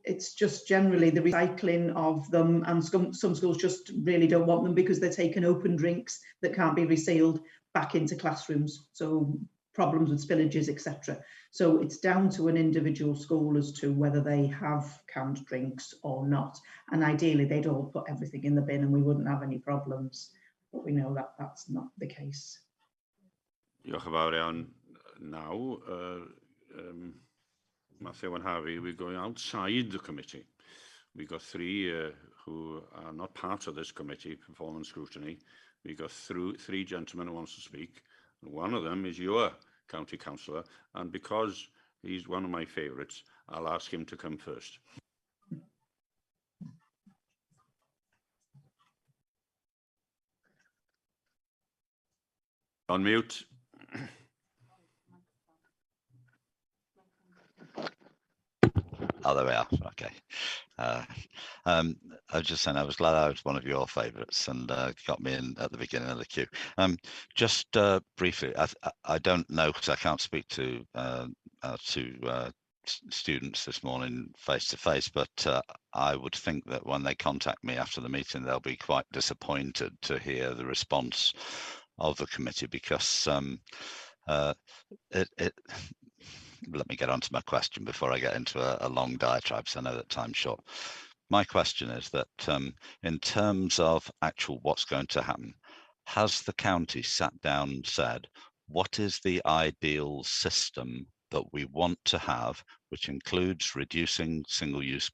it's just generally the recycling of them, and some schools just really don't want them because they're taking open drinks that can't be resealed back into classrooms. So problems with spillages, etc. So it's down to an individual school as to whether they have canned drinks or not. And ideally, they'd all put everything in the bin and we wouldn't have any problems. but we know that that's not the case. Diolch yn fawr iawn. Now, Matthew and Harvey, we're going outside the committee. We've got three who are not part of this committee, performance scrutiny. We've got three gentlemen who wants to speak. And one of them is your county councillor, and because he's one of my favourites, I'll ask him to come first. On mute. Oh, there we are. Okay. I was just saying, I was glad I was one of your favourites and got me in at the beginning of the queue. Just briefly, I don't know because I can't speak to students this morning face to face, but I would think that when they contact me after the meeting, they'll be quite disappointed to hear the response of the committee, because let me get on to my question before I get into a long diatribe, so I know that time's short. My question is that in terms of actual what's going to happen, has the county sat down and said, what is the ideal system that we want to have, which includes reducing single-use,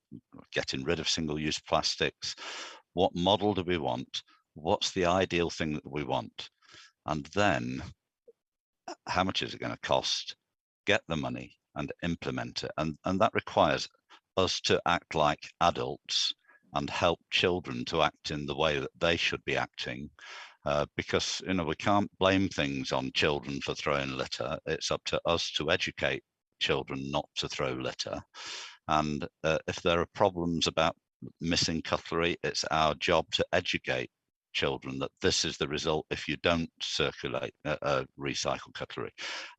getting rid of single-use plastics? What model do we want? What's the ideal thing that we want? And then how much is it going to cost? Get the money and implement it. And that requires us to act like adults and help children to act in the way that they should be acting. Because, you know, we can't blame things on children for throwing litter. It's up to us to educate children not to throw litter. And if there are problems about missing cutlery, it's our job to educate children that this is the result if you don't circulate recycled cutlery.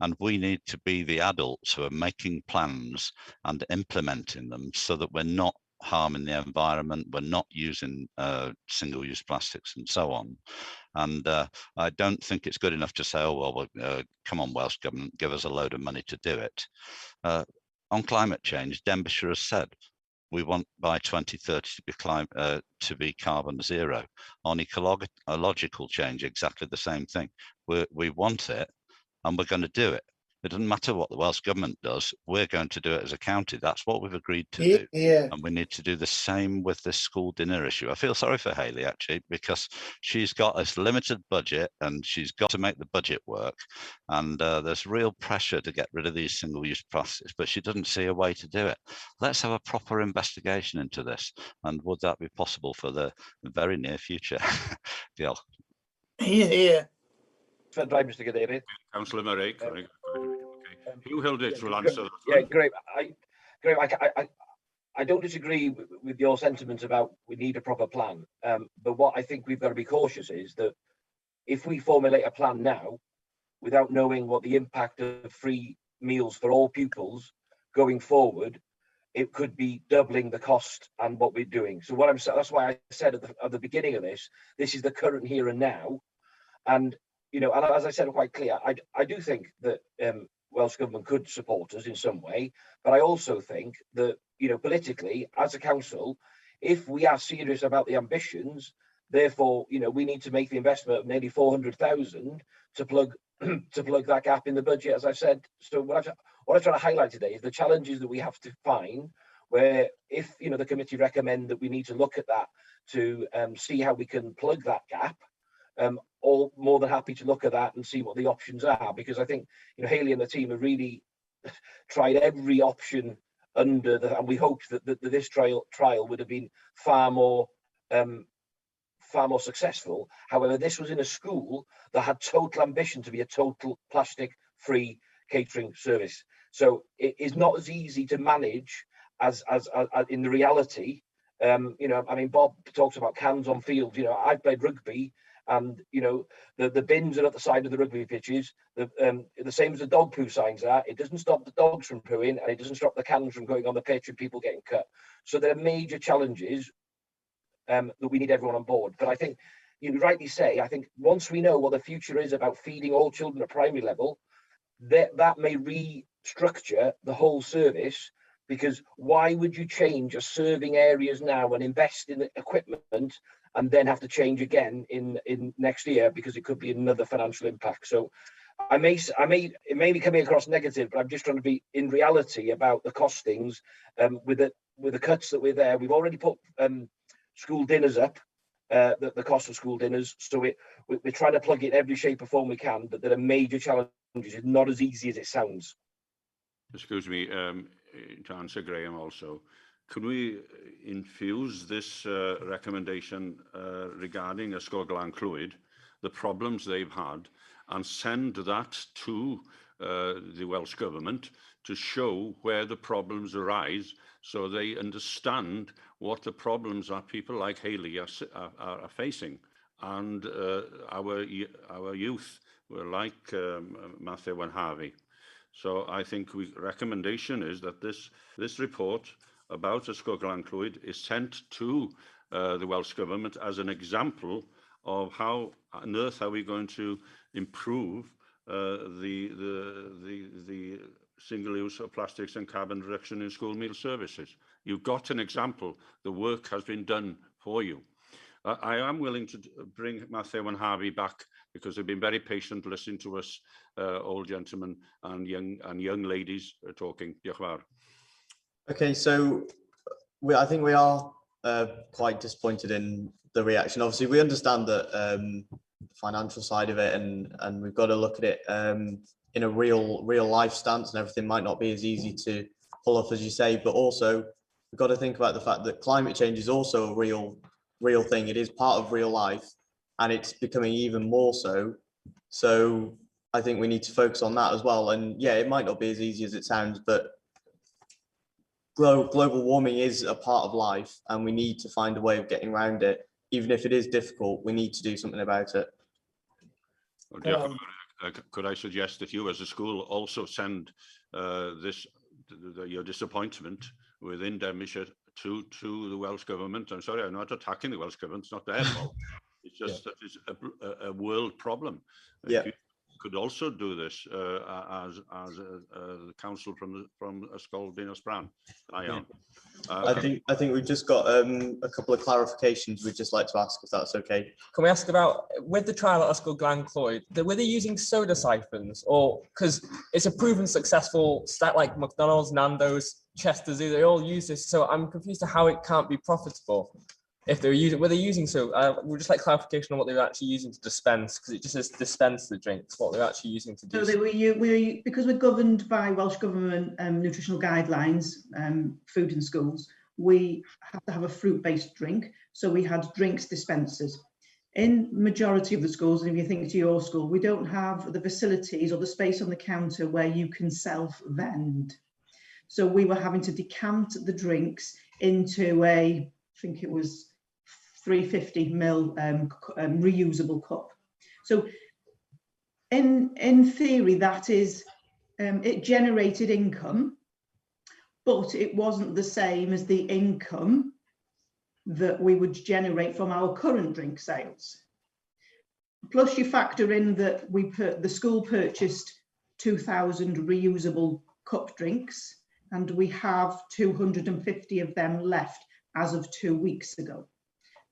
And we need to be the adults who are making plans and implementing them so that we're not harming the environment, we're not using single-use plastics and so on. And I don't think it's good enough to say, oh, well, come on, Welsh Government, give us a load of money to do it. On climate change, Denbighshire has said, we want by 2030 to be carbon zero. On ecological change, exactly the same thing. We want it and we're going to do it. It doesn't matter what the Welsh Government does, we're going to do it as a county. That's what we've agreed to do. Yeah. And we need to do the same with this school dinner issue. I feel sorry for Hayley, actually, because she's got this limited budget and she's got to make the budget work. And there's real pressure to get rid of these single-use plastics, but she doesn't see a way to do it. Let's have a proper investigation into this. And would that be possible for the very near future? Diolch. Yeah. Mr. Cadeirydd. Councillor Murray, Hugh Hilditch will answer. Yeah, great. I don't disagree with your sentiment about we need a proper plan. But what I think we've got to be cautious is that if we formulate a plan now without knowing what the impact of free meals for all pupils going forward, it could be doubling the cost and what we're doing. So what I'm saying, that's why I said at the beginning of this is the current here and now. And, you know, and as I said quite clear, I do think that Welsh Government could support us in some way, but I also think that, you know, politically, as a council, if we are serious about the ambitions, therefore, you know, we need to make the investment of nearly 400,000 to plug that gap in the budget, as I said. So what I'm trying to highlight today is the challenges that we have to find, where if, you know, the committee recommend that we need to look at that to see how we can plug that gap, all more than happy to look at that and see what the options are, because I think, you know, Hayley and the team have really tried every option under the, and we hoped that this trial would have been far more successful. However, this was in a school that had total ambition to be a total plastic-free catering service. So it is not as easy to manage as in the reality. You know, I mean, Bob talks about cans on fields. You know, I played rugby, and you know, the bins are at the side of the rugby pitches. The same as the dog poo signs are. It doesn't stop the dogs from pooing, and it doesn't stop the cans from going on the pitch and people getting cut. So there are major challenges that we need everyone on board. But I think you rightly say, I think once we know what the future is about feeding all children at primary level, that may restructure the whole service. Because why would you change your serving areas now and invest in the equipment and then have to change again in next year because it could be another financial impact. So it may be coming across negative, but I'm just trying to be in reality about the costings. With the cuts that we're there, we've already put school dinners up, the cost of school dinners. So we're trying to plug in every shape or form we can, but there are major challenges. It's not as easy as it sounds. Excuse me, to answer Graham also, could we infuse this recommendation regarding Ysgol Glan Clwyd, the problems they've had, and send that to the Welsh Government to show where the problems arise, so they understand what the problems are people like Hayley are facing, and our youth were like Matthew and Harvey. So I think recommendation is that this report about Ysgol Glan Clwyd is sent to the Welsh Government as an example of how on earth are we going to improve the single use of plastics and carbon reduction in school meal services. You've got an example. The work has been done for you. I am willing to bring Matthew and Harvey back because they've been very patient listening to us, old gentlemen and young ladies talking. Diolch yn fawr. Okay, so I think we are quite disappointed in the reaction. Obviously, we understand that the financial side of it, and we've got to look at it in a real life stance, and everything might not be as easy to pull off as you say. But also, we've got to think about the fact that climate change is also a real thing. It is part of real life, and it's becoming even more so. So I think we need to focus on that as well. And yeah, it might not be as easy as it sounds, but global warming is a part of life, and we need to find a way of getting around it. Even if it is difficult, we need to do something about it. Well, could I suggest that you as a school also send your disappointment within Denbighshire to the Welsh Government? I'm sorry, I'm not attacking the Welsh Government, it's not their fault. It's just that it's a world problem. Yeah. You could also do this as the council from Ysgol Dinas Bran. I am. I think we've just got a couple of clarifications we'd just like to ask, if that's okay. Can we ask about, with the trial at Ysgol Glan Clwyd, were they using soda siphons, or because it's a proven successful stat like McDonald's, Nando's, Chester Zoo, they all use this, so I'm confused to how it can't be profitable. If they were using so, we'd just like clarification on what they were actually using to dispense, because it just says dispense the drinks, what they're actually using to do. So they were because we're governed by Welsh Government nutritional guidelines, food in schools, we have to have a fruit-based drink. So we had drinks dispensers. In majority of the schools, and if you think to your school, we don't have the facilities or the space on the counter where you can self-vend. So we were having to decant the drinks into I think it was 350 ml reusable cup. So in theory, that is, it generated income, but it wasn't the same as the income that we would generate from our current drink sales. Plus you factor in that the school purchased 2,000 reusable cup drinks, and we have 250 of them left as of 2 weeks ago.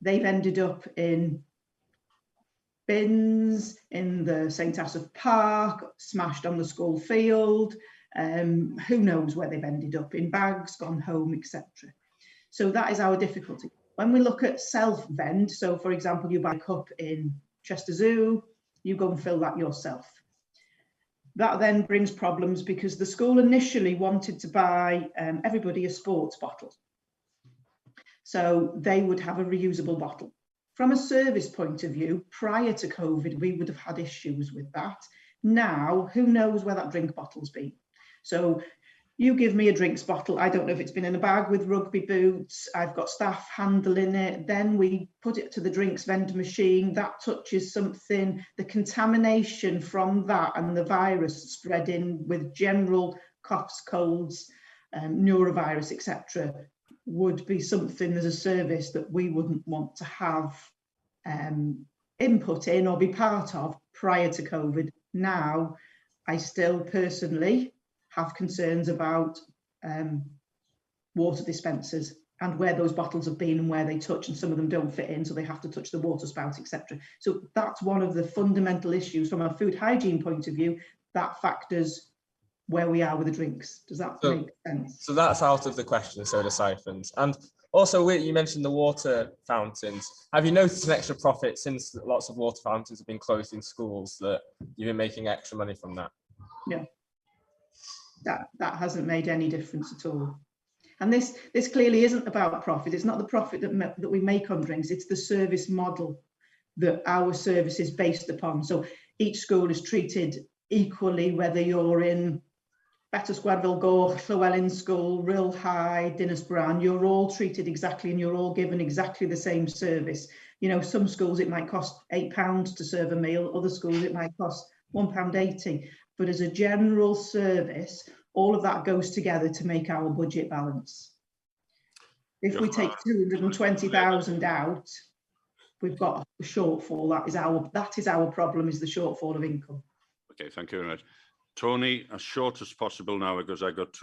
They've ended up in bins in the St Asaph Park, smashed on the school field, who knows where they've ended up, in bags, gone home, etc. So that is our difficulty. When we look at self-vend, so for example, you buy a cup in Chester Zoo, you go and fill that yourself. That then brings problems because the school initially wanted to buy everybody a sports bottle. So they would have a reusable bottle. From a service point of view, prior to COVID, we would have had issues with that. Now, who knows where that drink bottle's been? So you give me a drinks bottle, I don't know if it's been in a bag with rugby boots, I've got staff handling it, then we put it to the drinks vendor machine, that touches something, the contamination from that and the virus spreading with general coughs, colds, neurovirus, etc. would be something as a service that we wouldn't want to have input in or be part of prior to COVID. Now, I still personally have concerns about water dispensers and where those bottles have been and where they touch, and some of them don't fit in, so they have to touch the water spout, etc. So that's one of the fundamental issues from a food hygiene point of view that factors where we are with the drinks. Does that make sense? So that's out of the question, soda siphons. And also, you mentioned the water fountains. Have you noticed an extra profit since lots of water fountains have been closed in schools, that you've been making extra money from that? No, that hasn't made any difference at all. And this clearly isn't about profit. It's not the profit that we make on drinks. It's the service model that our service is based upon. So each school is treated equally, whether you're in Betws-Gwerfyl Goch, Llywelyn School, Rill High, Dinas-Bran, you're all treated exactly and you're all given exactly the same service. You know, some schools it might cost £8 to serve a meal, other schools it might cost £1.80. But as a general service, all of that goes together to make our budget balance. If we take 220,000 out, we've got a shortfall. That is our problem, is the shortfall of income. Okay, thank you very much. Tony, as short as possible now, because I got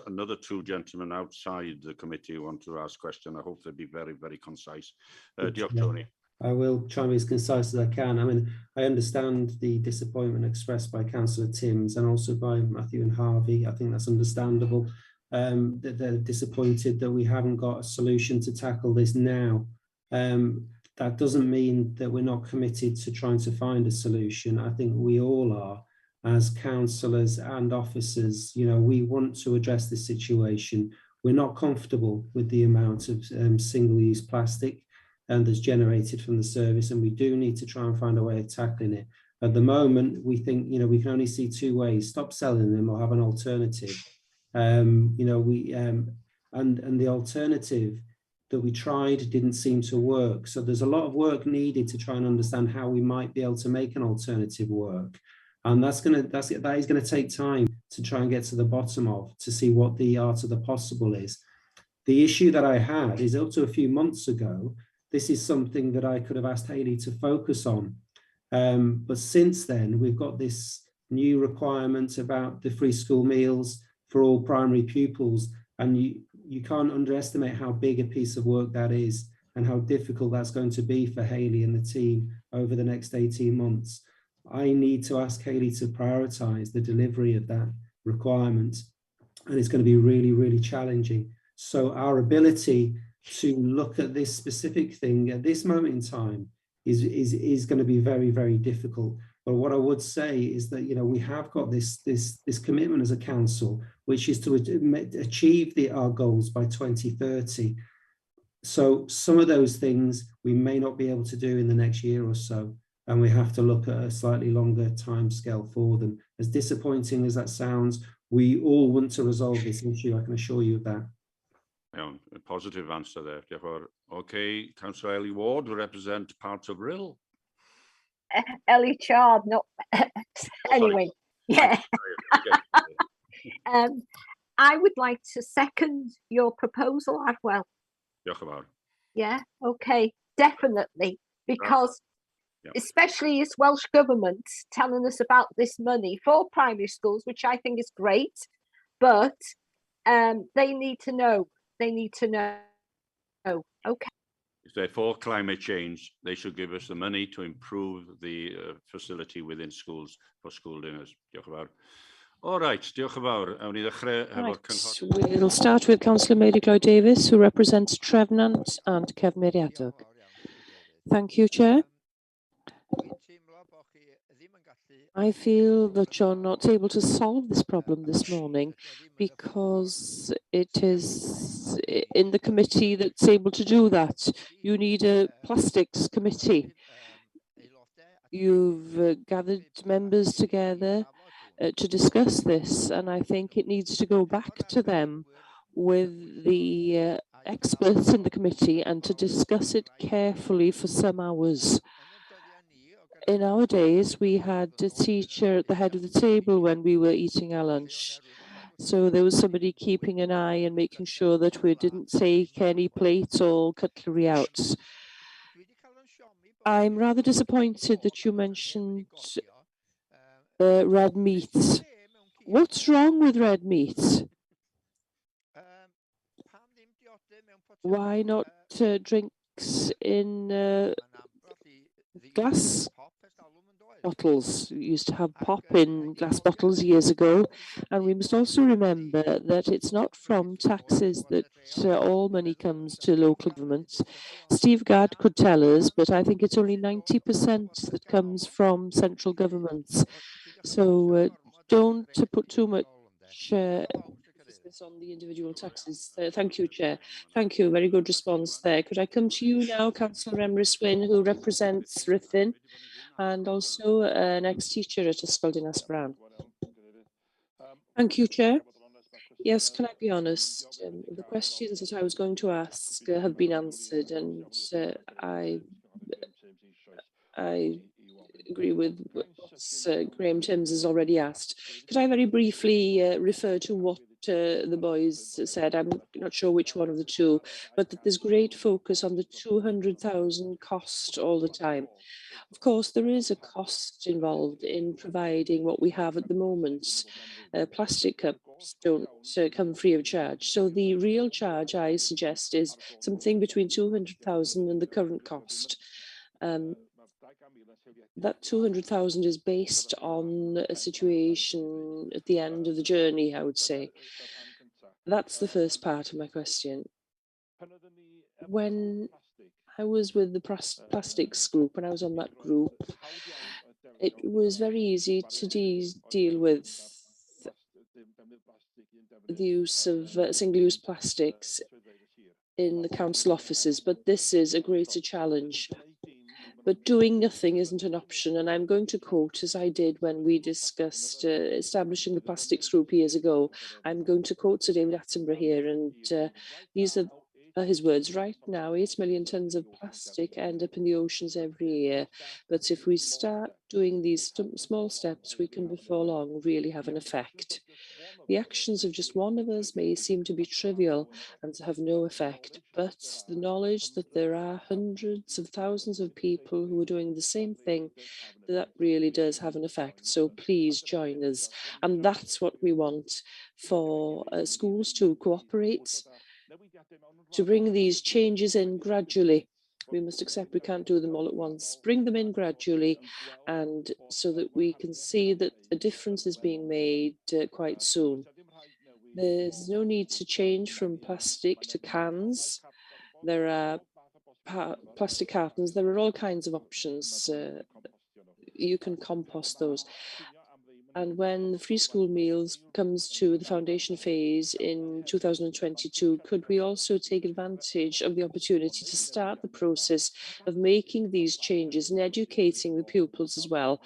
another two gentlemen outside the committee who want to ask questions. I hope they'll be very, very concise. Diolch, Tony. I will try and be as concise as I can. I mean, I understand the disappointment expressed by Councillor Timms and also by Matthew and Harvey. I think that's understandable, that they're disappointed that we haven't got a solution to tackle this now. That doesn't mean that we're not committed to trying to find a solution. I think we all are, as councillors and officers. You know, we want to address this situation. We're not comfortable with the amount of single-use plastic that's generated from the service, and we do need to try and find a way of tackling it. At the moment, we think, you know, we can only see two ways: stop selling them or have an alternative. You know, and the alternative that we tried didn't seem to work. So there's a lot of work needed to try and understand how we might be able to make an alternative work. And that is going to take time to try and get to the bottom of, to see what the art of the possible is. The issue that I had is, up to a few months ago, this is something that I could have asked Hayley to focus on. But since then, we've got this new requirement about the free school meals for all primary pupils. And you can't underestimate how big a piece of work that is and how difficult that's going to be for Hayley and the team over the next 18 months. I need to ask Hayley to prioritise the delivery of that requirement, and it's going to be really, really challenging. So our ability to look at this specific thing at this moment in time is going to be very, very difficult. But what I would say is that, you know, we have got this commitment as a council, which is to achieve our goals by 2030. So some of those things we may not be able to do in the next year or so, and we have to look at a slightly longer time scale for them. As disappointing as that sounds, we all want to resolve this issue, I can assure you of that. Yeah, a positive answer there. Okay, Councillor Ellie Ward will represent parts of Rill. Ellie Chard, not anyway. Yeah. I would like to second your proposal as well. Yeah, okay, definitely, because especially as Welsh Government telling us about this money for primary schools, which I think is great, but they need to know. They need to know. Okay. If they're for climate change, they should give us the money to improve the facility within schools for school dinners. Diolch yn fawr. All right, diolch yn fawr. Right. We'll start with Councillor Mary Lloyd Davis, who represents Trefnant and Cefneriadog. Thank you, Chair. I feel that you're not able to solve this problem this morning because it is in the committee that's able to do that. You need a plastics committee. You've gathered members together to discuss this, and I think it needs to go back to them with the experts in the committee and to discuss it carefully for some hours. In our days, we had a teacher at the head of the table when we were eating our lunch. So there was somebody keeping an eye and making sure that we didn't take any plates or cutlery out. I'm rather disappointed that you mentioned red meat. What's wrong with red meat? Why not drinks in glass bottles? We used to have pop in glass bottles years ago, and we must also remember that it's not from taxes that all money comes to local governments. Steve Gadd could tell us, but I think it's only 90% that comes from central governments. So don't put too much emphasis on the individual taxes. Thank you, Chair. Thank you. Very good response there. Could I come to you now, Councillor Emrys Wyn, who represents Ruthin, and also an ex-teacher at Ysgol Dinas Bran. Thank you, Chair. Yes, can I be honest? The questions that I was going to ask have been answered, and I agree with what Graham Timms has already asked. Could I very briefly refer to what the boys said? I'm not sure which one of the two, but that there's great focus on the 200,000 cost all the time. Of course, there is a cost involved in providing what we have at the moment. Plastic cups don't come free of charge. So the real charge, I suggest, is something between 200,000 and the current cost. That 200,000 is based on a situation at the end of the journey, I would say. That's the first part of my question. When I was with the plastics group, when I was on that group, it was very easy to deal with the use of single-use plastics in the council offices, but this is a greater challenge. But doing nothing isn't an option, and I'm going to quote, as I did when we discussed establishing the plastics group years ago, I'm going to quote Sir David Attenborough here, and these are his words. Right now, 8 million tonnes of plastic end up in the oceans every year, but if we start doing these small steps, we can before long really have an effect. The actions of just one of us may seem to be trivial and to have no effect, but the knowledge that there are hundreds of thousands of people who are doing the same thing, that really does have an effect. So please join us. And that's what we want for schools to cooperate, to bring these changes in gradually. We must accept we can't do them all at once. Bring them in gradually, and so that we can see that a difference is being made quite soon. There's no need to change from plastic to cans. There are plastic cartons. There are all kinds of options. You can compost those. And when the free school meals comes to the foundation phase in 2022, could we also take advantage of the opportunity to start the process of making these changes and educating the pupils as well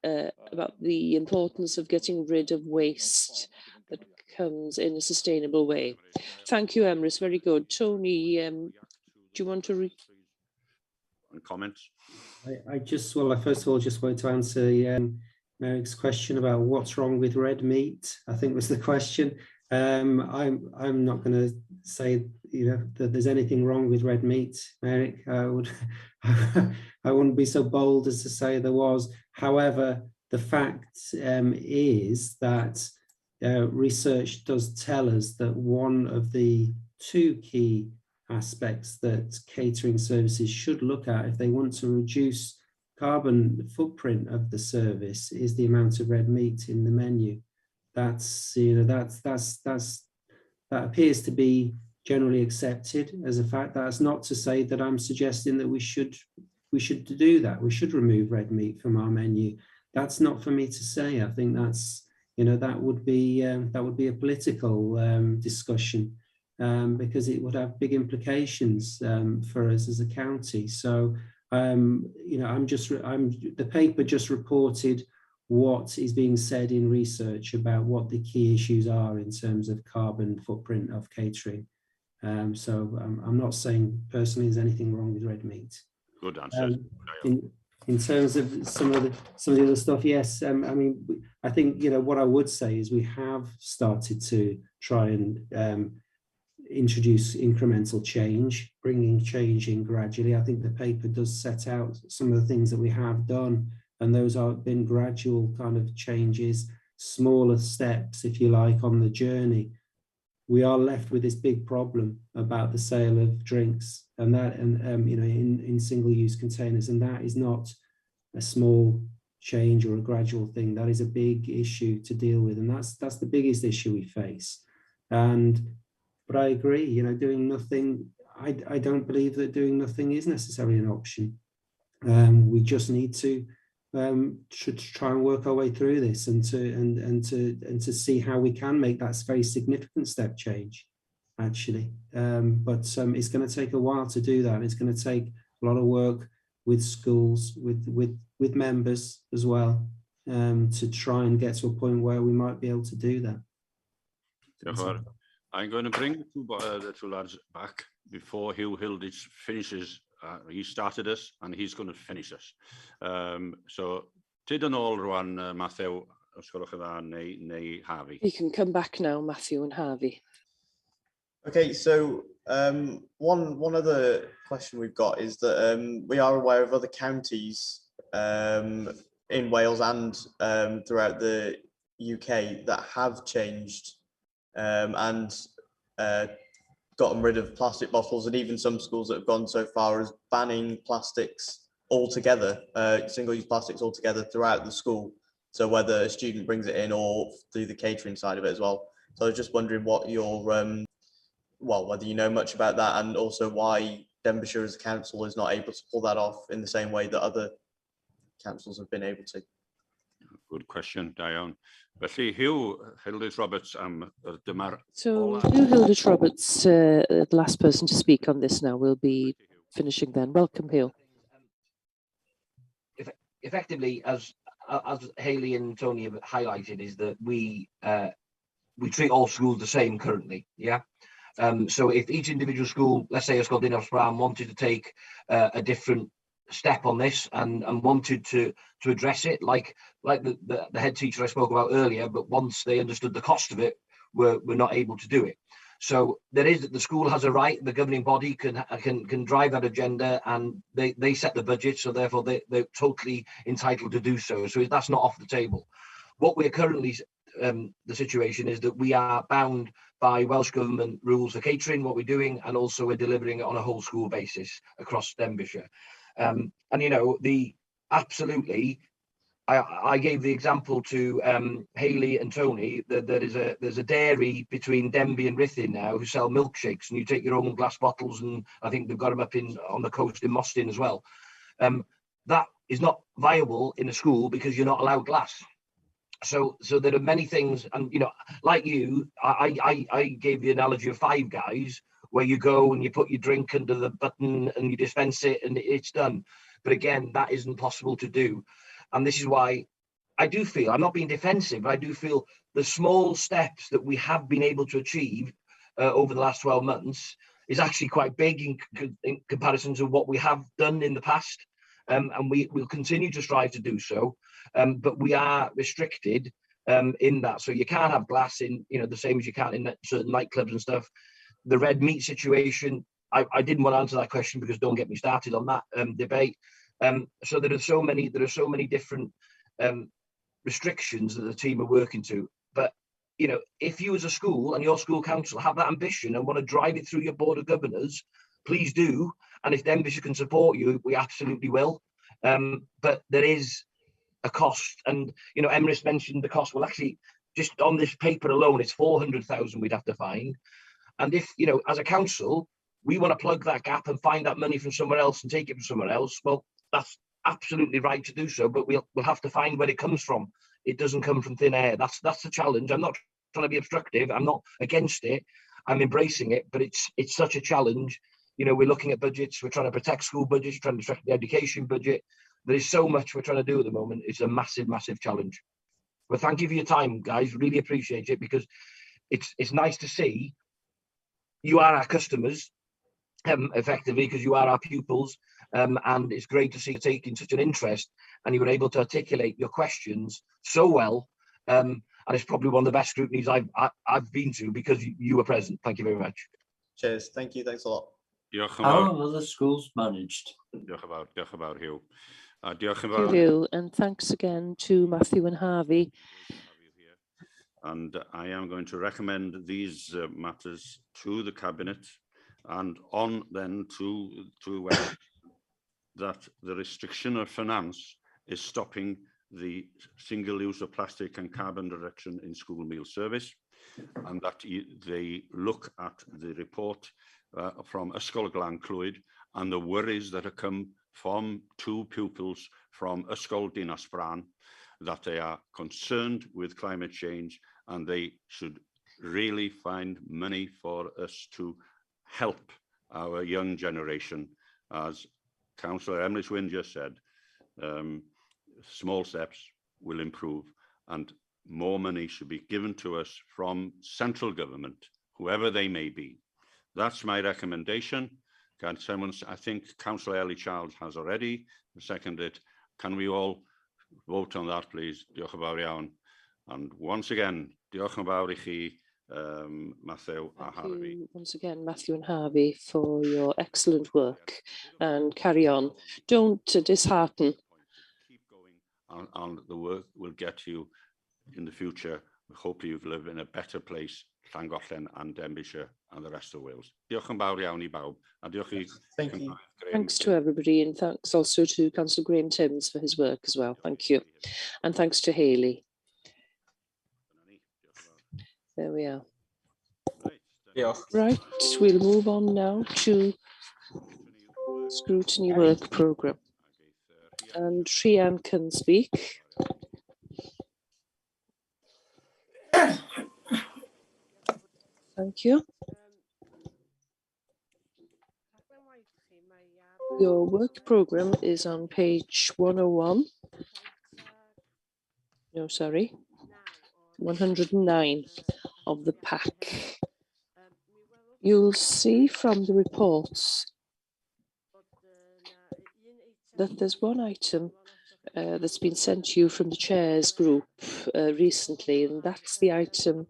about the importance of getting rid of waste that comes in a sustainable way? Thank you, Emrys. Very good. Tony, do you want to comments? I first of all just wanted to answer Merrick's question about what's wrong with red meat, I think was the question. I'm not going to say that there's anything wrong with red meat, Merrick. I wouldn't be so bold as to say there was. However, the fact is that research does tell us that one of the two key aspects that catering services should look at if they want to reduce carbon footprint of the service is the amount of red meat in the menu. That appears to be generally accepted as a fact. That's not to say that I'm suggesting that we should do that. We should remove red meat from our menu. That's not for me to say. I think that's that would be a political discussion because it would have big implications for us as a county. So. The paper just reported what is being said in research about what the key issues are in terms of carbon footprint of catering. So I'm not saying personally there's anything wrong with red meat. Good answer. In terms of some of the other stuff, yes. I think what I would say is we have started to try and introduce incremental change, bringing change in gradually. I think the paper does set out some of the things that we have done, and those have been gradual kind of changes, smaller steps, if you like, on the journey. we are left with this big problem about the sale of drinks and that, and you know, in single-use containers, and that is not a small change or a gradual thing. That is a big issue to deal with, and that's the biggest issue we face. But I agree, you know, doing nothing. I don't believe that doing nothing is necessarily an option. We just need to try and work our way through this and to see how we can make that very significant step change, actually. But it's going to take a while to do that. It's going to take a lot of work with schools, with members as well, to try and get to a point where we might be able to do that. I'm going to bring the two lads back before Hugh Hilditch finishes. He started us and he's going to finish us. So, Tid and all rwan, Matthew, os gwelwch yn dda, neu Harvey. You can come back now, Matthew and Harvey. Okay, so one other question we've got is that we are aware of other counties in Wales and throughout the UK that have changed and gotten rid of plastic bottles, and even some schools that have gone so far as banning plastics altogether, single-use plastics altogether throughout the school. So whether a student brings it in or through the catering side of it as well. So I was just wondering what your, well, whether you know much about that, and also why Denbighshire as a council is not able to pull that off in the same way that other councils have been able to. Good question, Diane. Felly, Hugh Hilditch Roberts, So Hugh Hilditch Roberts, the last person to speak on this now, will be finishing then. Welcome, Hugh. Effectively, as Hayley and Tony have highlighted, is that we treat all schools the same currently. Yeah. So if each individual school, let's say Ysgol Dinas Bran, wanted to take a different step on this and wanted to address it, like the head teacher I spoke about earlier, but once they understood the cost of it, we're not able to do it. So the school has a right, the governing body can drive that agenda, and they set the budget, so therefore they're totally entitled to do so. So that's not off the table. What we're currently, the situation is that we are bound by Welsh Government rules for catering, what we're doing, and also we're delivering it on a whole school basis across Denbighshire. And you know, absolutely, I gave the example to Hayley and Tony that there's a dairy between Denbigh and Ruthin now who sell milkshakes, and you take your own glass bottles, and I think they've got them up on the coast in Mostyn as well. That is not viable in a school because you're not allowed glass. So there are many things, and you know, like you, I gave the analogy of Five Guys, where you go and you put your drink under the button and you dispense it and it's done. But again, that isn't possible to do. And this is why I do feel, I'm not being defensive, but I do feel the small steps that we have been able to achieve over the last 12 months is actually quite big in comparison to what we have done in the past. And we will continue to strive to do so. But we are restricted in that. So you can't have glass in, you know, the same as you can in certain nightclubs and stuff. The red meat situation, I didn't want to answer that question because don't get me started on that debate. So there are so many different restrictions that the team are working to. But you know, if you as a school and your school council have that ambition and want to drive it through your board of governors, please do. And if Denbighshire can support you, we absolutely will. But there is a cost, and you know, Emrys mentioned the cost. Well, actually, just on this paper alone, it's 400,000 we'd have to find. And if, you know, as a council, we want to plug that gap and find that money from somewhere else and take it from somewhere else, well, that's absolutely right to do so, but we'll have to find where it comes from. It doesn't come from thin air. That's the challenge. I'm not trying to be obstructive. I'm not against it. I'm embracing it, but it's such a challenge. You know, we're looking at budgets. We're trying to protect school budgets, trying to protect the education budget. There is so much we're trying to do at the moment. It's a massive, massive challenge. But thank you for your time, guys. Really appreciate it, because it's nice to see you are our customers, effectively, because you are our pupils, and it's great to see you taking such an interest, and you were able to articulate your questions so well, and it's probably one of the best scrutinies I've been to because you were present. Thank you very much. Cheers. Thank you. Thanks a lot. How are the schools managed? Diolch yn fawr, Hugh. Thank you, and thanks again to Matthew and Harvey. and I am going to recommend these matters to the Cabinet, and on then to that the restriction of finance is stopping the single use of plastic and carbon reduction in school meal service, and that they look at the report from Ysgol Glan Clwyd and the worries that have come from 2 pupils from Ysgol Dinas Bran, that they are concerned with climate change and they should really find money for us to help our young generation. As Councillor Emily Swyn just said, small steps will improve, and more money should be given to us from central government, whoever they may be. That's my recommendation. Can someone, I think Councillor Ellie Childs has already seconded. Can we all vote on that, please? Diolch yn fawr iawn. And once again, diolch yn fawr I chi, Matthew and Harvey. Thank you once again, Matthew and Harvey, for your excellent work, and carry on. Don't dishearten. Keep going, and the work will get you in the future. Hopefully you live in a better place, Llangollen and Denbighshire and the rest of Wales. Diolch yn fawr iawn I bawb. A diolch I Thank you. Thanks to everybody, and thanks also to Councillor Graham Timms for his work as well. Thank you. And thanks to Hayley. There we are. Right, we'll move on now to Scrutiny Work Programme. And Rhian can speak. Thank you. Your work programme is on page 101. No, sorry. 109 of the pack. You'll see from the reports that there's one item that's been sent to you from the chairs group recently, and that's the item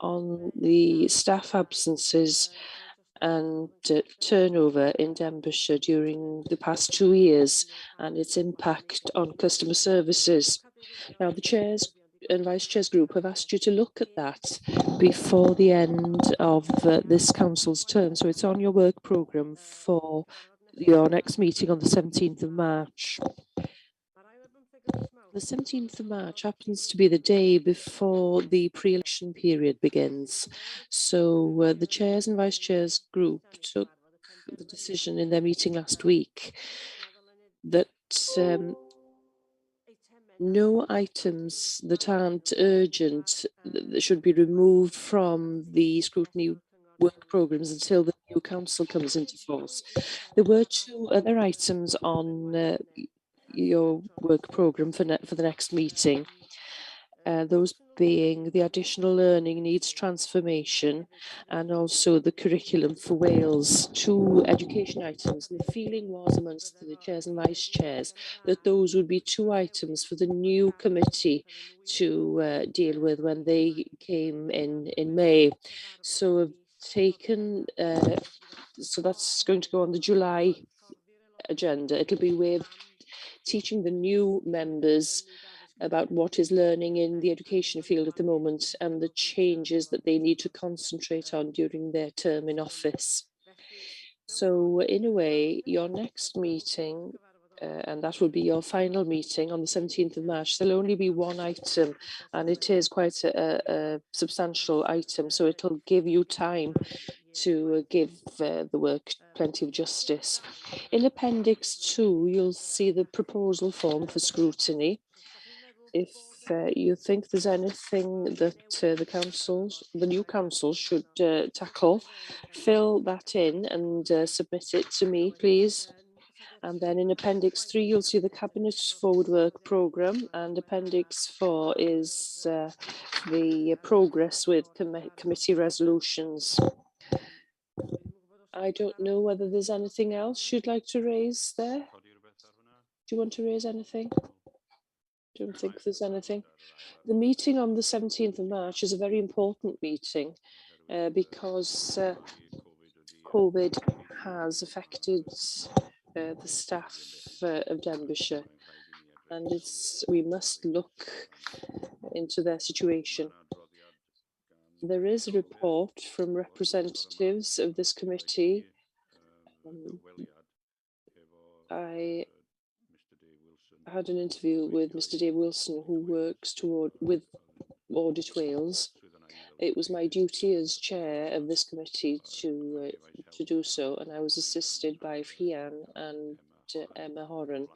on the staff absences and turnover in Denbighshire during the past 2 years and its impact on customer services. Now, the chairs and vice chairs group have asked you to look at that before the end of this council's term, so it's on your work programme for your next meeting on the 17th of March. The 17th of March happens to be the day before the pre-election period begins. So the chairs and vice chairs group took the decision in their meeting last week that no items that aren't urgent that should be removed from the scrutiny work programmes until the new council comes into force. There were 2 other items on your work programme for the next meeting, those being the additional learning needs transformation and also the curriculum for Wales, 2 education items. And the feeling was amongst the chairs and vice chairs that those would be 2 items for the new committee to deal with when they came in May. So I've taken, so that's going to go on the July agenda. It'll be with teaching the new members about what is learning in the education field at the moment and the changes that they need to concentrate on during their term in office. So in a way, your next meeting, and that will be your final meeting on the 17th of March, there'll only be 1 item, and it is quite a substantial item, so it'll give you time to give the work plenty of justice. In Appendix 2, you'll see the proposal form for scrutiny. If you think there's anything that the new council should tackle, fill that in and submit it to me, please. And then in Appendix 3, you'll see the Cabinet's forward work programme, and Appendix 4 is the progress with committee resolutions. I don't know whether there's anything else you'd like to raise there. Do you want to raise anything? Don't think there's anything. The meeting on the 17th of March is a very important meeting because COVID has affected the staff of Denbighshire, and we must look into their situation. There is a report from representatives of this committee. I had an interview with Mr. Dave Wilson, who works with Audit Wales. It was my duty as chair of this committee to do so, and I was assisted by Rhian and Emma Horan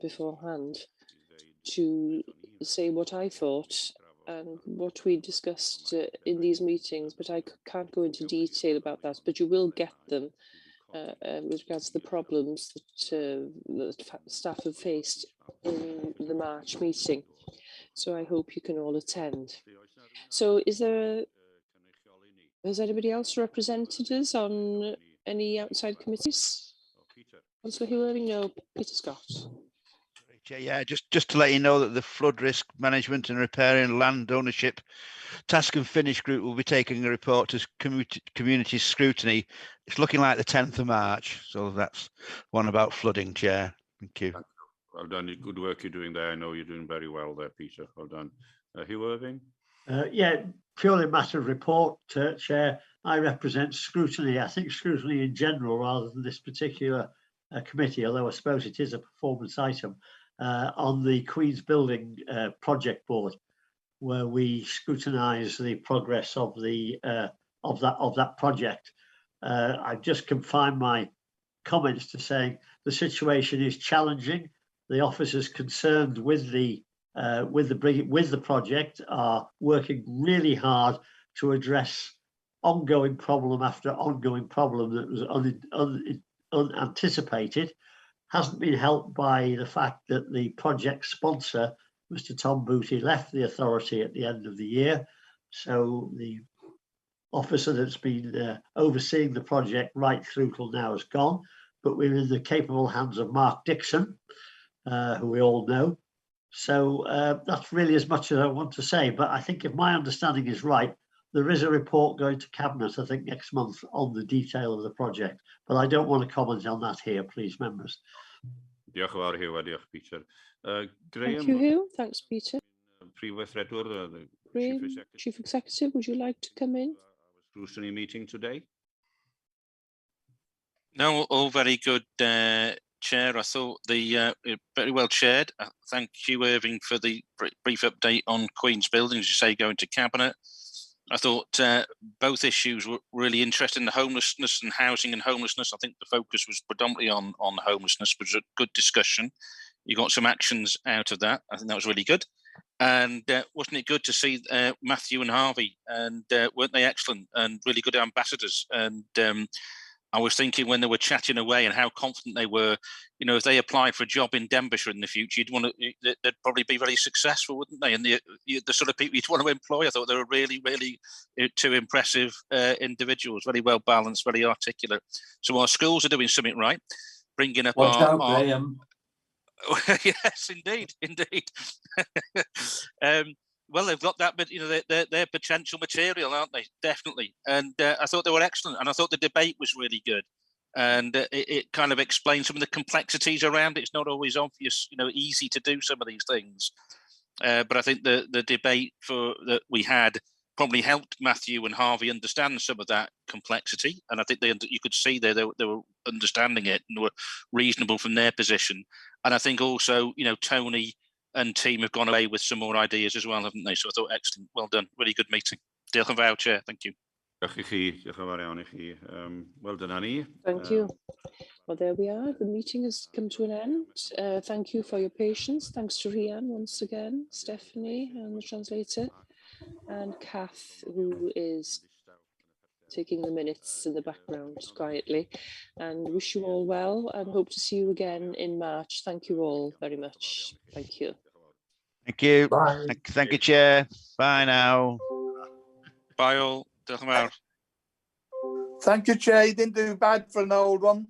beforehand to say what I thought and what we discussed in these meetings, but I can't go into detail about that, but you will get them with regards to the problems that staff have faced in the March meeting. So I hope you can all attend. So has anybody else represented us on any outside committees? Councillor Hewering, no. Peter Scott. Yeah, just to let you know that the flood risk management and repairing land ownership task and finish group will be taking a report to community scrutiny. It's looking like the 10th of March. So that's one about flooding, Chair. Thank you. Well done. Good work you're doing there. I know you're doing very well there, Peter. Well done. Hugh Irving? Yeah, purely a matter of report, Chair. I represent Scrutiny. I think Scrutiny in general, rather than this particular committee, although I suppose it is a performance item, on the Queen's Building project board, where we scrutinise the progress of the of that project. I've just confined my comments to saying the situation is challenging. The officers concerned with the project are working really hard to address ongoing problem after ongoing problem that was unanticipated. Hasn't been helped by the fact that the project sponsor, Mr. Tom Booty, left the authority at the end of the year. So the officer that's been overseeing the project right through till now is gone, but we're in the capable hands of Mark Dixon, who we all know. So that's really as much as I want to say, but I think if my understanding is right, there is a report going to Cabinet, I think, next month on the detail of the project, but I don't want to comment on that here, please, members. Diolch yn fawr, Hugh, diolch, Peter. Thank you, Hugh. Thanks, Peter. The Chief Executive, would you like to come in? Scrutiny meeting today? No, all very good, Chair. I thought the very well chaired. Thank you, Irving, for the brief update on Queen's Building, as you say, going to Cabinet. I thought both issues were really interesting, the homelessness and housing and homelessness. I think the focus was predominantly on homelessness, which was a good discussion. You got some actions out of that. I think that was really good. And wasn't it good to see Matthew and Harvey? And weren't they excellent and really good ambassadors? And I was thinking when they were chatting away and how confident they were, you know, if they applied for a job in Denbighshire in the future, they'd probably be very successful, wouldn't they? And the sort of people you'd want to employ. I thought they were really, really two impressive individuals, very well balanced, very articulate. So our schools are doing something right, bringing up Graham. Yes, indeed. Well, they've got that, but you know, they're potential material, aren't they? Definitely. And I thought they were excellent, and I thought the debate was really good, and it kind of explained some of the complexities around it. It's not always obvious, you know, easy to do some of these things, but I think the debate that we had probably helped Matthew and Harvey understand some of that complexity, and I think you could see they were understanding it and were reasonable from their position. And I think also, you know, Tony and team have gone away with some more ideas as well, haven't they? So I thought, excellent, well done, really good meeting. Diolch yn fawr, Chair, thank you. Diolch i chi, diolch yn fawr iawn i chi. Well done, Annie. Thank you. Well, there we are. The meeting has come to an end. Thank you for your patience. Thanks to Rhian once again, Stephanie and the translator, and Kath, who is taking the minutes in the background quietly, and wish you all well and hope to see you again in March. Thank you all very much. Thank you. Thank you. Bye. Thank you, Chair. Bye now. Bye all. Diolch yn fawr. Thank you, Chair. You didn't do bad for an old one.